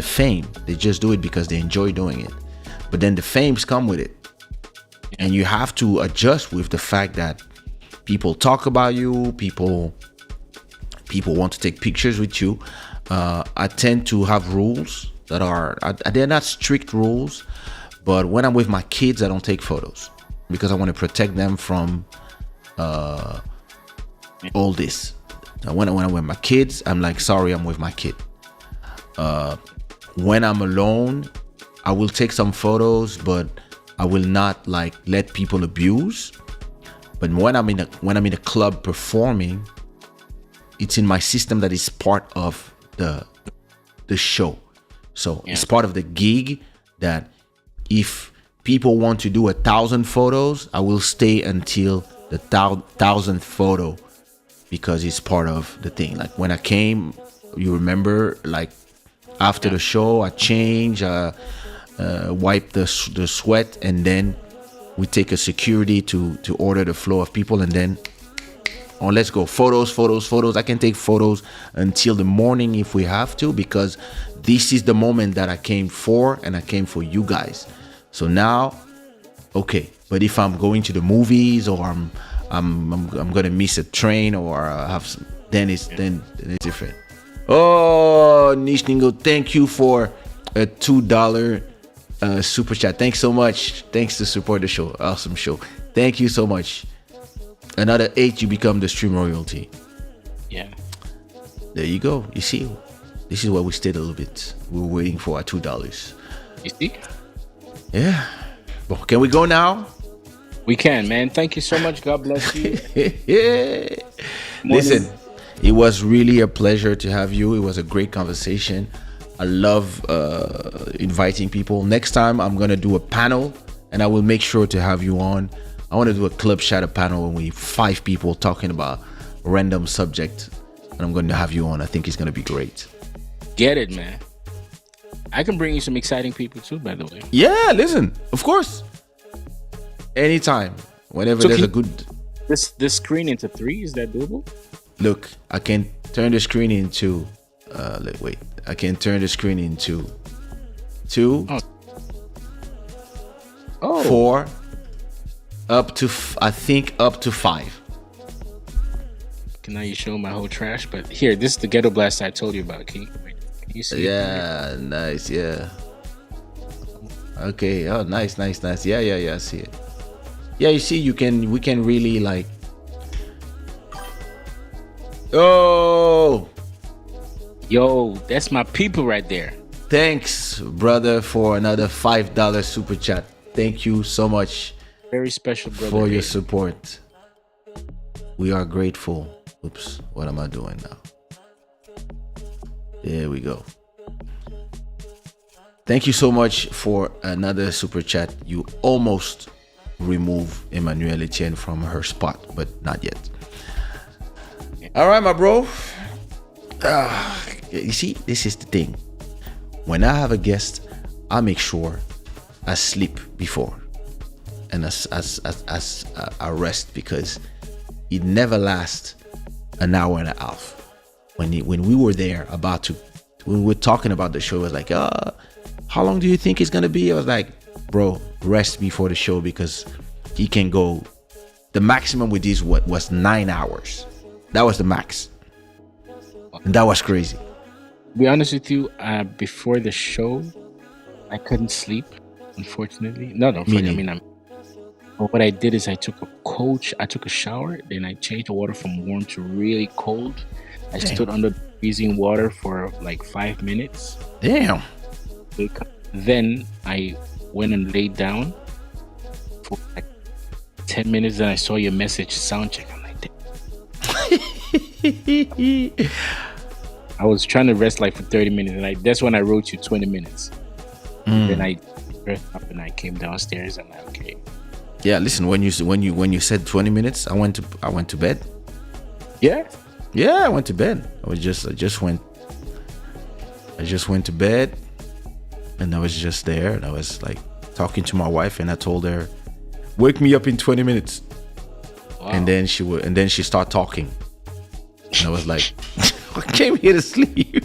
fame. They just do it because they enjoy doing it. But then the fames come with it, and you have to adjust with the fact that people talk about you, people want to take pictures with you. I tend to have rules that they're not strict rules, but when I'm with my kids, I don't take photos because I want to protect them from all this. When I'm with my kids, I'm like, sorry, I'm with my kid. When I'm alone, I will take some photos, but I will not like let people abuse. But when I'm in a club performing, it's in my system that is part of the show. So it's part of the gig that if people want to do 1,000 photos, I will stay until the 1,000th photo, because it's part of the thing. Like when I came, you remember, like after the show, I change, wipe the sweat, and then we take a security to order the flow of people, and then let's go. Photos. I can take photos until the morning if we have to, because this is the moment that I came for, and I came for you guys. So now, okay. But if I'm going to the movies, or I'm gonna miss a train, or then it's different. Oh, Nishningo, thank you for a $2 super chat. Thanks so much. Thanks to support the show. Awesome show. Thank you so much. Another 8, you become the stream royalty. Yeah. There you go. You see, this is where we stayed a little bit. We were waiting for our $2. You see? Yeah. Well, can we go now? We can, man. Thank you so much. God bless you. Listen, it was really a pleasure to have you. It was a great conversation. I love inviting people. Next time, I'm going to do a panel, and I will make sure to have you on. I want to do a Club Shada panel when 5 people talking about random subject, and I'm going to have you on. I think it's going to be great. Get it, man. I can bring you some exciting people too, by the way. Yeah, listen, of course. Anytime, whenever there's a good. This screen into 3, is that doable? Look, I can turn the screen into. I can turn the screen into 2, 4, up to 5. Okay, now you show my whole trash, but here, this is the ghetto blast I told you about. Can you see? Yeah, nice. Yeah. Okay. Oh, nice. Yeah. I see it. Yeah, you see, we can really like. Oh, Yo, that's my people right there. thanks, brother, for another $5 super chat. Thank you so much Very special brother. for your support. We are grateful. Oops, what am I doing now? There we go. Thank you so much for another super chat. You almost remove Emmanuel Etienne from her spot, but not yet. All right, my bro. You see, this is the thing. When I have a guest, I make sure I sleep before and I rest, because it never lasts an hour and a half. When we were there when we were talking about the show, it was like, how long do you think it's gonna be? I was like, bro, rest before the show, because he can go. The maximum with this was 9 hours. That was the max, and that was crazy. To be honest with you, before the show, I couldn't sleep, unfortunately. No, but what I did is I took a shower, then I changed the water from warm to really cold. I stood under freezing water for like 5 minutes. Damn. Then I went and laid down for like 10 minutes. Then I saw your message, sound check. I'm like, damn. I was trying to rest like for 30 minutes, and that's when I wrote you 20 minutes. Then I dressed up and I came downstairs. I'm like, okay. Yeah, listen. When you said 20 minutes, I went to bed. Yeah. Yeah, I went to bed. I just went to bed, and I was just there, and I was like talking to my wife, and I told her, "Wake me up in 20 minutes." Wow. And then she started talking, and I was like, "I came here to sleep."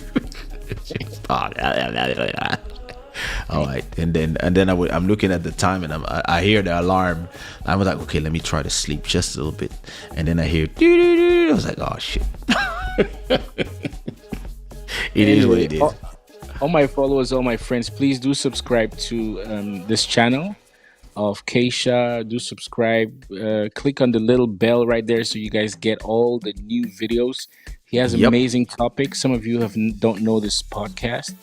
All right, and then I'm looking at the time, and I hear the alarm. I was like, okay, let me try to sleep just a little bit, and then I hear doo-doo-doo. I was like, oh shit. It is what it is. All my followers, all my friends, please do subscribe to this channel of Kaysha. Do subscribe. Click on the little bell right there so you guys get all the new videos. He has amazing topics. Some of you don't know this podcast.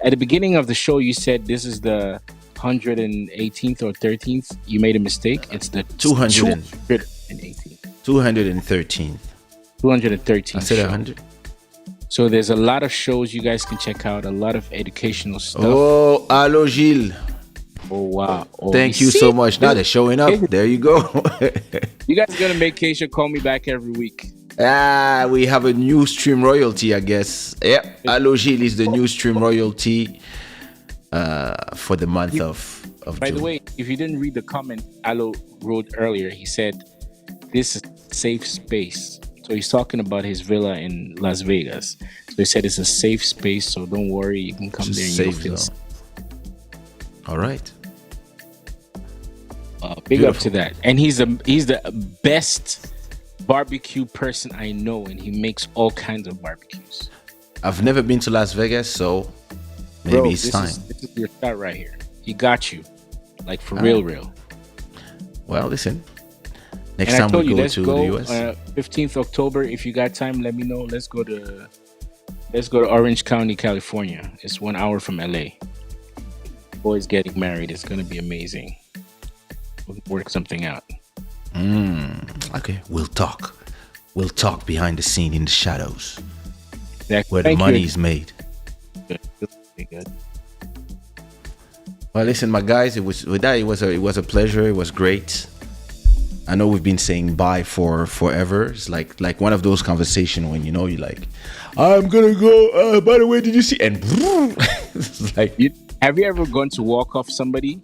At the beginning of the show, you said this is the 118th or 13th. You made a mistake. It's the 218th. 213th. 213th. I said 100. So there's a lot of shows you guys can check out. A lot of educational stuff. Oh, hello, Gilles. Oh wow! Oh, Thank you so much. Now they're showing up. There you go. You guys are gonna make Kaysha call me back every week. We have a new stream royalty, I guess. Yeah, Hello Gilles is the new stream royalty for the month of By June. the way, if you didn't read the comment Alo wrote earlier, he said this is safe space. So he's talking about his villa in Las Vegas. So he said it's a safe space, so don't worry, you can come It's a there and safe you'll feel zone. All right. big up to that. And he's the best barbecue person I know, and he makes all kinds of barbecues. I've never been to Las Vegas, so maybe it's time. This is your shot right here. He got you, like for real. Well, listen. Next And I time told we you, go let's to go the US. 15th October. If you got time, let me know. Let's go to Orange County, California. It's 1 hour from LA. Boys getting married. It's gonna be amazing. We'll work something out. Okay, we'll talk. We'll talk behind the scene in the shadows, Exactly. where the money is made. Good. Well, listen, my guys, it was a pleasure. It was great. I know we've been saying bye for forever. It's like one of those conversations when you're like, I'm gonna go. By the way, did you see? And it's like, Have you ever gone to walk off somebody?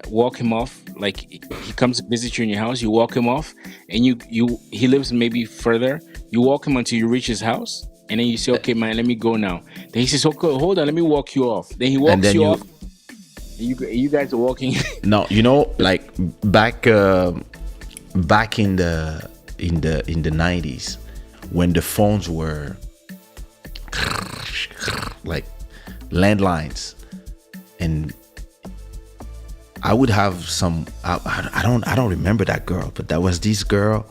Walk him off. Like he comes to visit you in your house. You walk him off, and he lives maybe further. You walk him until you reach his house, and then you say, "Okay, man, let me go now." Then he says, "Okay, hold on, let me walk you off." Then he walks you off. You guys are walking. No, like back in the 90s, when the phones were like landlines, and I would have some. I don't remember that girl, but that was this girl.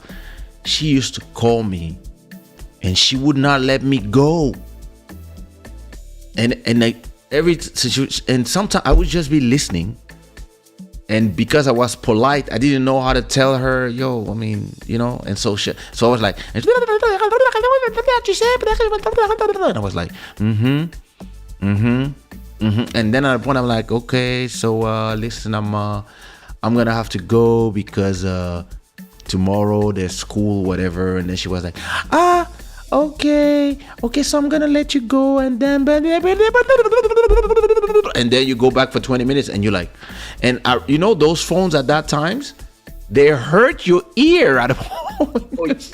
She used to call me, and she would not let me go. And like every situation, and sometimes I would just be listening. And because I was polite, I didn't know how to tell her, yo, I mean, you know, and so I was like, and I was like, and then at a point I'm like, okay, so listen, I'm gonna have to go because tomorrow there's school, whatever. And then she was like, okay, so I'm gonna let you go, and then you go back for 20 minutes, and you're like, and you know those phones at that times, they hurt your ear at a point.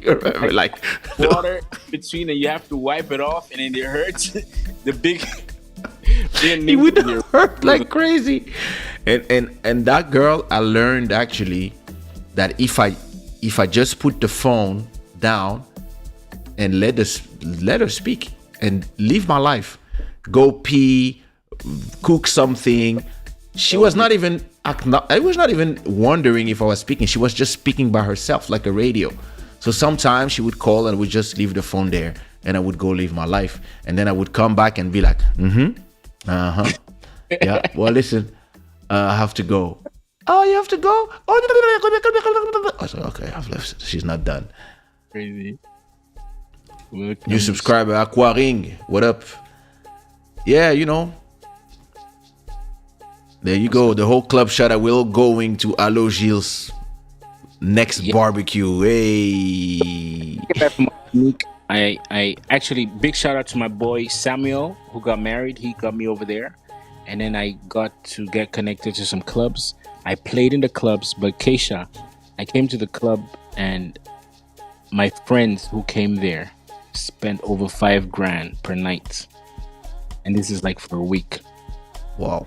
You remember, like water between, and you have to wipe it off, and then it hurts. The big it would hurt like crazy. And that girl, I learned actually that if I just put the phone down and let her speak and live my life, go pee, cook something. She was not even. I was not even wondering if I was speaking. She was just speaking by herself, like a radio. So sometimes she would call and would just leave the phone there, and I would go live my life, and then I would come back and be like, yeah. Well, listen, I have to go. Oh, you have to go? Oh, I said, okay, I've left. She's not done. Crazy. New subscriber, Aquaring, what up? Yeah, you know. There you go. The whole club Shada will going to Alo Gilles' next barbecue. Hey. I actually, big shout out to my boy Samuel, who got married. He got me over there, and then I got to get connected to some clubs. I played in the clubs, but Kaysha, I came to the club, and my friends who came there spent over $5,000 per night, and this is like for a week. Wow.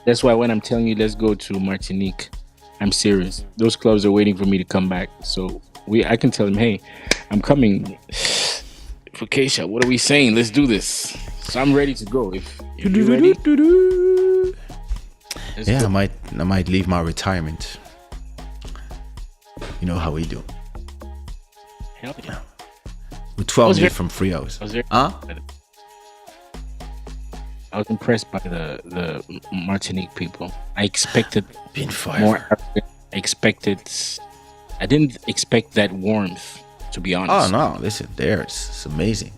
That's why when I'm telling you let's go to Martinique, I'm serious. Those clubs are waiting for me to come back. So I can tell them, hey, I'm coming for Kaysha. What are we saying? Let's do this. So I'm ready to go. If you're ready. Yeah, I might leave my retirement. You know how we do. Hell yeah. With 12 days from 3 hours. I was impressed by the Martinique people. I expected more. I didn't expect that warmth, to be honest. Oh no, listen, it's amazing.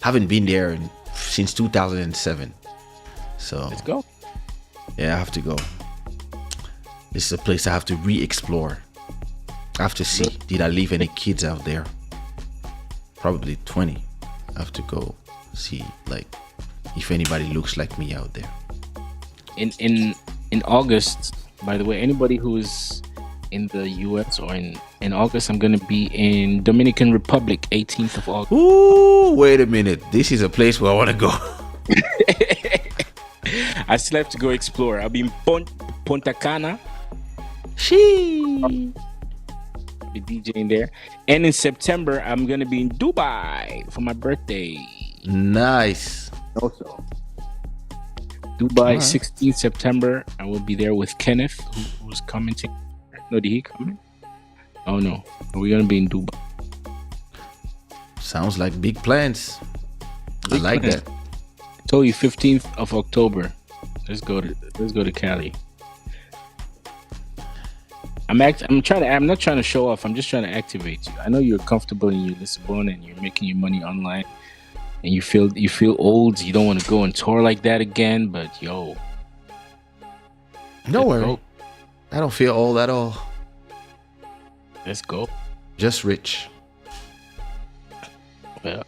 Haven't been there since 2007. So let's go. Yeah, I have to go. This is a place I have to re-explore. I have to see, did I leave any kids out there? Probably 20. I have to go see, like, if anybody looks like me out there. In August, by the way, anybody who is in the US or in August, I'm gonna be in Dominican Republic, 18th of August. Ooh, wait a minute. This is a place where I want to go. I still have to go explore. I'll be in Punta Cana. She Be DJing there. And in September, I'm gonna be in Dubai for my birthday. Nice. Also, Dubai, 16th September. I will be there with Kenneth, who was commenting. No, did he come? Oh no, we're gonna be in Dubai. Sounds like big plans. I like that. I told you 15th of October. Let's go to Cali. I'm not trying to show off. I'm just trying to activate you. I know you're comfortable in your Lisbon and you're making your money online, and you feel old. You don't want to go and tour like that again. But yo, no worry. I don't feel old at all. Let's go. Just rich. Well.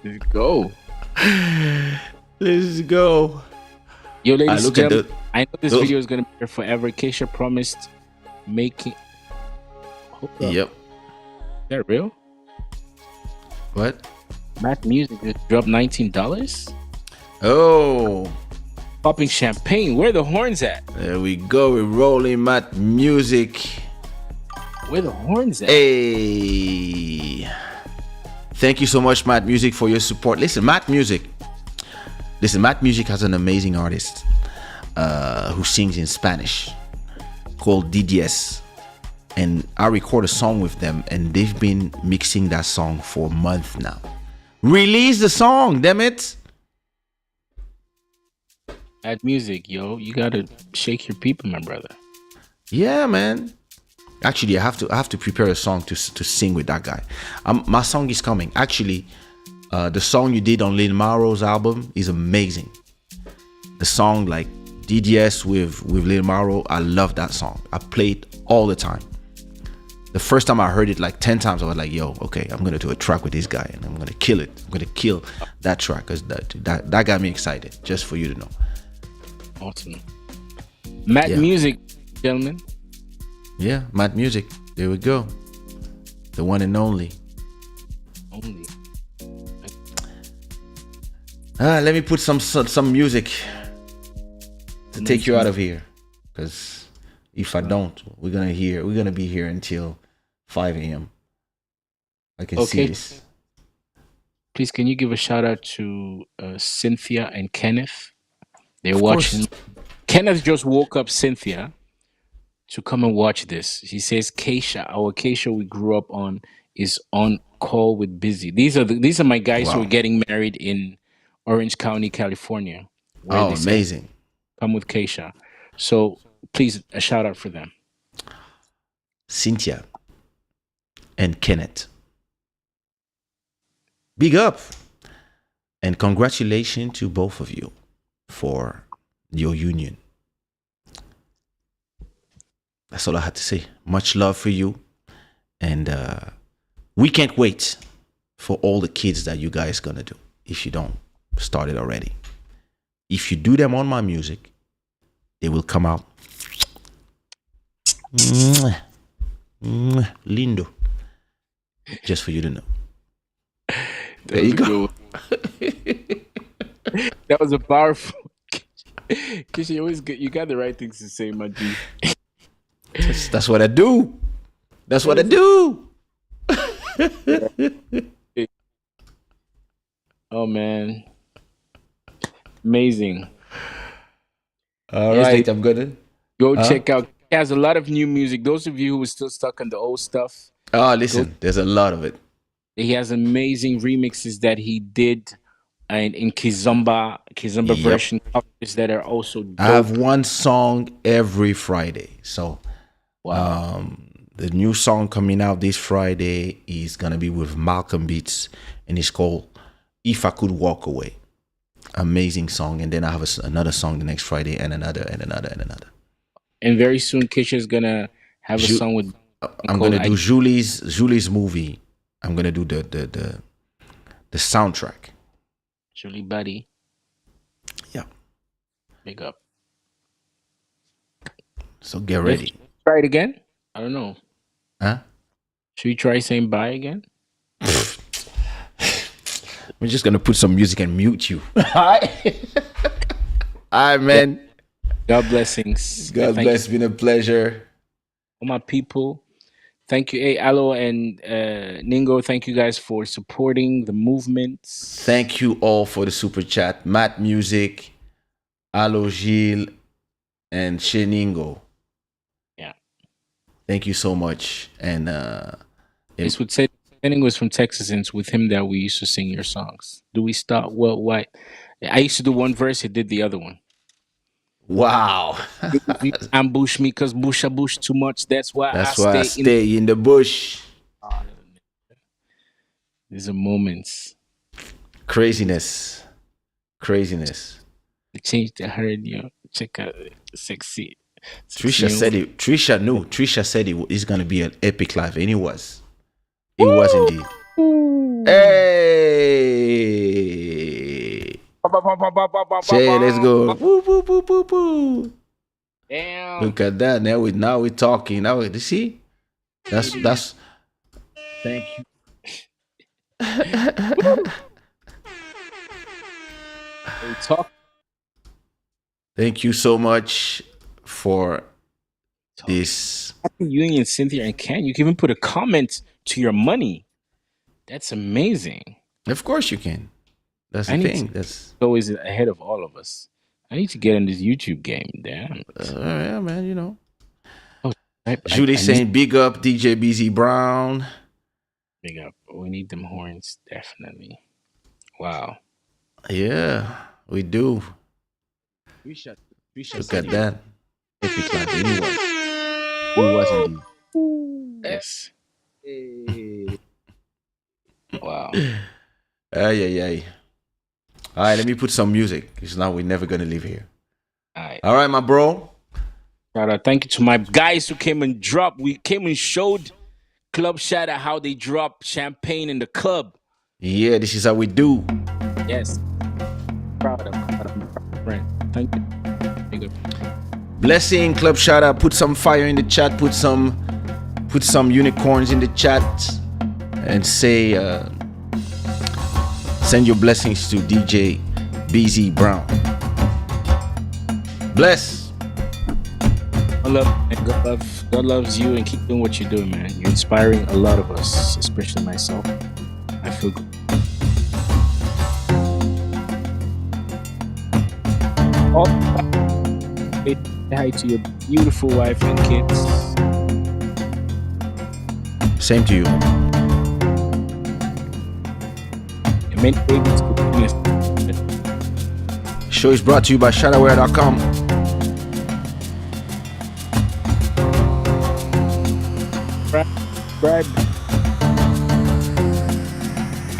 Let's go. Let's go. Yo, ladies and gentlemen, I know this video is gonna be here forever. Kaysha promised making. Yep. Is that real? What? Mac Music just dropped $19. Oh. Popping champagne. Where the horns at? There we go. We're rolling Matt Music. Where the horns at? Hey. Thank you so much, Matt Music, for your support. Matt Music has an amazing artist who sings in Spanish called DDS. And I record a song with them, and they've been mixing that song for a month now. Release the song, damn it! That music, yo, you gotta shake your people, my brother. Yeah, man. Actually, I have to prepare a song to sing with that guy. My song is coming. Actually, the song you did on Lil Maro's album is amazing. The song like DDS with Lil Maro, I love that song. I play it all the time. The first time I heard it like 10 times, I was like, yo, okay, I'm gonna do a track with this guy and I'm gonna kill it. I'm gonna kill that track, because that got me excited, just for you to know. Awesome. Matt Music, gentlemen. Yeah, Matt Music. There we go. The one and only. Let me put some music to take you out of here, because if I don't, we're gonna be here until 5 a.m. I can see this. Please, can you give a shout out to Cynthia and Kenneth? They're watching. Kenneth just woke up Cynthia to come and watch this. He says Kaysha, our Kaysha we grew up on, is on call with Bizi. These are my guys who are getting married in Orange County, California. Oh, amazing. Come with Kaysha. So please, a shout out for them. Cynthia and Kenneth. Big up. And congratulations to both of you for your union. That's all I had to say. Much love for you. And we can't wait for all the kids that you guys gonna do, if you don't start it already. If you do them on my music, they will come out lindo. Just for you to know. There you go. That was a powerful. Because you got the right things to say, my G. That's what I do. That's what I do. Oh man, amazing. All right, I'm gonna go check out. He has a lot of new music. Those of you who are still stuck on the old stuff. Oh, listen, there's a lot of it. He has amazing remixes that he did in Kizomba version covers that are also dope. I have one song every Friday. So the new song coming out this Friday is gonna be with Malcolm Beats, and it's called If I Could Walk Away. Amazing song. And then I have another song the next Friday, and another. And very soon Kaysha is gonna have a song with I'm gonna do Julie's movie. I'm gonna do the soundtrack. Julie Buddy. Yeah. Big up. So get ready. Try it again? I don't know. Huh? Should we try saying bye again? We're just gonna put some music and mute you. Alright, man. God blessings. God bless. It's been a pleasure. All my people. Thank you. Hey, Alo and Ningo, thank you guys for supporting the movement. Thank you all for the super chat. Matt Music, Alo Gilles, and Sheningo. Yeah. Thank you so much. And this would say Sheningo was from Texas, and it's with him that we used to sing your songs. Do we start? Well, why? I used to do one verse, he did the other one. Wow. You ambush me because bush too much. That's why I stay in the bush. These are moments. Craziness. Change the herd, yo. Check out sexy. Trisha said it. Trisha knew. Trisha said it's gonna be an epic live, and it was. It was indeed. Hey. Say, let's go. Woo, woo, woo, woo, woo. Damn. Look at that. Now we're talking. Now you see? That's thank you. Thank you so much for this. Happy Union, Cynthia and Ken. You can even put a comment to your money. That's amazing. Of course you can. That's the thing. That's always ahead of all of us. I need to get in this YouTube game. Damn. yeah, man. You know. Oh, Judy saying, "Big up, DJ Bizi Brown." Big up. We need them horns, definitely. Wow. Yeah, we do. Look at that. Epic like anyone. Who wasn't? Yes. Wow. Ay. All right, let me put some music because now we're never gonna leave here. All right, my bro. Shada, thank you to my guys who came and dropped. We came and showed Club Shada how they drop champagne in the club. Yeah, this is how we do. Yes. Proud of friend. Thank you. Big up. Blessing, Club Shada. Put some fire in the chat. Put some unicorns in the chat, and say, send your blessings to DJ Bizi Brown. Bless. God loves you, and keep doing what you're doing, man. You're inspiring a lot of us, especially myself. I feel good. Say hi to your beautiful wife and kids. Same to you. And many babies. Show is brought to you by shadaware.com. Subscribe.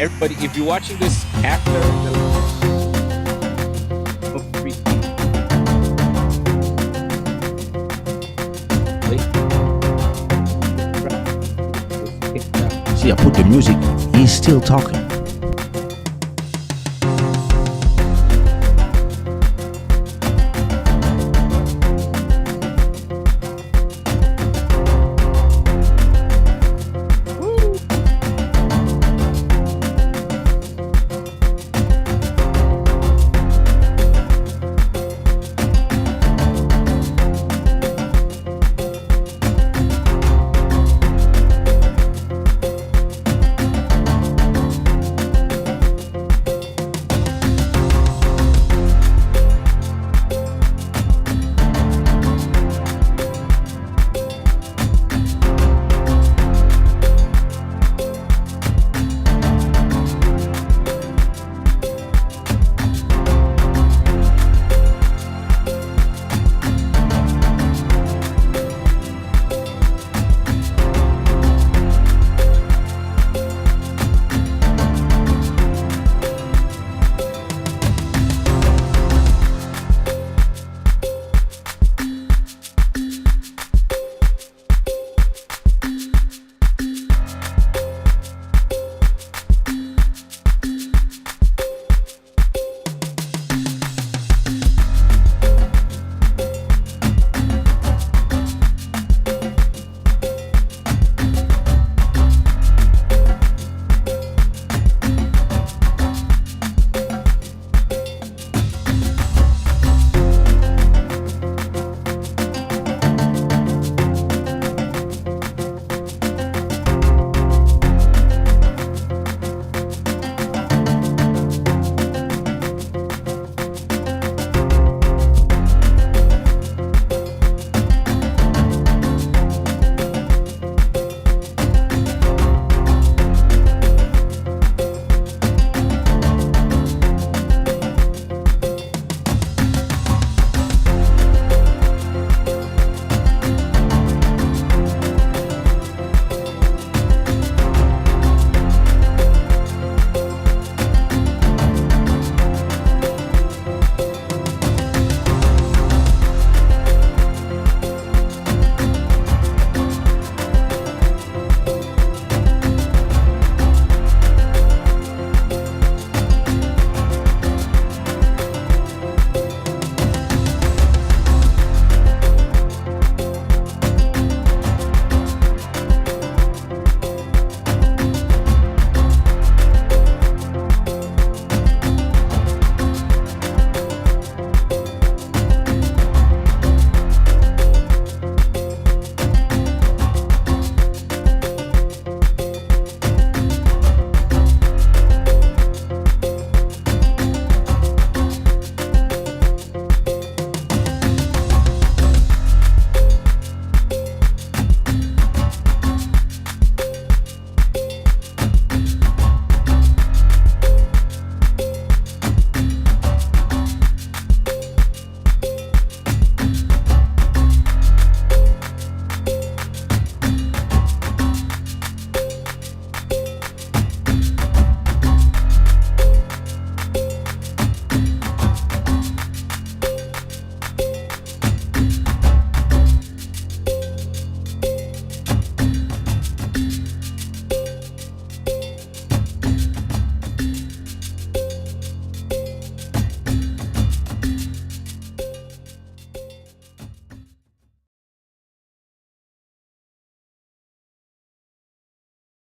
Everybody, if you're watching this after See, I put the music. He's still talking.